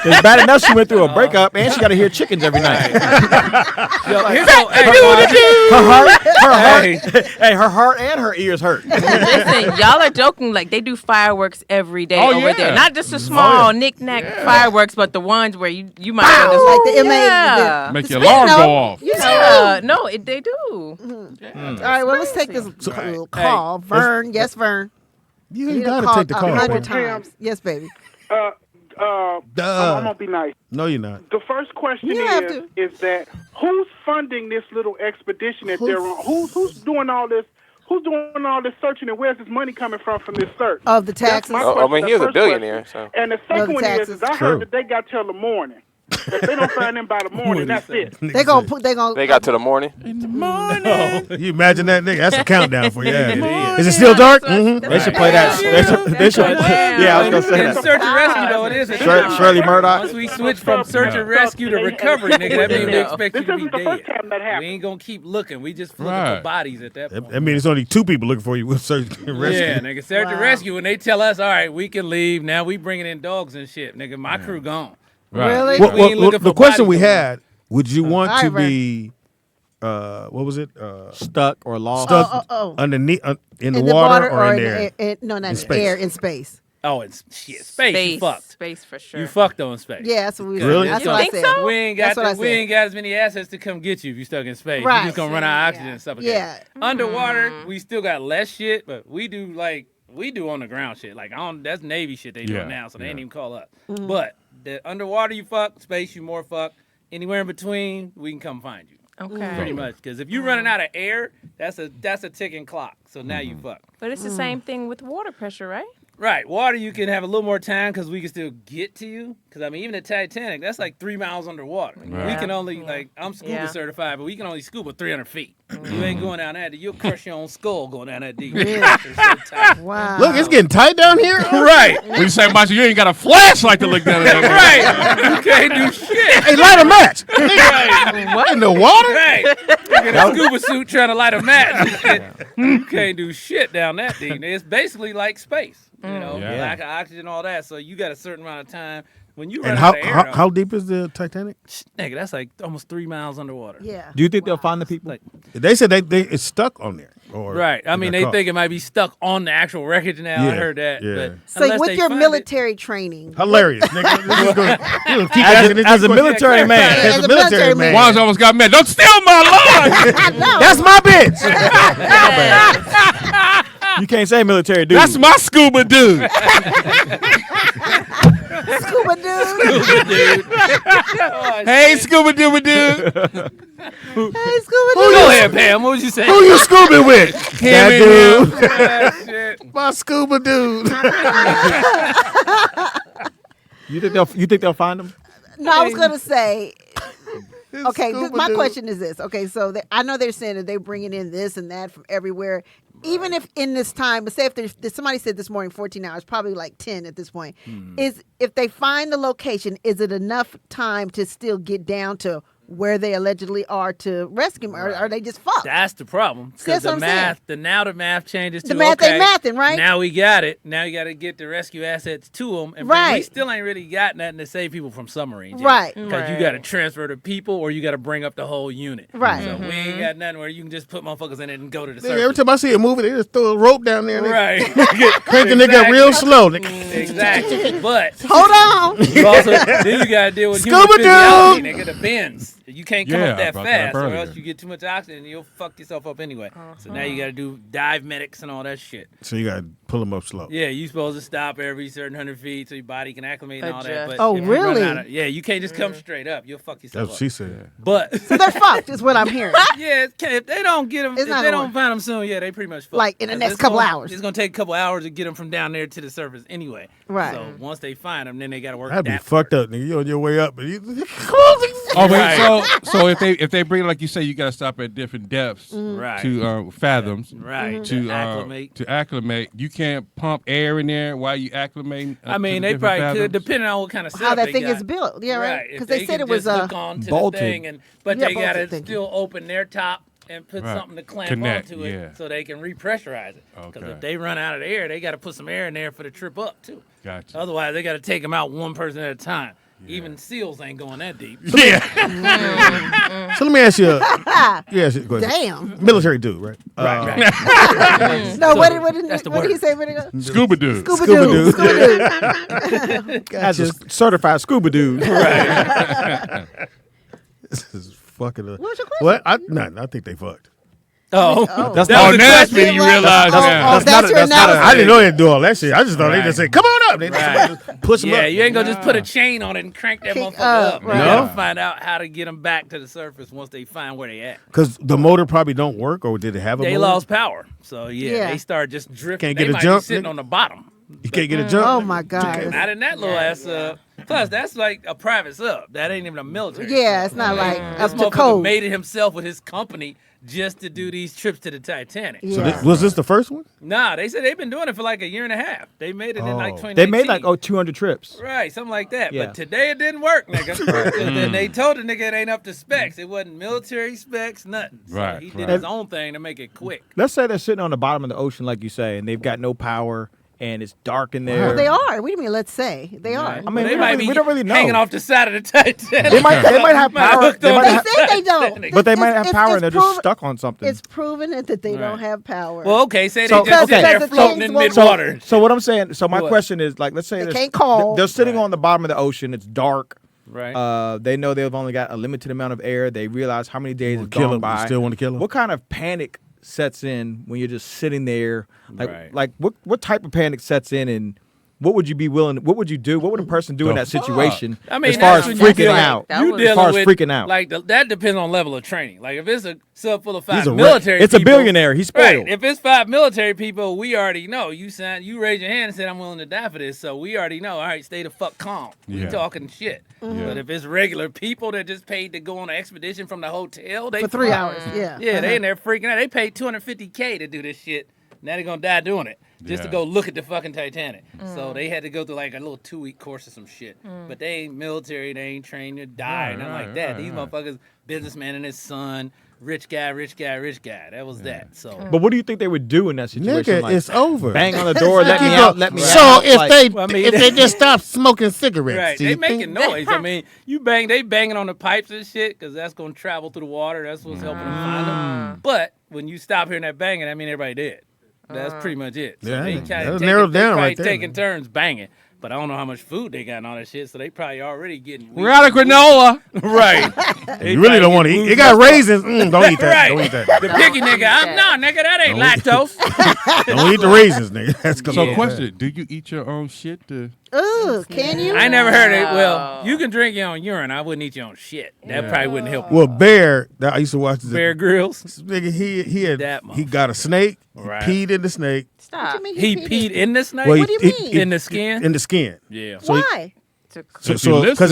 It's bad enough she went through a breakup and she got to hear chickens every night. Here's a- Her heart, Hey. hey, her heart and her ears hurt. Listen, y'all are joking. Like they do fireworks every day Oh, over yeah. there. Not just the small knick-knack fireworks, but the ones where you might as well Like just the MA. yeah. Make your You alarm know, go off. You know. Yeah, no, they do. All right, well, let's take this little call. Vern, yes, Vern. You You ain't done got to take the called call. 100 Pam. times. Yes, baby. I'm gonna be nice. No, you're not. The first question You have to. is that who's funding this little expedition that they're on? Who's doing all this? Who's doing all this searching, and where's this money coming from this search? Of the That's taxes. my I question, mean, the he was a first billionaire, question. so. And the second the one taxes. is I True. heard that they got till the morning. If they don't find them by the morning, that's it. They gonna. They got to the morning. In the morning. You imagine that nigga? That's a countdown for you. Yeah, Is it still dark? They should play that. They should. Yeah, I was gonna say In that. search and rescue, though, it is. Shirley Murdoch. Once we switch from search and rescue to recovery, nigga, that means they expect you This to be isn't the first dead. time that We happened. ain't gonna keep looking. We just looking Right. for bodies at that point. I mean, it's only 2 people looking for you with search and rescue. Yeah, nigga, search and rescue. When they tell us, all right, we can leave. Now we bringing in dogs and shit, nigga. My crew gone. Right. Really? We ain't looking the for question we bodies. had: would you want All to right, be, what was it? Stuck or lost. Stuck underneath in the water or in the air? No, not in space. air, in space. Oh, it's shit. Space. You fucked. Space for sure. You fucked on space. Yeah, that's what we Really? That's You what I think said. so? We ain't That's got what I we said. ain't got as many assets to come get you if you stuck in space. Right. You just gonna run out of oxygen and stuff. Yeah. Underwater, we still got less shit, but we do on the ground shit. Like that's Navy shit they doing now, so they ain't even call us. But the underwater you fuck, space you more fuck. Anywhere in between, we can come find you. Okay. Pretty much, because if you're running out of air, that's a ticking clock. So now you fuck. But it's the same thing with water pressure, right? Right, water you can have a little more time because we can still get to you. Because I mean, even the Titanic, that's like 3 miles underwater. Right. We can only I'm scuba certified, but we can only scuba 300 feet. You ain't going down that deep. You'll crush your own skull going down that deep. Wow. Look, it's getting tight down here. Right. When you say, Macho, you ain't got a flashlight to look down at. Right. You can't do shit. Hey, light a match. Right. What in the water? Right. You get a scuba suit trying to light a match. You can't do shit down that deep. It's basically like space. You know, lack of oxygen, all that. So you got a certain amount of time. When you run And out of air, how deep is the Titanic? nigga, that's like almost 3 miles underwater. Yeah. Do you think they'll find the people? Like, They said it's stuck on there. Or right. I mean, got they caught. think it might be stuck on the actual wreckage now. I Yeah, heard that. yeah. But So unless with they your find military training, Hilarious, nigga. This is gonna keep asking this As a question. military man. As a military man. Juan's almost got mad. Don't steal my line. That's my bitch. You can't say military dude. That's my scuba dude. scuba dude. Hey, scuba dooba dude. Hey, scuba Go dude. ahead, Pam. What was you saying? Who you scuba with? That Him dude. Ah, shit. My scuba dude. You think they'll find them? No, I was gonna say. Okay, Scuba my dude. question is this. Okay, so I know they're saying that they're bringing in this and that from everywhere. Even if in this time, but say if there's somebody said this morning 14 hours, probably like 10 at this point. Is if they find the location, is it enough time to still get down to where they allegedly are to rescue them, or are they just fucked? That's the problem. That's Because what the I'm saying. math, the math changes to The math okay, ain't mathing, right? Now we got it. Now you got to get the rescue assets to them. And we Right. still ain't really got nothing to save people from submarines. yet. Right. Because you got to transfer the people or you got to bring up the whole unit. Right. So we ain't got nothing where you can just put motherfuckers in it and go to the Nigga, every surface. time I see a movie, they just throw a rope down there. And Right. Crank the nigga up real slow. Exactly. But Hold on. you also then you gotta deal with Scuba human physiology, dude. nigga. The bends. You can't come Yeah, up that I brought that fast, up or earlier. else you get too much oxygen and you'll fuck yourself up anyway. So now you gotta do dive medics and all that shit. So you gotta pull them up slow. Yeah, you supposed to stop every certain 100 feet so your body can acclimate and all that. Adjust. But Oh, if you run really? out of- yeah, you can't just come straight up. You'll fuck yourself That's what up. she said. But So they're fucked, is what I'm hearing. yeah, if they don't get them, It's if not they gonna don't find them soon, yeah, they pretty much fucked. Like, in the 'Cause next it's couple gonna- hours. It's gonna take a couple hours to get them from down there to the surface anyway. Right. So once they find them, then they gotta work. That'd be that fucked up, nigga. You on your way up, but you Oh, wait, Right. so if they bring, like you say, you got to stop at different depths Right. to fathoms. Right. To acclimate. To acclimate, you can't pump air in there while you acclimating. I mean, they probably could, depending on what kind of setup How that they thing got. is built. Yeah, right. If Because they said can it was just hook on to bolted. the thing, but Yeah, they gotta bolted thinking. still open their top and put Right. something to clamp Connect, onto it yeah. so they can repressurize it. Because Okay. if they run out of air, they got to put some air in there for the trip up too. Gotcha. Otherwise, they got to take them out one person at a time. Even SEALs ain't going that deep. Yeah. So let me ask you. Go ahead. Damn. Military dude, right? No, So, what that's the did he word. say? What did he go? Scuba dude. Scuba Scuba dude. dude. Scuba dude. As a certified scuba dude. This is fucking. What's your question? What? I think they fucked. Oh, That's that not was Oh, the now question. Speedy, you realize now. That's your that's not analysis. I didn't know they'd do all that shit. I just thought they just Right. said, "Come on up." They Right. just push them Yeah, up. you ain't gonna just put a chain on it and crank that Kick motherfucker up, up. right. You No. gotta find out how to get them back to the surface once they find where they at. Because the motor probably don't work, or did it have a They motor? lost power, so Yeah. they start just drifting. Can't they get a might jump, be sitting nigga? on the bottom. You can't get a jump. Oh my God. Not in that little ass. Plus, that's like a private sub. That ain't even a military. Yeah, sub. it's not like This up to motherfucker code. made it himself with his company just to do these trips to the Titanic. So was this the first one? Nah, they said they've been doing it for like a year and a half. They made it in like 2019. They made like 200 trips. Right, something like that. Yeah. But today it didn't work, nigga. And then they told the nigga it ain't up to specs. It wasn't military specs, nothing. So Right, he did right. his own thing to make it quick. Let's say they're sitting on the bottom of the ocean, like you say, and they've got no power, and it's dark in there. Well, they are. What do you mean? Let's say they are. I mean, But we don't really know. hanging off the side of the Titanic. They might have power. hooked They on might They have, say they don't. but they might have power, and they're just proven- stuck on something. It's proven that they don't Right. have power. Well, okay, say So- they just okay. sit there Because the floating things in won't- mid-water. So what I'm saying, so my What? question is, like, let's say They there's- can't call. they're sitting on the bottom of the ocean. It's dark. Right. They know they've only got a limited amount of air. They realize how many days have Kill gone him. by. You still want to kill him? What kind of panic sets in when you're just sitting there? Right. Like what type of panic sets in, and what would you be willing? What would you do? What would a person do in that situation? I mean, as far as that's when you freaking feel like out, that you was- as dealing far as with, freaking out. Like that depends on level of training. Like if it's a sub full of He's 5 a wreck. military, It's a people, billionaire. He's spoiled. Right. If it's 5 military people, we already know. You raise your hand and said I'm willing to die for this, so we already know. All right, stay the fuck calm. Yeah. We talking shit. But if it's regular people that just paid to go on an expedition from the hotel, they for 3 fuck. hours. Yeah. Yeah, they in there freaking out. They paid $250K to do this shit. Now they're gonna die doing it. Just to Yeah. go look at the fucking Titanic. So they had to go through like a little 2-week course or some shit. But they ain't military, they ain't trained to die, Right, nothing right, like that. right, These right. motherfuckers, businessman and his son, rich guy. That was that. So But what do you think they would do in that situation? Nigga, Like, it's over. bang on the door, let me Keep out, going. let me So out. if Like, they Well, I mean, if they just stop smoking cigarettes, right, do they you making think- noise. I mean, they banging on the pipes and shit because that's gonna travel through the water. That's what's helping them find them. But when you stop hearing that banging, I mean everybody dead. That's pretty much it. So Yeah, they that'll kinda narrow it they down probably right there. taking turns banging. But I don't know how much food they got and all that shit, so they probably already getting weak. We're out of granola. Right. You really don't want to eat. It got raisins. Don't eat that. Right. Don't eat that. The picky nigga, nigga, that ain't lactose. Don't eat the raisins, nigga. That's gonna So, go question: do you eat your own shit? Ooh, can you? I never heard it. Well, you can drink your own urine. I wouldn't eat your own shit. That probably wouldn't help. Well, Bear, I used to watch this. Bear Grylls. This nigga, That he got a snake. Right. He peed in the snake. Stop. He peed in the snake. Well, What do you mean? In the skin? In the skin. Yeah. So he- Why? So because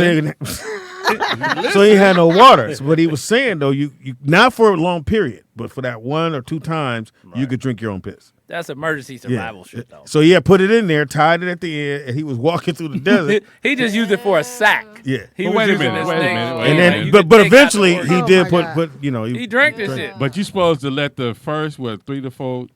so he had no water. So what he was saying though, you not for a long period, but for that 1 or 2 times, you could drink your own piss. That's emergency survival shit, though. So yeah, put it in there, tied it at the end, and he was walking through the desert. He just used it for a sack. Yeah. He Well, was wait a using minute, this wait a thing. minute, for wait a And minute. then, you but could but take out the eventually organ. he Oh did my put God. He drank this shit. But you supposed to let the first 3 to 4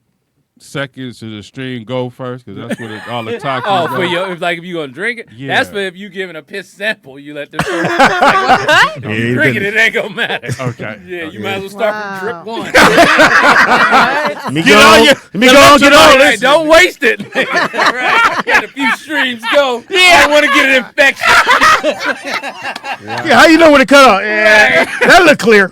seconds of the stream go first, because that's where all the toxins. Oh, go. for your if you gonna drink it, Yeah. that's for if you giving a piss sample. You let the Yeah, if he you drink it, didn't. it ain't gonna matter. Okay. Yeah, you might as well start Wow. from drip 1. Let me go on, let me go on, get on. Right, don't waste it. Right, let a few streams go. Yeah, I want to get an infection. Yeah, how you know when it cut off? Yeah, that look clear.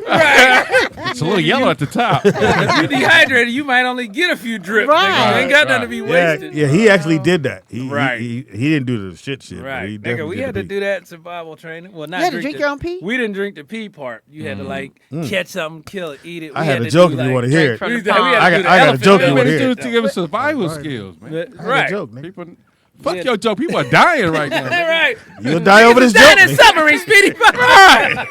It's a little yellow at the top. If you dehydrated, you might only get a few drips. Right. Nigga. You ain't got nothing to be Yeah, wasted. yeah, he actually did that. Right. He didn't do the shit. But Right, he nigga, definitely we did had the to pee. do that in survival training. Well, not You had to drink the, your own pee? We didn't drink the pee part. You had to like catch something, kill it, eat it. I We have had a to joke do, if you like, want to hear it. from we the had to pond. do I the got a elephant joke you thing. wanna What hear. do to give us survival skills, man? Right. Joke, nigga. People, fuck your joke. People are dying right now. Right. You'll die over this Down joke. in nigga. submarine, Speedy. Right.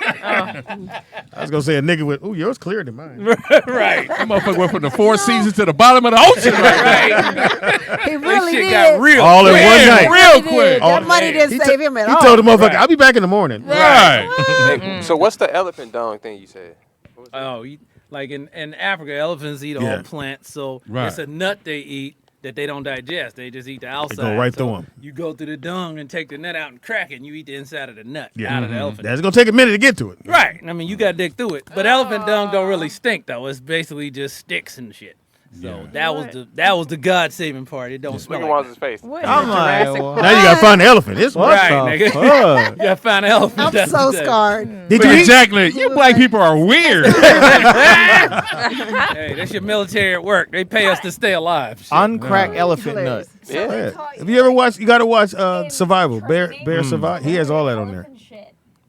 I was gonna say a nigga with, ooh, yours clearer than mine. Right. That motherfucker went from the 4 seasons to the bottom of the ocean. Right. He This really shit did. got real. All in quick. one night. Real He quick. did. That money didn't He save t- him at He all. told the motherfucker, Right. I'll be back in the morning. Right. Hey, so what's the elephant dung thing you said? What was that? Oh, like in Africa, elephants eat Yeah. all plants, so Right. it's a nut they eat that they don't digest. They just eat the outside. right So through 'em. You go through the dung and take the nut out and crack it, and you eat the inside of the nut Yeah. out of the elephant. That's gonna take a minute to get to it. Right. I mean, you got to dig through it. But elephant dung don't really stink, though. It's basically just sticks and shit. So that was the God saving part. It don't smell Look at like Wanda's face. What? I'm like, Jurassic well, Park? Now you gotta find the elephant. It's what Right, the nigga. fuck? You gotta find an elephant. I'm That's so the thing. scarred. Did you eat? Exactly. You black people are weird. Hey, that's your military at work. They pay us to stay alive. Shit. Uncracked elephant nut. Hilarious. Yeah. Yeah. Have you ever watched? You gotta watch Survival. Bear Survive. He has all that on there.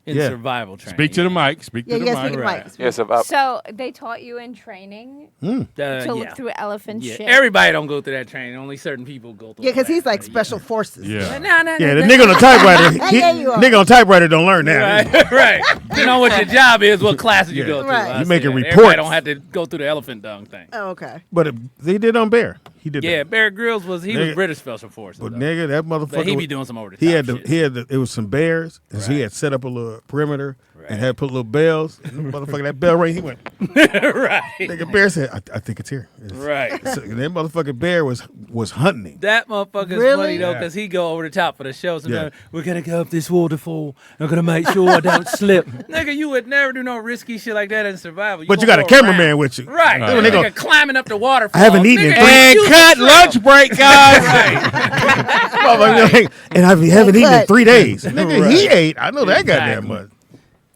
in Yeah. survival training. Speak to the mic. Speak Yeah, to you the gotta speak mic. to the mic. Yeah, survival. So they taught you in training to yeah. look through elephant Yeah, shit. everybody don't go through that training. Only certain people go through. Yeah, because he's like that. special forces. Yeah. Yeah, the nigga on the typewriter. Yeah, you are. Nigga on typewriter don't learn that. Right, right. Depending on what your job is, what classes you Yeah. go to. Right. I You see making that. reports. Everybody don't have to go through the elephant dung thing. Oh, okay. But they did on Bear. He did. Yeah, that. Bear Grylls was Nigga- British special forces. But though. nigga, that motherfucker. But he be was- doing some over the He top had shit. it was some bears, and so he had set up a little perimeter and had put little bells. And the motherfucker, that bell rang. He went. Right. Nigga, Bear said, "I think it's here." Right. So, and that motherfucking bear was hunting him. That motherfucker's Really? funny though, Yeah. because he go over the top for the show. Sometimes Yeah. we're gonna go up this waterfall. I'm gonna make sure I don't slip. Nigga, you would never do no risky shit like that in survival. But you gonna got a go cameraman around. with you. Right. Then when they Nigga go, climbing up the waterfall. I haven't eaten in Nigga, three- ain't And used cut to trail. lunch break, guys. Right. and I haven't eaten in cut. 3 days. Nigga, he Right. ate. I know that goddamn Exactly. much.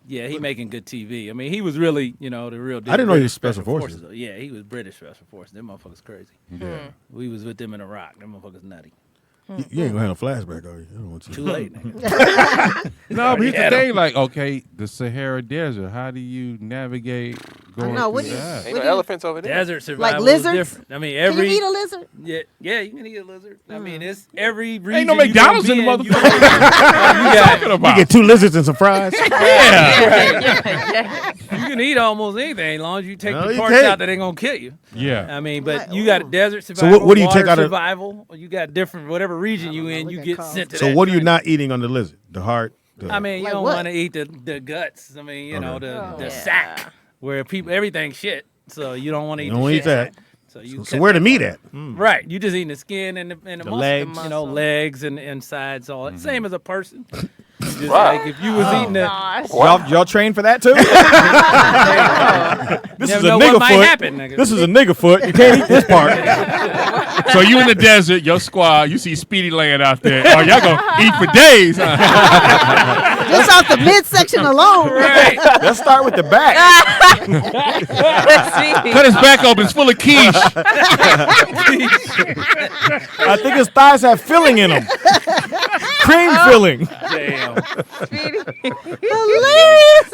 Yeah, he making good TV. I mean, he was really, the real deal. I didn't know he British was Special Forces. though. Yeah, he was British Special Forces. Them motherfuckers crazy. Yeah. We was with them in Iraq. Them motherfuckers nutty. You ain't gonna have a flashback, are you? I don't want you. Too late, nigga. No, but here's had the 'em. thing. Like, okay, the Sahara Desert. How do you navigate going know, what through do you- that? Ain't What no do you- elephants over there. Desert survival lizards? is different. I mean, Can every you eat a lizard? yeah, you can eat a lizard. I mean, it's every region. no you gonna McDonald's in be the you motherfucker. got- Talking You about? get 2 lizards and some fries. You can eat almost anything as long as you take No, the you parts can't. out that ain't gonna kill you. Yeah. I mean, but Right. you got desert survival. what do you water take out of- survival? You got different whatever region you in. Look You at get Carl. sent to So that. what are you joint. not eating on the lizard? The heart. I mean, you Like don't what? want to eat the guts. I mean, you know, Okay. the Yeah. sack where people everything's shit. So you don't want to eat. don't the eat shit that. sack. So you So cut where the that meat part. at? Right, you just eating the skin and the muscle, legs. you know, legs and sides, all that. Same as a person. Just Wow. like if you was eating the, Gosh. Y'all trained for that too? This never is a know what nigga might foot. happen, nigga. This is a nigga foot. You can't eat this part. So you in the desert, your squad, you see Speedy laying out there. Oh, y'all gonna eat for days. Huh? Just off the midsection alone. right. Let's start with the back. Cut his back open. It's full of quiche. I think his thighs have filling in them. Cream filling. Damn. Hilarious.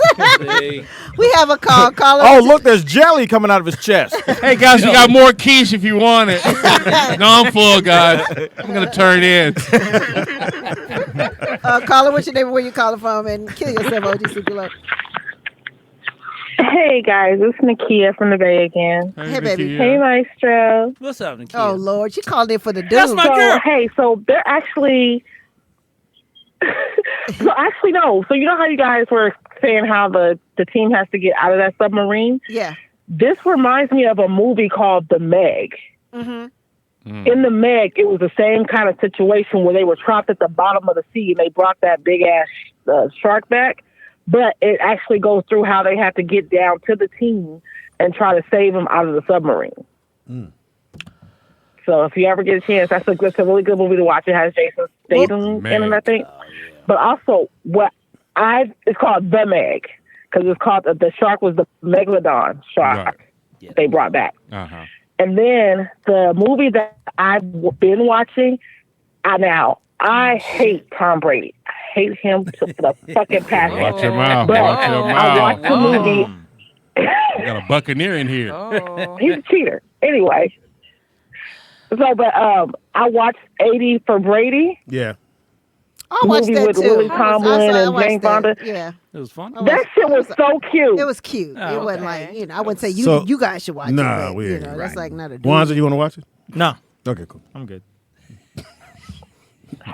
See? We have a call. Caller. Oh, look, there's jelly coming out of his chest. Hey guys, we got more quiche if you want it. No, I'm full, guys. I'm gonna turn in. Caller, what's your name and where you calling from? And kill yourself, OG Super Low. Hey guys, it's Nakia from the Bay again. Hey, baby. Hey Maestro. What's up, Nakia? Oh, Lord. She called in for the dude. That's my So girl. hey, so they're actually so actually no. So you know how you guys were saying how the team has to get out of that submarine? Yeah. This reminds me of a movie called The Meg. Mm-hmm. In The Meg, it was the same kind of situation where they were trapped at the bottom of the sea and they brought that big ass shark back. But it actually goes through how they have to get down to the team and try to save them out of the submarine. So if you ever get a chance, that's a really good movie to watch. It has Jason Statham in it, I think. But also, it's called The Meg because it's called the shark was the megalodon shark they brought back. Uh-huh. And then the movie that I've been watching, I hate Tom Brady. I hate him to the fucking passion. Watch your mouth. But Watch your I watched the mouth. movie. We got a Buccaneer in here. He's a cheater. Anyway. So, but I watched 80 for Brady. Yeah. I watched movie that with too. Lily Tomlin and watched Jane that. Fonda. Yeah. It was fun. That shit was so cute. It was cute. Oh, It wasn't okay. like, I wouldn't say you So- you guys should watch Nah, it. we But, ain't. that's like not a dude. Wanza, you want to watch it? No, Okay, cool. I'm good.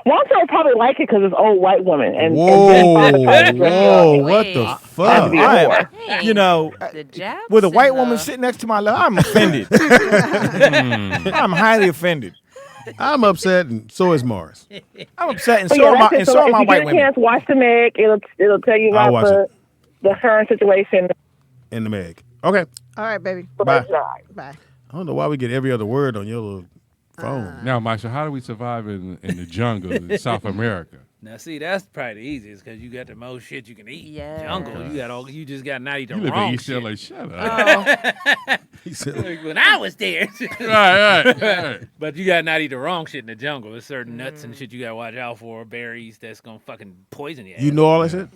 Walter will probably like it because it's old white woman. And Whoa, Jane Fonda probably dressed whoa, up. what the Had to fuck? be a whore. You know, The jabs with a and white the- woman sitting next to my left, I'm offended. I'm highly offended. I'm upset, and so is Mars. I'm upset, and But so yeah, are my, that's it. and So so are if my you white get a women. chance, watch the Meg. It'll tell you I'll about watch the current situation. In the Meg. Okay. All right, baby. Bye. Bye. I don't know why we get every other word on your little phone. Now, Maestro, how do we survive in the jungle in South America? Now, see, that's probably the easiest because you got the most shit you can eat. Yeah. Jungle, you just got not eat the You live in wrong East shit. LA. Shut up. He said, Like, when I was there. right. But you gotta not eat the wrong shit in the jungle. There's certain nuts and shit you gotta watch out for, berries that's gonna fucking poison you. you know all that shit?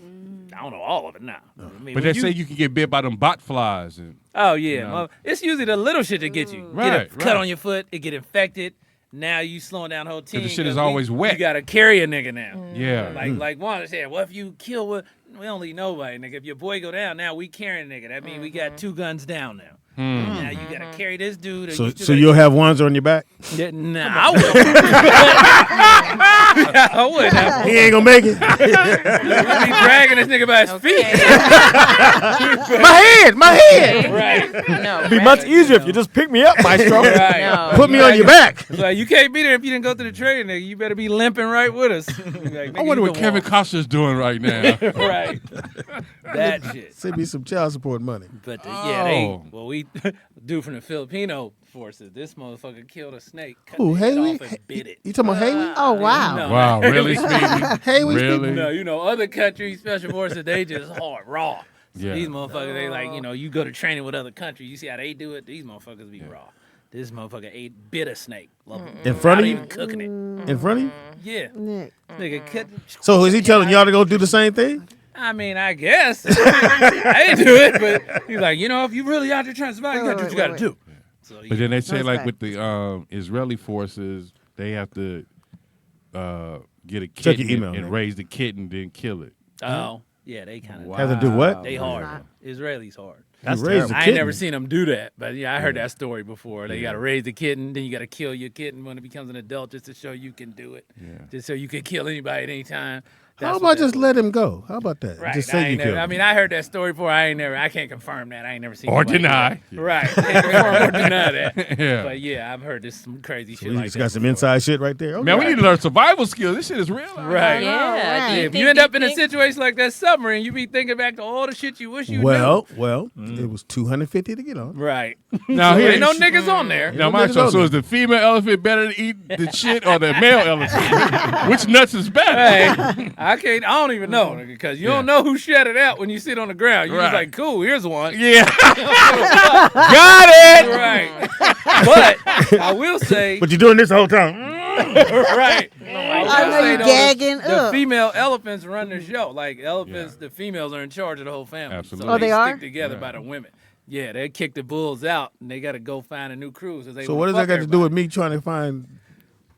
I don't know all of it now. I mean, But when they say you can get bit by them bot flies. And, oh yeah, you know. it's usually the little shit that gets you. Right, Get a cut on your foot, it get infected. Now you slowing down the whole team. the shit is always wet. You gotta carry a nigga now. Yeah. Like Wanda said, what if you kill with? We don't leave nobody, nigga. If your boy go down, now we carrying a nigga. That means we got 2 guns down now. Now you gotta carry this dude. So you'll have ones on your back? Yeah, nah, I wouldn't. I wouldn't. He ain't gonna make it. He dragging this nigga by his feet. My head. Right. No, It'd be much easier if you just pick me up, maestro. Right. No. Put me on your back. It's like, you can't be there if you didn't go through the training, nigga. You better be limping right with us. Like, I wonder what Kevin Costner's doing right now. Right. That shit. Send me some child support money. But we dude from the Filipino forces. This motherfucker killed a snake. Cut Who, the head Haley? off and bit it. You talking about Haley? Oh, wow. No, Wow, not really, Speedy? Haley? Really? No, other countries, special forces, they just hard, raw. So Yeah. these motherfuckers, they like, you go to training with other countries. You see how they do it? These motherfuckers be raw. This motherfucker bit a snake. In front of Without you? even cooking it. In front of you? Yeah. Nick. Nigga, cut. So is he telling y'all to go do the same thing? I mean, I guess. I didn't do it, but he's like, if you really out there trying to survive, you got to do what you got to do. So, But then they say, What's like, that? with the Israeli forces, they have to get a Check your kitten email, and man. raise the kitten, then kill it. Oh, yeah, they kind of. Have to do what? They hard. Israelis hard. That's You raise the I ain't kitten. never seen them do that, but yeah, I heard that story before. They got to raise the kitten, then you got to kill your kitten when it becomes an adult, just to show you can do it, just so you can kill anybody at any time. How about just let him go? How about that? Right. Just say you killed him. I mean, I heard that story before. I can't confirm that. I ain't never seen. Or nobody do deny. that. Right. Can't confirm or deny that. Yeah. But yeah, I've heard this some crazy So shit you like just that. got some before. inside shit right there. Okay. Man, we need to learn survival skills. This shit is real. Right. Yeah. If you end up in a situation like that submarine, you be thinking back to all the shit you wish you knew. Well, it was $250 to get on. Right. Now, So here- ain't no niggas on there. Now, niggas Maestro, on so there. is the female elephant better to eat the shit or the male elephant? Which nuts is better? Hey, I don't even know, because you don't know who shed it out when you sit on the ground. You're just Right. like, cool, here's one. Yeah. Got it. Right. But I will say, But you're doing this the whole time. right. I know you though, gagging. The Ugh. female elephants run the show. Like elephants, the females are in charge of the whole family. Absolutely. So Oh, they they are? stick together by the women. Yeah, they kick the bulls out, and they got to go find a new crew. So what does that got to do with me trying to find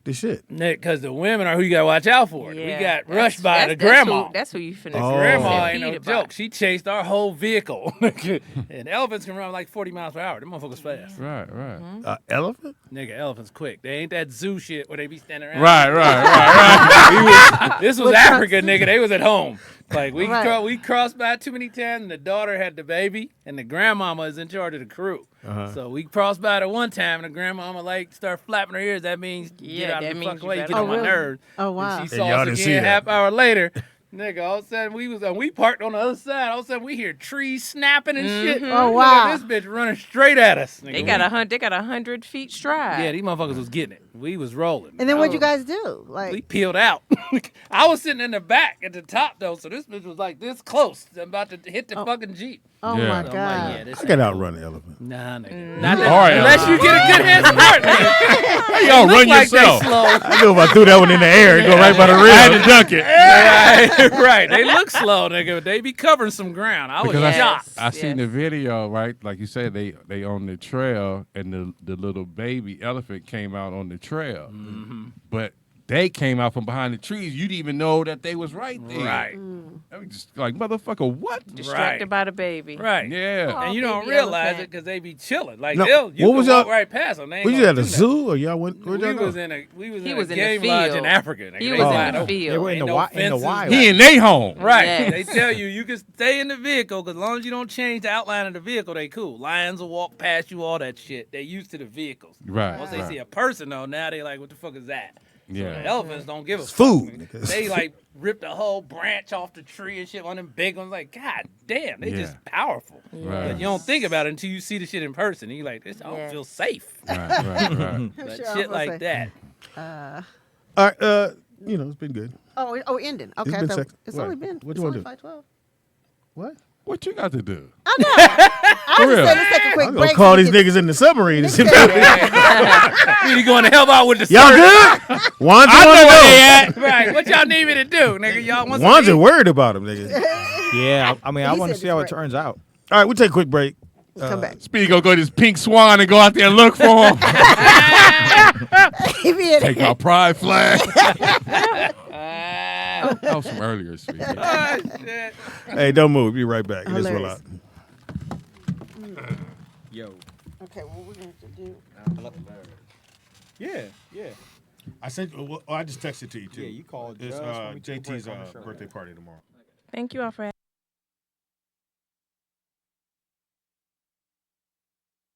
the shit? Because the women are who you got to watch out for. Yeah, We got that's- rushed by the that's grandma. That's who you finna. Oh. Grandma ain't no Defeated by. joke. She chased our whole vehicle. And elephants can run like 40 miles per hour. Them motherfuckers fast. Right, right. Elephant? Nigga, elephants quick. They ain't that zoo shit where they be standing around. Right. This was Africa, nigga. They was at home. Like we Right. we crossed by too many times, and the daughter had the baby, and the grandmama is in charge of the crew. So we crossed by the one time, and the grandmama start flapping her ears. That means get out that the means fuck you way. You better get on my really? nerves. Oh, wow. And she And saw y'all us didn't see again that. half hour later. Nigga, all of a sudden we parked on the other side. All of a sudden we hear trees snapping and shit. Oh, Look wow. at this bitch running straight at us. Nigga. They got 100 feet stride. Yeah, these motherfuckers was getting it. We was rolling. And then I what'd you was- guys do? We Like, peeled out. I was sitting in the back at the top though, so this bitch was like this close. I'm about to hit the fucking Jeep. oh Yeah. my So I'm God. like, yeah, this I ain't can cool. outrun the elephant. Nah, nigga. Not Not All right, unless you get a good head start, nigga. How y'all Look run like they yourself? slow. I knew if I threw that one in the air, it'd go right by the I had to rim. dunk it. right. They look slow, nigga. They be covering some ground. I was Because shocked. I seen the video, right? Like you said, they on the trail, and the little baby elephant came out on the trail. But they came out from behind the trees. You didn't even know that they was right there. Right. I was just like, motherfucker, what? Distracted Right. by the baby. Right. Yeah. And you don't baby realize elephant. it because they be chilling. Like No, you what can was walk y'all- right past them. They ain't Was you gonna at a do nothing. zoo or y'all went? Where'd We y'all go? was in a the game lodge in field. Africa. Nigga. He They was wide in the open. field. They were in Ain't the, no in the fences. wild. He in they home. Right. Yes. They tell you can stay in the vehicle because as long as you don't change the outline of the vehicle, they cool. Lions will walk past you, all that shit. They used to the vehicles. Right. Once they right. see a person, though, now they like, what the fuck is that? So Yeah. the elephants don't give a It's fuck. food, nigga. They like ripped a whole branch off the tree and shit. One of them big ones, like, God damn, they Yeah. just powerful. Right. But you don't think about it until you see the shit in person. And you like, this, I don't Yeah. feel safe. Right. But Sure, shit I'm like gonna that. All right, it's been good. oh, ending. Okay, been I thought- sex- it's what? only been. What It's you only wanna do? 5:12. What? What you got to do? I know. I For was real. just saying, let's take a quick I'm break. gonna call so we these can- niggas in the submarine and see if You going to help out with the y'all search. good. Wanza I know wanna where know. they at. Right. What y'all need me to do, nigga? Y'all want Wanza some worried about them, niggas. Yeah, I mean, I He want to said see it's how it great. turns out. All right, we'll take a quick break. Come back. Speedy gonna go to this pink swan and go out there and look for him. He be in Take it. our pride flag. That was from earlier, Speedy. Oh, shit. Hey, don't move. Be right back. It is Will Hilarious. Out. Yo. Okay, what we're going to do. Yeah, yeah. I sent. Well, I just texted to you too. Yeah, you called It's just when we took a break JT's on the show. birthday party tomorrow. Thank you all for